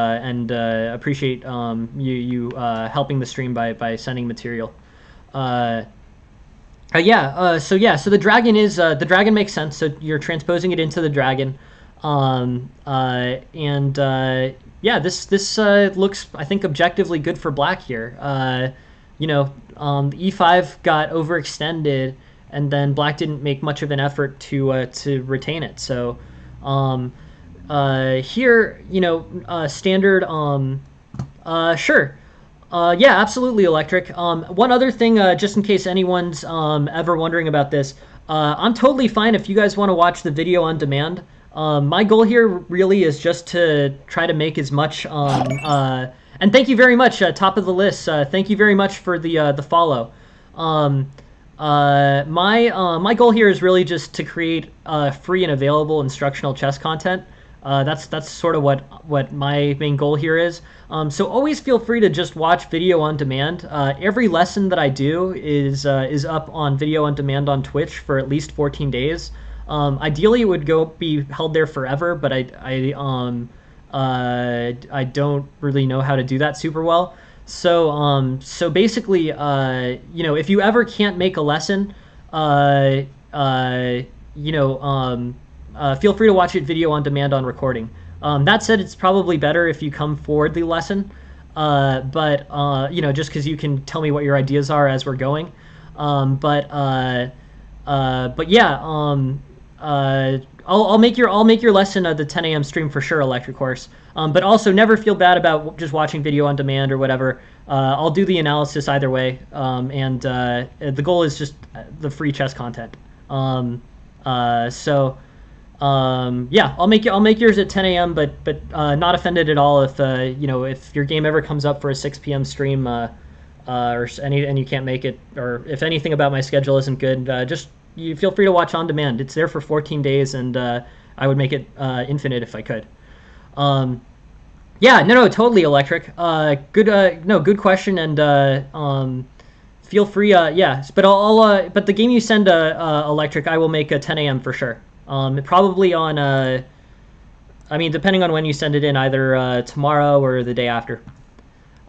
appreciate you helping the stream by sending material. So the dragon is the dragon makes sense. So you're transposing it into the dragon, this looks, I think, objectively good for black here. E5 got overextended, and then black didn't make much of an effort to retain it. So here, standard. Sure. Yeah, absolutely, Electric. One other thing, just in case anyone's ever wondering about this, I'm totally fine if you guys want to watch the video on demand. My goal here really is just to try to make as much. And thank you very much, top of the list. Thank you very much for the follow. My goal here is really just to create free and available instructional chess content. That's sort of what my main goal here is. So always feel free to just watch video on demand. Every lesson that I do is up on video on demand on Twitch for at least 14 days. Ideally, it would be held there forever, but I don't really know how to do that super well. So basically, if you ever can't make a lesson, feel free to watch it video on demand on recording. That said, it's probably better if you come forward the lesson, just because you can tell me what your ideas are as we're going. I'll make your lesson the 10 a.m. stream for sure, Electric Horse. But also never feel bad about just watching video on demand or whatever. I'll do the analysis either way, the goal is just the free chess content. I'll make yours at 10 a.m. But not offended at all if if your game ever comes up for a 6 p.m. stream and you can't make it, or if anything about my schedule isn't good, you feel free to watch on demand. It's there for 14 days, and I would make it infinite if I could. Yeah, no, totally electric. Good, no, good question, and feel free. Yeah, but but the game you send electric, I will make a 10 a.m. for sure. Probably on I mean, depending on when you send it in, either tomorrow or the day after.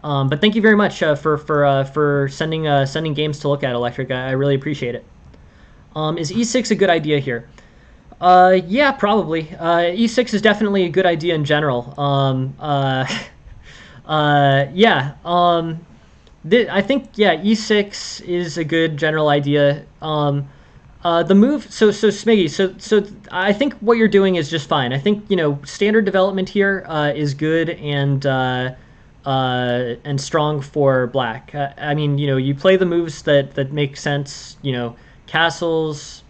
But thank you very much for sending games to look at, Electric. I really appreciate it. Is E6 a good idea here? Yeah, probably. E6 is definitely a good idea in general. Yeah. I think yeah, E6 is a good general idea. The move, so Smiggy, so I think what you're doing is just fine. I think standard development here is good and strong for black. I mean you play the moves that make sense. Castles,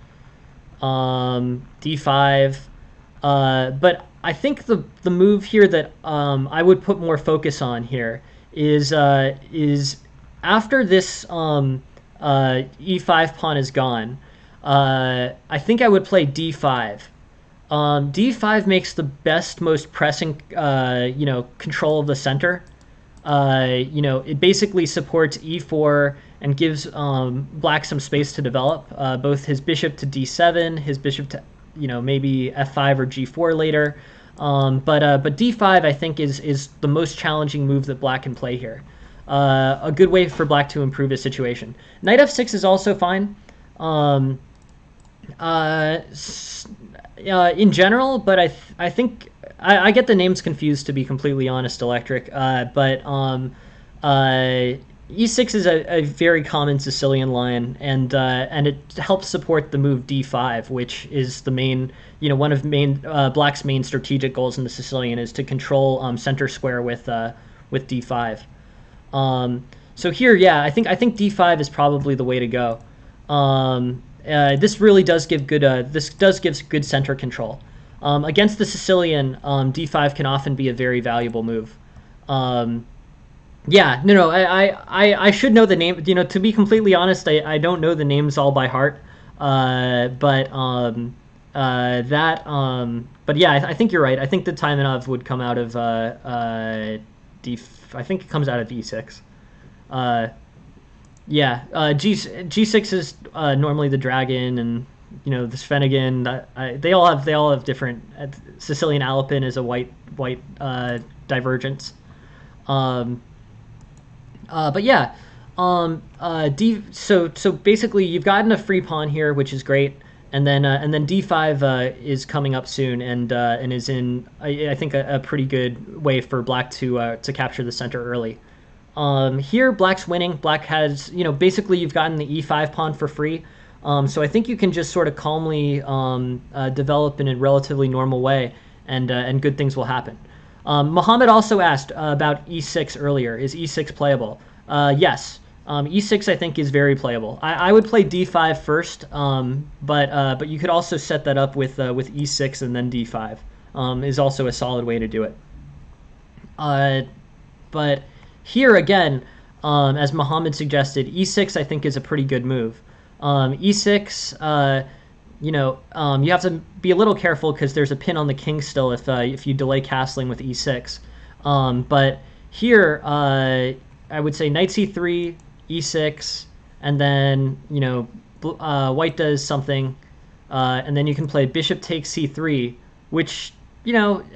d5, but I think the move here that I would put more focus on here is after this e5 pawn is gone. I think I would play d5. D5 makes the best, most pressing, control of the center. It basically supports e4 and gives black some space to develop. Both his bishop to d7, his bishop to, maybe f5 or g4 later. But d5 I think is the most challenging move that black can play here. A good way for black to improve his situation. Knight f6 is also fine. In general, but I think I get the names confused, to be completely honest, Electric. But e6 is a very common Sicilian line, and it helps support the move d5, which is the main, one of black's main strategic goals in the Sicilian is to control center square with d5. So here, yeah, I think d5 is probably the way to go. This really does give good. This does give good center control. Against the Sicilian, d5 can often be a very valuable move. Yeah, no, I should know the name. To be completely honest, I don't know the names all by heart. But yeah, I think you're right. I think the Taimanov would come out of d. I think it comes out of e6. Yeah, G6 is normally the dragon, and the Svenigan. They all have different. Sicilian Alpin is a white divergence. But yeah, so basically you've gotten a free pawn here, which is great, and then d5 is coming up soon, and is in I think a pretty good way for black to capture the center early. Here, black's winning. Black has, basically you've gotten the e5 pawn for free. So I think you can just sort of calmly develop in a relatively normal way, and good things will happen. Mohammed also asked about e6 earlier. Is e6 playable? Yes. E6 I think is very playable. I would play d5 first, but you could also set that up with e6 and then d5. Is also a solid way to do it. But here again, as Mohammed suggested, e6 I think is a pretty good move. E6, you have to be a little careful because there's a pin on the king still if you delay castling with e6. But here, I would say knight c3, e6, and then white does something, and then you can play bishop takes c3, which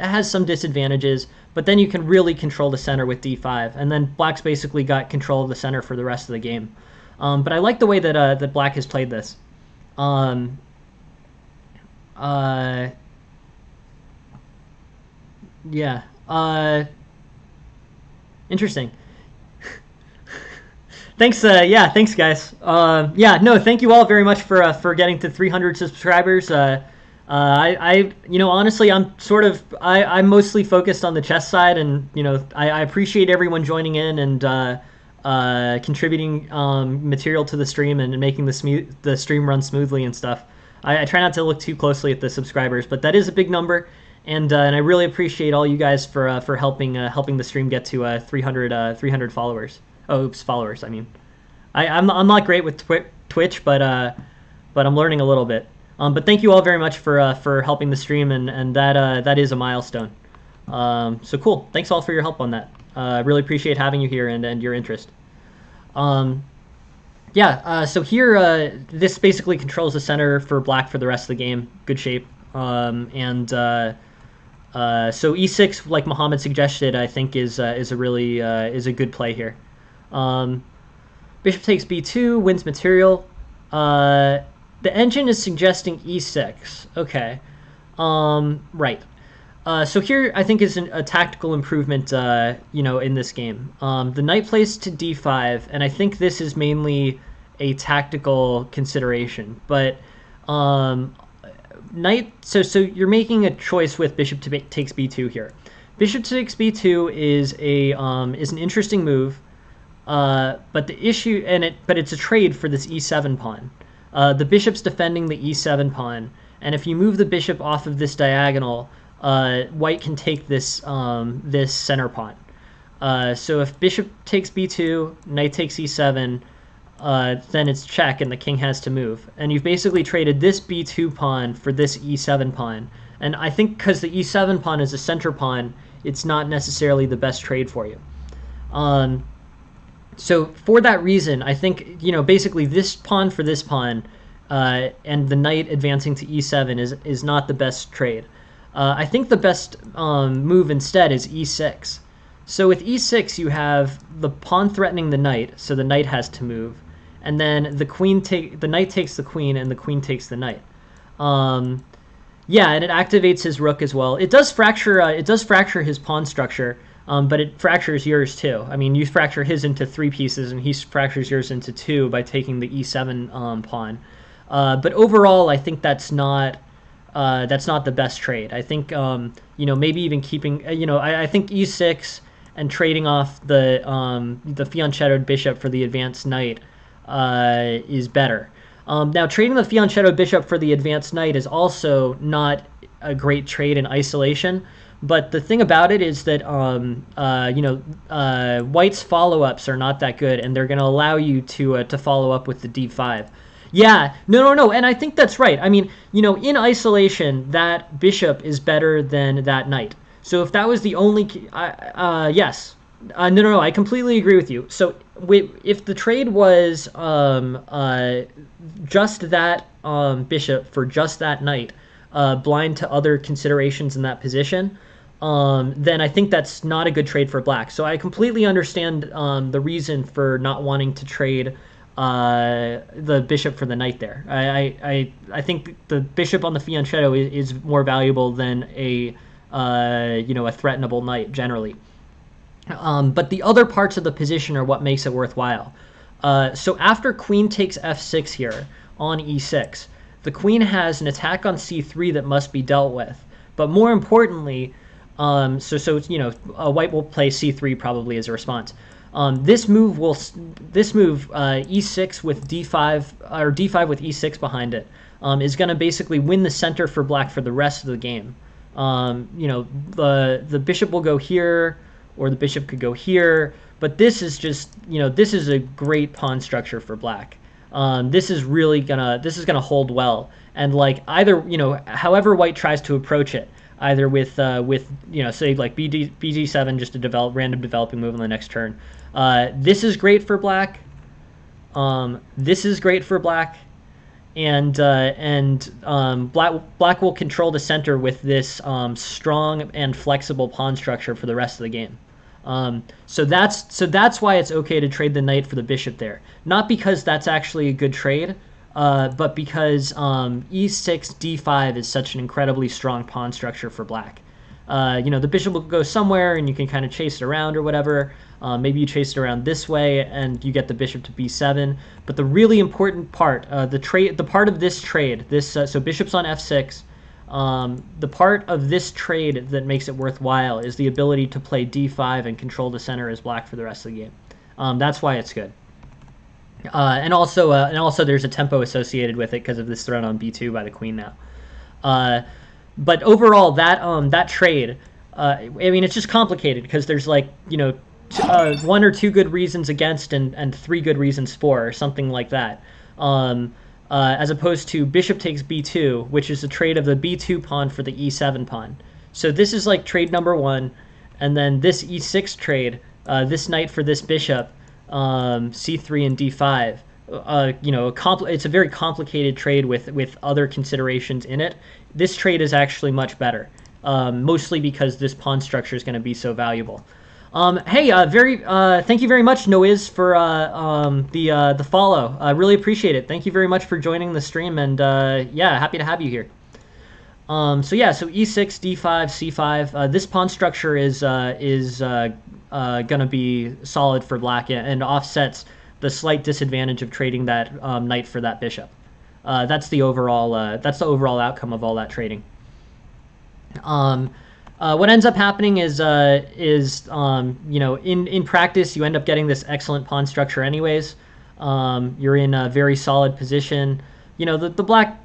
has some disadvantages. But then you can really control the center with d5, and then black's basically got control of the center for the rest of the game. But I like the way that black has played this. Yeah. Interesting. Thanks. Yeah. Thanks, guys. Yeah. No. Thank you all very much for getting to 300 subscribers. Honestly, I'm mostly focused on the chess side, and I appreciate everyone joining in and contributing material to the stream and making the stream run smoothly and stuff. I try not to look too closely at the subscribers, but that is a big number, and I really appreciate all you guys for helping the stream get to 300 followers. Oh, oops, followers. I mean, I'm not great with Twitch, but I'm learning a little bit. But thank you all very much for helping the stream, and that is a milestone. So cool. Thanks all for your help on that. I really appreciate having you here and your interest. Um, yeah, so here, this basically controls the center for black for the rest of the game. Good shape. So e6, like Muhammad suggested, I think is a really is a good play here. Um, Bishop takes b2, wins material. The engine is suggesting e6. Okay. Right. So here, I think is a tactical improvement, in this game. The knight plays to d5, and I think this is mainly a tactical consideration. But knight, so you're making a choice with bishop takes b2 here. Bishop takes b2 is an interesting move, but the issue, but it's a trade for this e7 pawn. The bishop's defending the e7 pawn, and if you move the bishop off of this diagonal, white can take this this center pawn. So if bishop takes b2, knight takes e7, then it's check and the king has to move. And you've basically traded this b2 pawn for this e7 pawn. And I think because the e7 pawn is a center pawn, it's not necessarily the best trade for you. So for that reason, I think, basically this pawn for this pawn and the knight advancing to e7 is not the best trade. I think the best move instead is e6. So with e6, you have the pawn threatening the knight, so the knight has to move, and then the knight takes the queen, and the queen takes the knight. Yeah, and it activates his rook as well. It does fracture his pawn structure, but it fractures yours too. I mean, you fracture his into 3 pieces, and he fractures yours into 2 by taking the e7 pawn. But overall, I think that's not the best trade. I think maybe even keeping I think e6 and trading off the fianchettoed bishop for the advanced knight is better. Now trading the fianchettoed bishop for the advanced knight is also not a great trade in isolation. But the thing about it is that white's follow-ups are not that good, and they're going to allow you to follow up with the d5. Yeah, no, and I think that's right. I mean, in isolation, that bishop is better than that knight. So if that was the only, yes, no, I completely agree with you. So if the trade was just that bishop for just that knight, blind to other considerations in that position, then I think that's not a good trade for black. So I completely understand the reason for not wanting to trade the bishop for the knight there. I think the bishop on the fianchetto is more valuable than a threatenable knight generally. But the other parts of the position are what makes it worthwhile. So after queen takes f6 here on e6, the queen has an attack on c3 that must be dealt with. But more importantly, white will play c3 probably as a response. This move e6 with d5 or d5 with e6 behind it is going to basically win the center for black for the rest of the game. The bishop will go here, or the bishop could go here, but this is just this is a great pawn structure for black. This is gonna hold well, and like either however white tries to approach it, either with say like bg7, just a random developing move on the next turn. This is great for black. This is great for black, and black will control the center with this strong and flexible pawn structure for the rest of the game. So that's why it's okay to trade the knight for the bishop there. Not because that's actually a good trade, but because e6 d5 is such an incredibly strong pawn structure for black. The bishop will go somewhere and you can kind of chase it around or whatever. Maybe you chase it around this way and you get the bishop to b7. But the really important part, the part of this trade, so bishop's on f6, the part of this trade that makes it worthwhile is the ability to play d5 and control the center as black for the rest of the game. That's why it's good. And also there's a tempo associated with it because of this threat on b2 by the queen now. But overall, that trade, I mean, it's just complicated because there's like 1 or 2 good reasons against and 3 good reasons for, or something like that. As opposed to bishop takes b2, which is a trade of the b2 pawn for the e7 pawn. So this is like trade number one, and then this e6 trade, this knight for this bishop, c3 and d5. It's a very complicated trade with other considerations in it. This trade is actually much better, mostly because this pawn structure is going to be so valuable. Hey, thank you very much, Noiz, for the follow. I really appreciate it. Thank you very much for joining the stream, and yeah, happy to have you here. So e6, d5, c5. This pawn structure is gonna be solid for black and offsets the slight disadvantage of trading that knight for that bishop. That's the overall outcome of all that trading. What ends up happening is in practice you end up getting this excellent pawn structure anyways. You're in a very solid position. The black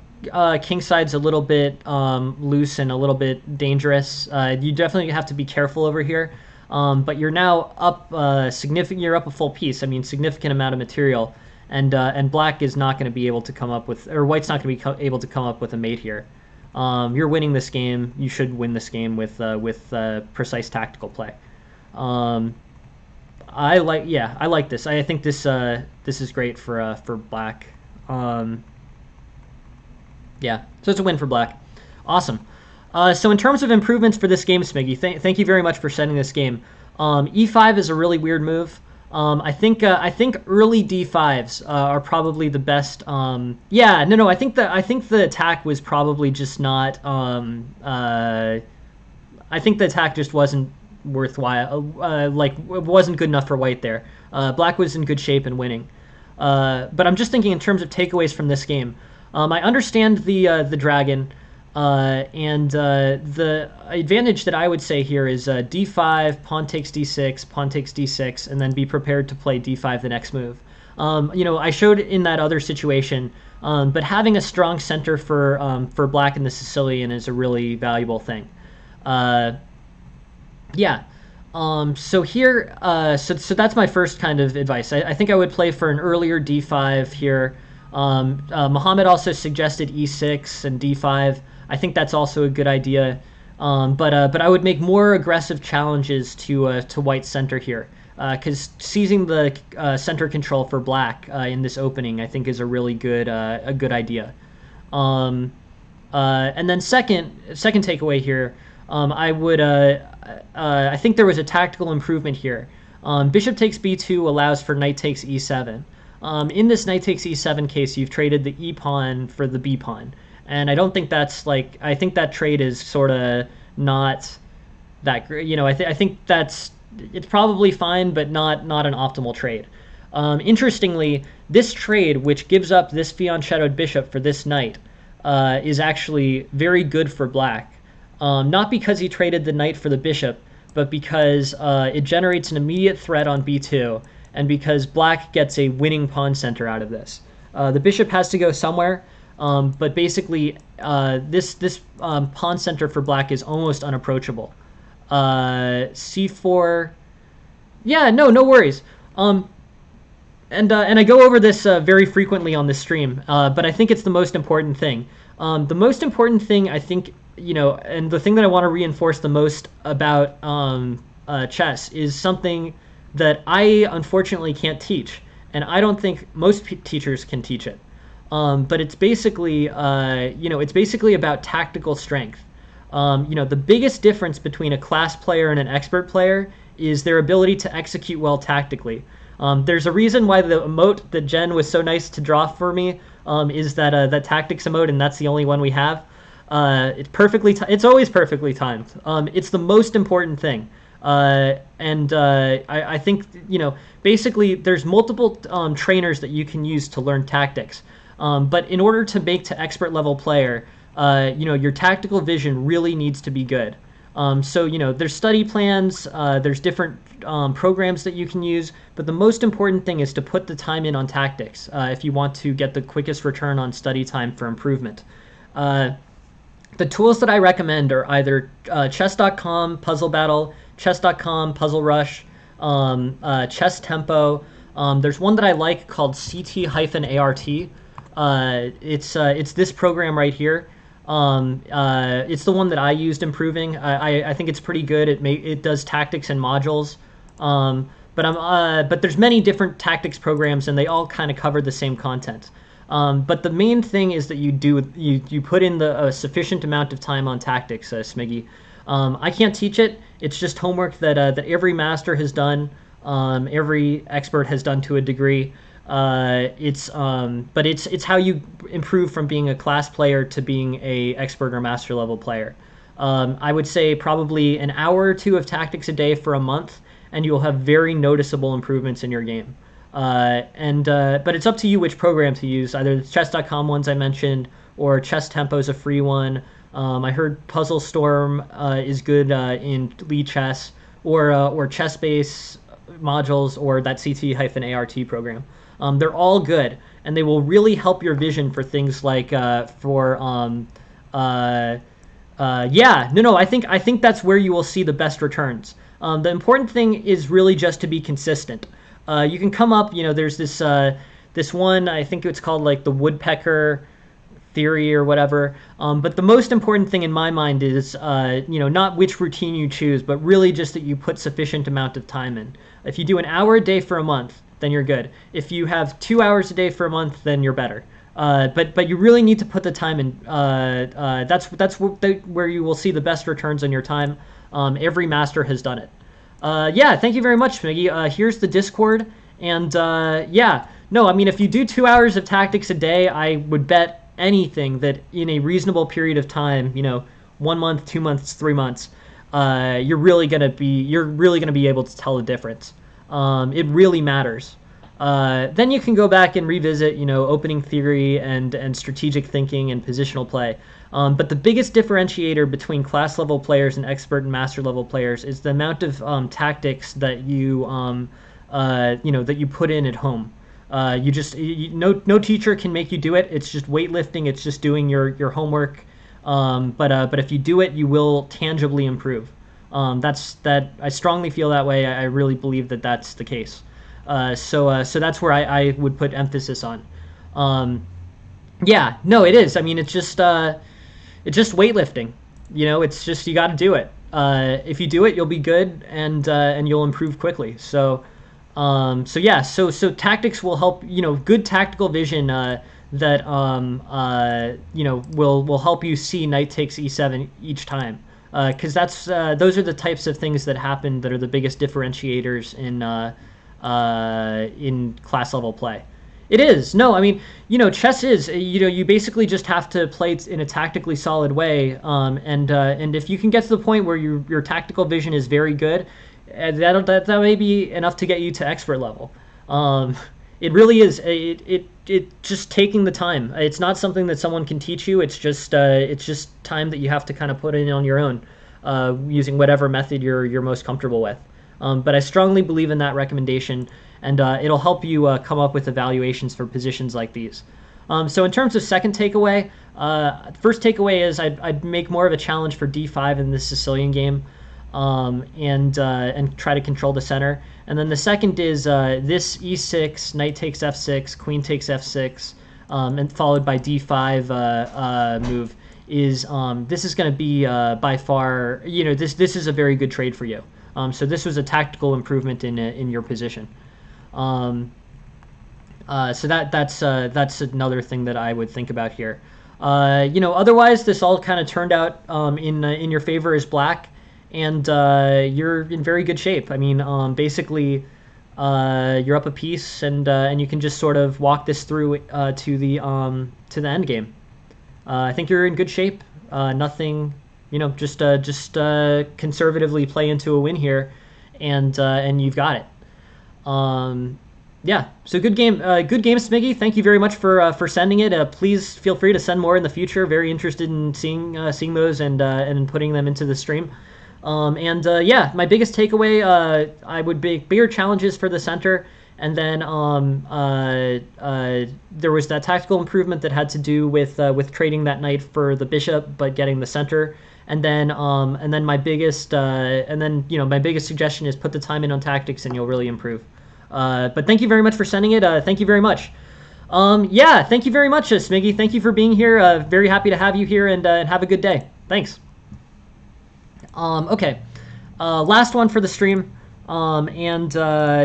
king side's a little bit loose and a little bit dangerous. You definitely have to be careful over here. But you're now up significant. You're up a full piece. I mean, significant amount of material, and black is not going to be able to come up with, or white's not going to be able to come up with a mate here. You're winning this game. You should win this game with precise tactical play. I like this. I think this is great for black. Yeah, so it's a win for black. Awesome. So in terms of improvements for this game, Smiggy, thank you very much for setting this game. E5 is a really weird move. I think early D5s are probably the best. I think the attack was probably just not. I think the attack just wasn't worthwhile. It wasn't good enough for white there. Black was in good shape and winning. But I'm just thinking in terms of takeaways from this game. I understand the dragon. The advantage that I would say here is d5, pawn takes d6, pawn takes d6, and then be prepared to play d5 the next move. I showed in that other situation, but having a strong center for black in the Sicilian is a really valuable thing. So here, so that's my first kind of advice. I think I would play for an earlier d5 here. Muhammad also suggested e6 and d5. I think that's also a good idea, but I would make more aggressive challenges to white center here, because seizing the center control for black in this opening I think is a really good idea. And then second takeaway here, I think there was a tactical improvement here. Bishop takes b2 allows for knight takes e7. In this knight takes e7 case, you've traded the e pawn for the b pawn. And I don't think that's I think that trade is sort of not that great. I think it's probably fine, but not an optimal trade. Interestingly, this trade, which gives up this fianchettoed bishop for this knight, is actually very good for black. Not because he traded the knight for the bishop, but because it generates an immediate threat on b2, and because black gets a winning pawn center out of this. The bishop has to go somewhere. But basically, this pawn center for black is almost unapproachable. C4, yeah, no worries. And I go over this very frequently on this stream, but I think it's the most important thing. The most important thing, I think, and the thing that I want to reinforce the most about chess is something that I unfortunately can't teach, and I don't think most teachers can teach it. But it's basically, about tactical strength. The biggest difference between a class player and an expert player is their ability to execute well tactically. There's a reason why the emote that Jen was so nice to draw for me is that tactics emote, and that's the only one we have. It's always perfectly timed. It's the most important thing. I think, basically there's multiple trainers that you can use to learn tactics. But in order to make to expert level player, your tactical vision really needs to be good. There's study plans, there's different programs that you can use, but the most important thing is to put the time in on tactics if you want to get the quickest return on study time for improvement. The tools that I recommend are either chess.com Puzzle Battle, chess.com Puzzle Rush, Chess Tempo. There's one that I like called CT-ART. It's this program right here. It's the one that I used improving. I think it's pretty good. It does tactics and modules. But there's many different tactics programs, and they all kind of cover the same content. But the main thing is that you put in the sufficient amount of time on tactics, Smiggy. I can't teach it. It's just homework that every master has done, every expert has done to a degree. It's how you improve from being a class player to being a expert or master level player. I would say probably an hour or two of tactics a day for a month, and you'll have very noticeable improvements in your game. But it's up to you which program to use. Either the chess.com ones I mentioned, or Chess Tempo is a free one. I heard Puzzle Storm is good in Lead Chess, or ChessBase modules, or that CT-ART program. They're all good, and they will really help your vision for things like yeah, no, I think that's where you will see the best returns. The important thing is really just to be consistent. You can come up, there's this one, I think it's called like the woodpecker theory or whatever. But the most important thing in my mind is, not which routine you choose, but really just that you put sufficient amount of time in. If you do an hour a day for a month, then you're good. If you have 2 hours a day for a month, then you're better. But you really need to put the time in. That's where you will see the best returns on your time. Every master has done it. Yeah, thank you very much, Smiggy. Here's the Discord, and yeah, no, I mean, if you do 2 hours of tactics a day, I would bet anything that in a reasonable period of time, 1 month, 2 months, 3 months, you're really gonna be able to tell the difference. It really matters. Then you can go back and revisit, opening theory and strategic thinking and positional play. But the biggest differentiator between class level players and expert and master level players is the amount of tactics that that you put in at home. No teacher can make you do it. It's just weightlifting. It's just doing your homework. But if you do it, you will tangibly improve. I strongly feel that way. I really believe that that's the case. So that's where I would put emphasis on. Yeah, no, it is. I mean, it's just weightlifting. It's just you got to do it. If you do it, you'll be good, and you'll improve quickly. So yeah, so tactics will help. Good tactical vision that will help you see knight takes e7 each time. Because those are the types of things that happen that are the biggest differentiators in class level play. It is. No, I mean, chess is, you basically just have to play it in a tactically solid way. And if you can get to the point where your tactical vision is very good, that may be enough to get you to expert level. It really is. It just taking the time. It's not something that someone can teach you. It's just time that you have to kind of put in on your own, using whatever method you're most comfortable with. But I strongly believe in that recommendation, and it'll help you come up with evaluations for positions like these. So in terms of second takeaway, first takeaway is I'd make more of a challenge for d5 in this Sicilian game, and try to control the center. And then the second is this e6, knight takes f6, queen takes f6, and followed by d5 move. This is going to be by far, this is a very good trade for you. So this was a tactical improvement in your position. So that's another thing that I would think about here. Otherwise this all kind of turned out in your favor as black, and you're in very good shape. I mean, basically, you're up a piece, and you can just sort of walk this through to the end game. I think you're in good shape. Nothing. Just conservatively play into a win here, and you've got it. Yeah, so good game, Smiggy. Thank you very much for sending it. Please feel free to send more in the future. Very interested in seeing those and putting them into the stream. Yeah, my biggest takeaway, I would make bigger challenges for the center. And then there was that tactical improvement that had to do with trading that knight for the bishop, but getting the center. And then my biggest my biggest suggestion is put the time in on tactics, and you'll really improve. But thank you very much for sending it. Thank you very much. Yeah, thank you very much, Smiggy. Thank you for being here. Very happy to have you here, and have a good day. Thanks. Okay. Last one for the stream, and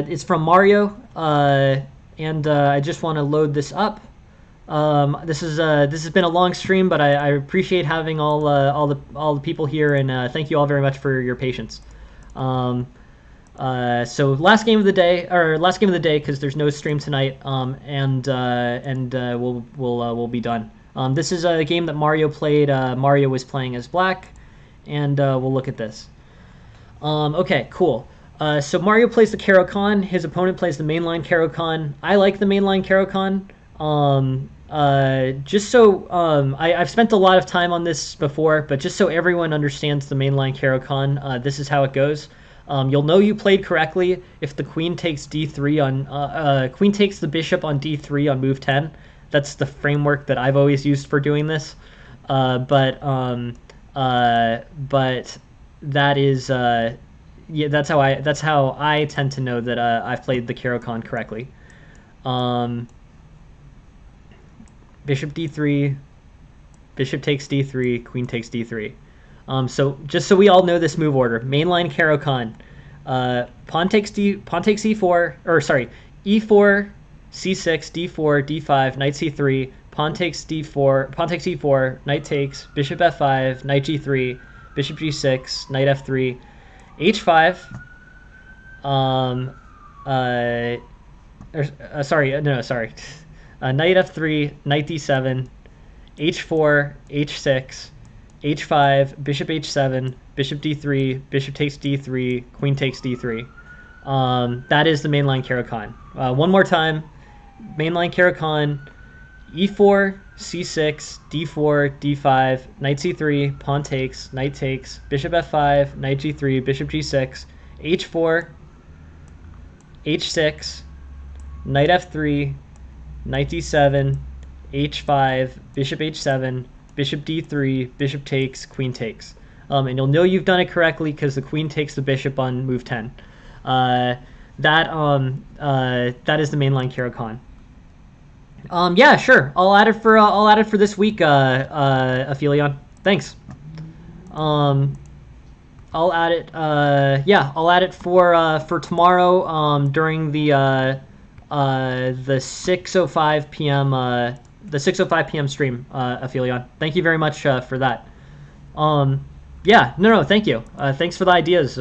it's from Mario, and I just want to load this up. This has been a long stream, but I appreciate having all the people here, and thank you all very much for your patience. So last game of the day, because there's no stream tonight, and we'll be done. This is a game that Mario played. Mario was playing as Black, and we'll look at this. Okay, cool. So Mario plays the Karo-Kan. His opponent plays the mainline Karo-Kan. I like the mainline Karo-Kan. Just so I've spent a lot of time on this before, but just so everyone understands the mainline Karo-Kan, this is how it goes. You'll know you played correctly if the queen takes d3 on queen takes the bishop on d3 on move 10. That's the framework that I've always used for doing this. But that is yeah, that's how I tend to know that I've played the Karo-Kan correctly. Bishop d3, bishop takes d3, queen takes d3. So just so we all know this move order, mainline Karo-Kan, pawn takes e4, or sorry, e4, c6, d4, d5, knight c3, pawn takes d4, pawn takes e4, knight takes, bishop f5, knight g3, bishop g6, knight f3, h5, knight f3, knight d7, h4, h6, h5, bishop h7, bishop d3, bishop takes d3, queen takes d3. That is the mainline Karo-Kan. One more time, mainline Karo-Kan, e4, c6, d4, d5, knight c3, pawn takes, bishop f5, knight g3, bishop g6, h4, h6, knight f3, knight d7, h5, bishop h7, bishop d3, bishop takes, queen takes. And you'll know you've done it correctly because the queen takes the bishop on move 10. That is the mainline Karo-Kan. Yeah, sure. I'll add it for this week, Aphelion. Thanks. I'll add it. Yeah, I'll add it for tomorrow. During the 6:05 p.m. The 6:05 p.m. stream, Aphelion. Thank you very much for that. Yeah, no, thank you. Thanks for the ideas.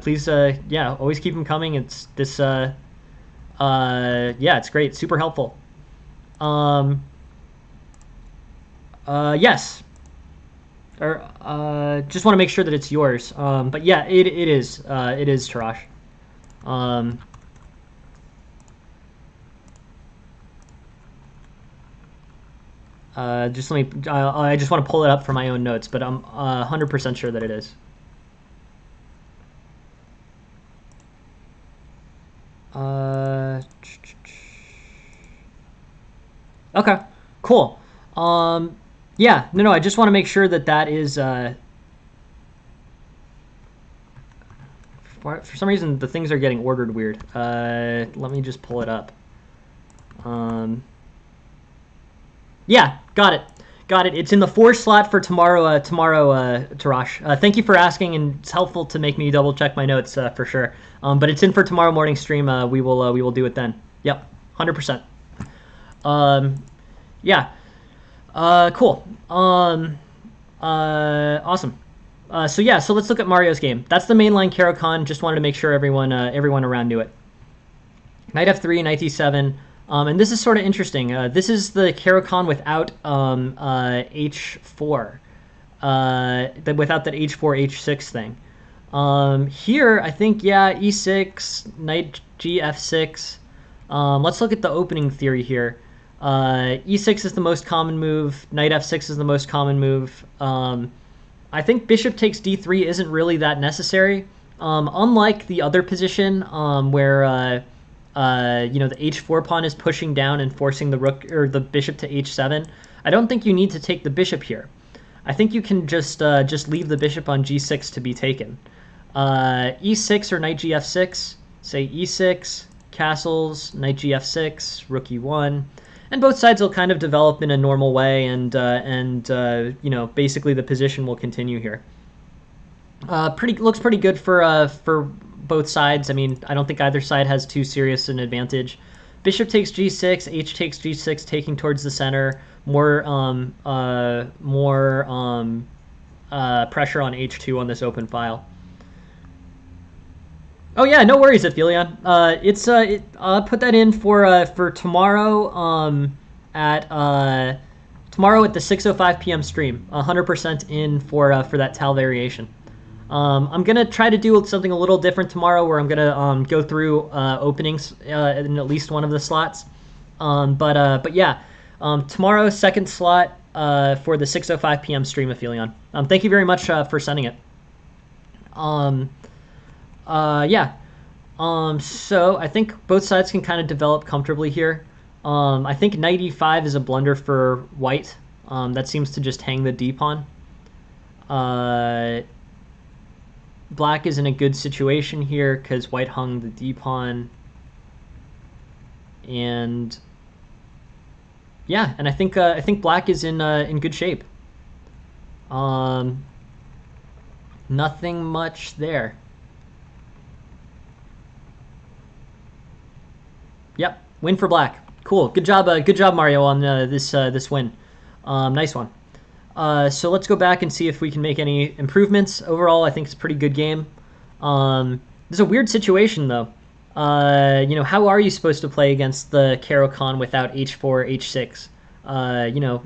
Please, yeah, always keep them coming. It's this. Yeah, it's great. Super helpful. Yes. Or just want to make sure that it's yours. But yeah, it is. It is Tarash. Just let me. I just want to pull it up for my own notes, but I'm 100% sure that it is. Okay, cool. Yeah, no, I just want to make sure that that is. For some reason, the things are getting ordered weird. Let me just pull it up. Yeah, got it. It's in the 4 slot for tomorrow. Tarash. Thank you for asking, and it's helpful to make me double check my notes for sure. But it's in for tomorrow morning stream. We will do it then. Yep, 100%. Yeah. Cool. Awesome. So yeah, so let's look at Mario's game. That's the mainline Karo-Kan. Just wanted to make sure everyone around knew it. Knight f3, knight d7. And this is sort of interesting. This is the Karo-Kan without h4, without that h4 h6 thing. Here I think, yeah, e6, knight g f6. Let's look at the opening theory here. E6 is the most common move. Knight f6 is the most common move. I think bishop takes d3 isn't really that necessary. Unlike the other position where the h4 pawn is pushing down and forcing the rook or the bishop to h7. I don't think you need to take the bishop here. I think you can just leave the bishop on g6 to be taken. E6 or knight gf6. Say e6, castles, knight gf6, rook e1. and both sides will kind of develop in a normal way, and basically the position will continue here. Looks pretty good for both sides. I mean, I don't think either side has too serious an advantage. Bishop takes g6, h takes g6, taking towards the center. More pressure on h2 on this open file. Oh yeah, no worries, Aphelion. I'll put that in for tomorrow. Tomorrow at the 6:05 p.m. stream. 100% in for that Tal variation. I'm gonna try to do something a little different tomorrow, where I'm gonna go through openings in at least one of the slots. But yeah, tomorrow second slot for the 6:05 p.m. stream, Aphelion. Thank you very much for sending it. Yeah. So I think both sides can kind of develop comfortably here. I think knight e5 is a blunder for white. That seems to just hang the d pawn. Black is in a good situation here because white hung the d pawn. And yeah, and I think black is in good shape. Nothing much there. Yep, win for black. Cool, good job Mario on this win. Nice one. So let's go back and see if we can make any improvements. Overall, I think it's a pretty good game. This is a weird situation though. How are you supposed to play against the Caro-Kann without h4, h6?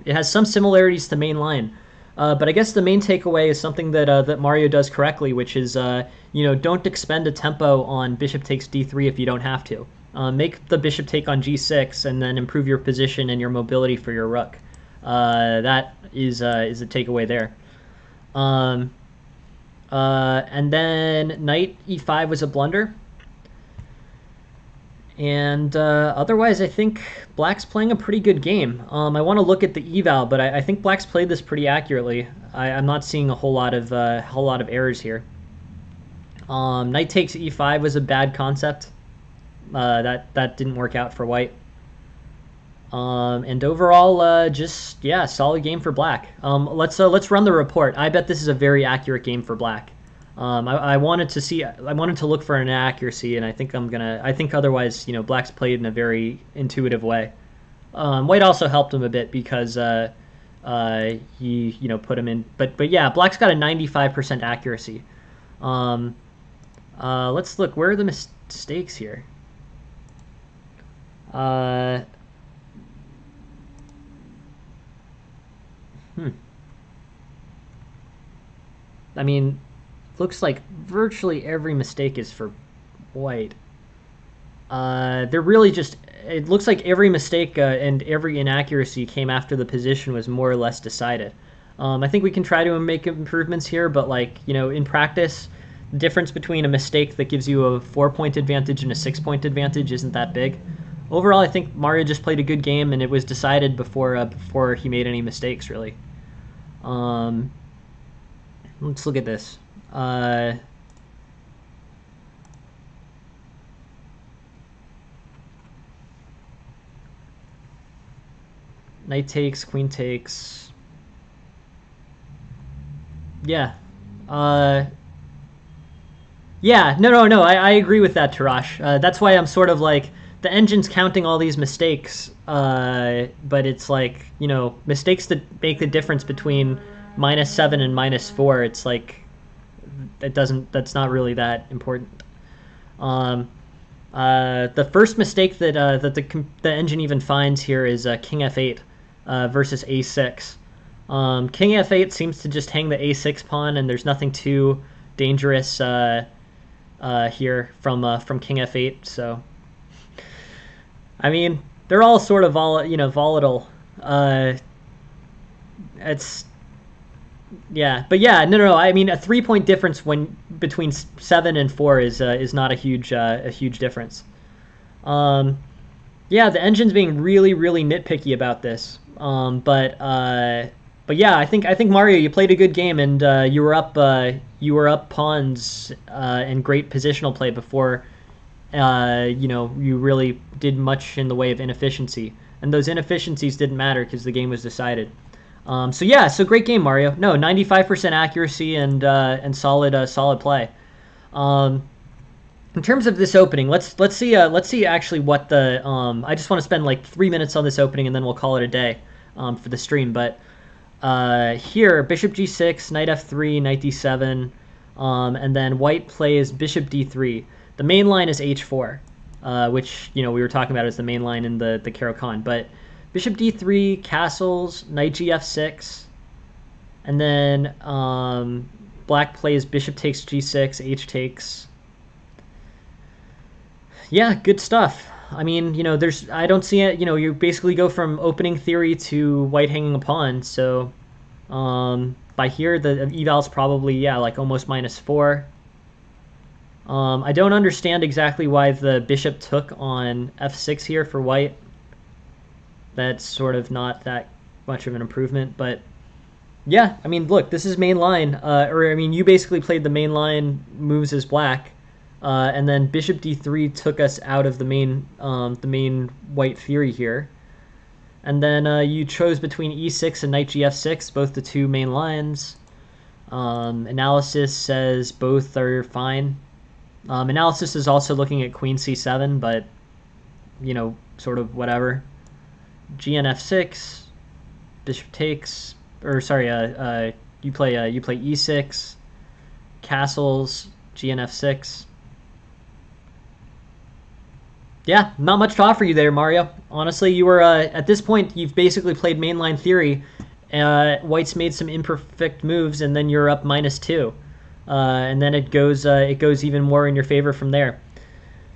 It has some similarities to main line. But I guess the main takeaway is something that Mario does correctly, which is, don't expend a tempo on bishop takes d3 if you don't have to. Make the bishop take on g6 and then improve your position and your mobility for your rook. That is the takeaway there. And then knight e5 was a blunder. And otherwise, I think black's playing a pretty good game. I want to look at the eval, but I think black's played this pretty accurately. I'm not seeing a whole lot of errors here. Knight takes e5 was a bad concept. That didn't work out for white. And overall, just yeah, solid game for black. Let's run the report. I bet this is a very accurate game for black. I wanted to look for an accuracy, and I think otherwise, black's played in a very intuitive way. White also helped him a bit because he put him in, but yeah, black's got a 95% accuracy. Let's look. Where are the mistakes here? I mean, looks like virtually every mistake is for white. They're really just... It looks like every mistake and every inaccuracy came after the position was more or less decided. I think we can try to make improvements here, but in practice, the difference between a mistake that gives you a 4-point advantage and a 6-point advantage isn't that big. Overall, I think Mario just played a good game, and it was decided before he made any mistakes, really. Let's look at this. Knight takes, queen takes. Yeah. Yeah, no, I agree with that, Tarash. That's why I'm sort of like, the engine's counting all these mistakes, but it's like, mistakes that make the difference between -7 and -4, it's like, that's not really that important. The first mistake that the engine even finds here is king f8 versus a6. King f8 seems to just hang the a6 pawn, and there's nothing too dangerous here from king f8. So, I mean, they're all sort of volatile. It's yeah, but yeah, no. I mean, a 3-point difference between 7 and 4 is not a huge difference. Yeah, the engine's being really nitpicky about this. But yeah, I think Mario, you played a good game, and you were up pawns and great positional play before you really did much in the way of inefficiency. and those inefficiencies didn't matter because the game was decided. So yeah, so great game, Mario. No, 95% accuracy and solid play. In terms of this opening, let's see actually what the I just want to spend like 3 minutes on this opening and then we'll call it a day for the stream. But here, bishop g6, knight f3, knight d7, and then white plays bishop d3. The main line is h4, which we were talking about as the main line in the Caro-Kann. But bishop d3, castles, knight gf6, and then black plays bishop takes g6, h takes. Yeah, good stuff. I mean, I don't see it. You basically go from opening theory to white hanging a pawn. So by here, the eval's probably, yeah, like almost -4. I don't understand exactly why the bishop took on f6 here for white. That's sort of not that much of an improvement, but yeah, I mean, look, this is main line. Or I mean, you basically played the main line moves as black. And then bishop d3 took us out of the main white theory here. And then you chose between e6 and knight gf6, both the two main lines. Analysis says both are fine. Analysis is also looking at queen c7, but, sort of whatever. GNF6, bishop takes, or sorry, you play e6, castles, GNF6. Yeah, not much to offer you there, Mario. Honestly, you were at this point you've basically played mainline theory. White's made some imperfect moves, and then you're up -2, and then it goes even more in your favor from there.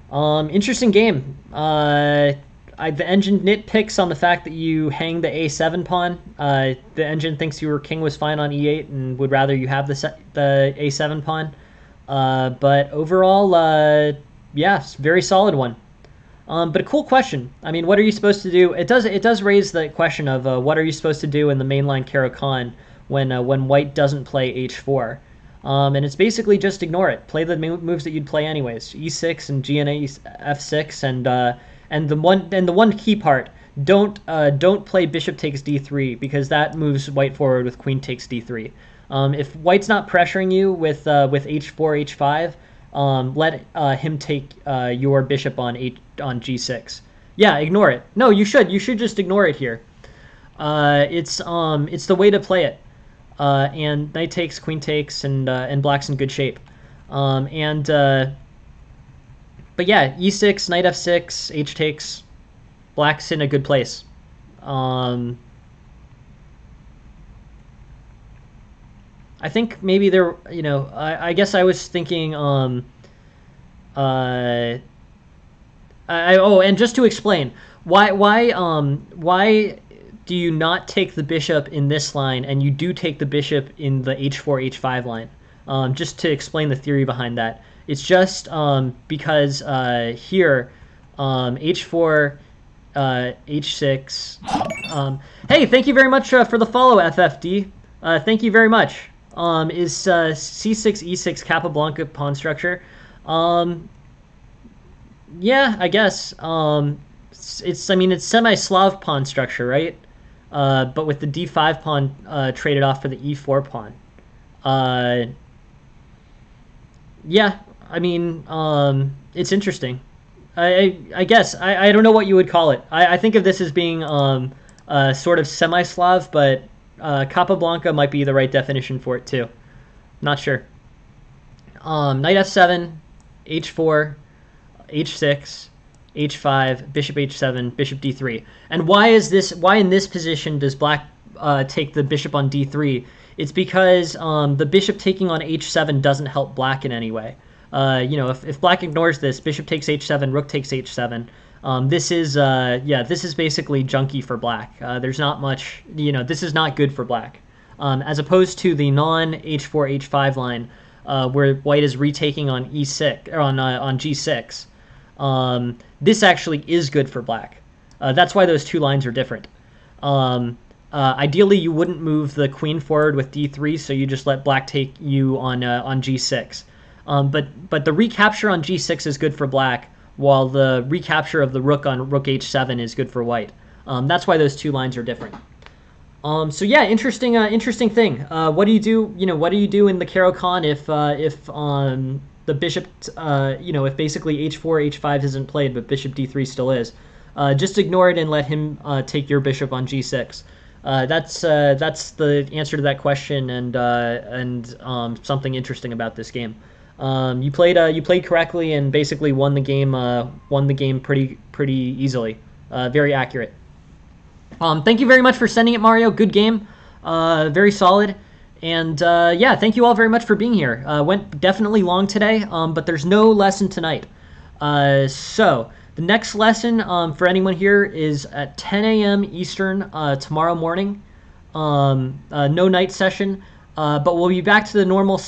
Interesting game. The engine nitpicks on the fact that you hang the a7 pawn. The engine thinks your king was fine on e8 and would rather you have the a7 pawn. But overall, yeah, very solid one. But a cool question. I mean, what are you supposed to do? It does raise the question of what are you supposed to do in the mainline Caro-Kann when white doesn't play h4, and it's basically just ignore it. Play the moves that you'd play anyways, e6 and gna f6, and the one key part, don't play bishop takes d3 because that moves white forward with queen takes d3. If white's not pressuring you with h4 h5. Let him take your bishop on g6. Yeah, ignore it. No, you should just ignore it here. It's the way to play it. And knight takes, queen takes, and black's in good shape. But yeah, e6, knight f6, h takes, black's in a good place. I think maybe there, I guess I was thinking, and just to explain, why do you not take the bishop in this line and you do take the bishop in the h4, h5 line? Just to explain the theory behind that. It's just because here, h4, h6, hey, thank you very much for the follow, FFD. Thank you very much. Is c6, e6 Capablanca pawn structure? Yeah, I guess. It's semi-Slav pawn structure, right? But with the d5 pawn traded off for the e4 pawn. Yeah, I mean, it's interesting. I guess. I don't know what you would call it. I think of this as being sort of semi-Slav, but Capablanca might be the right definition for it too. Not sure. Knight f7, h4, h6, h5, bishop h7, bishop d3. And why in this position does black take the bishop on d3? It's because the bishop taking on h7 doesn't help black in any way. If black ignores this, bishop takes h7, rook takes h7. This is basically junky for black. There's not much, this is not good for black. As opposed to the non-h4, h5 line, where white is retaking on e6 or on g6. This actually is good for black. That's why those two lines are different. Ideally, you wouldn't move the queen forward with d3, so you just let black take you on g6. But the recapture on g6 is good for black, while the recapture of the rook on rook h7 is good for white. That's why those two lines are different. So yeah, interesting thing. What do you do? What do you do in the Caro-Kann if the bishop, if basically h4, h5 isn't played, but bishop d3 still is? Just ignore it and let him take your bishop on g6. That's the answer to that question, and something interesting about this game. You played correctly and basically won the game pretty easily. Very accurate. Thank you very much for sending it, Mario. Good game. Very solid. And yeah, thank you all very much for being here. Went definitely long today, but there's no lesson tonight. So the next lesson for anyone here is at 10 a.m. Eastern tomorrow morning. No night session, but we'll be back to the normal.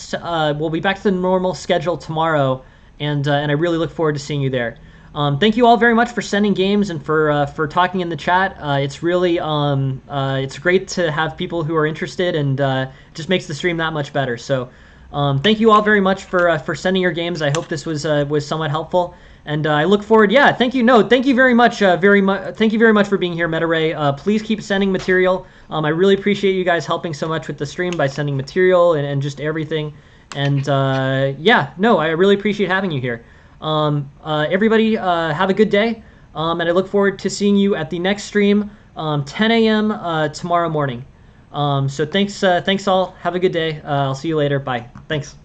We'll be back to the normal schedule tomorrow, and I really look forward to seeing you there. Thank you all very much for sending games and for talking in the chat. It's really it's great to have people who are interested, and it just makes the stream that much better. So thank you all very much for sending your games. I hope this was somewhat helpful, and I look forward. Yeah, thank you. No, thank you very much. Thank you very much for being here, MetaRay. Please keep sending material. I really appreciate you guys helping so much with the stream by sending material and just everything. And yeah, no, I really appreciate having you here. Everybody have a good day, and I look forward to seeing you at the next stream, 10 a.m. Tomorrow morning. So thanks all. Have a good day. I'll see you later. Bye. Thanks.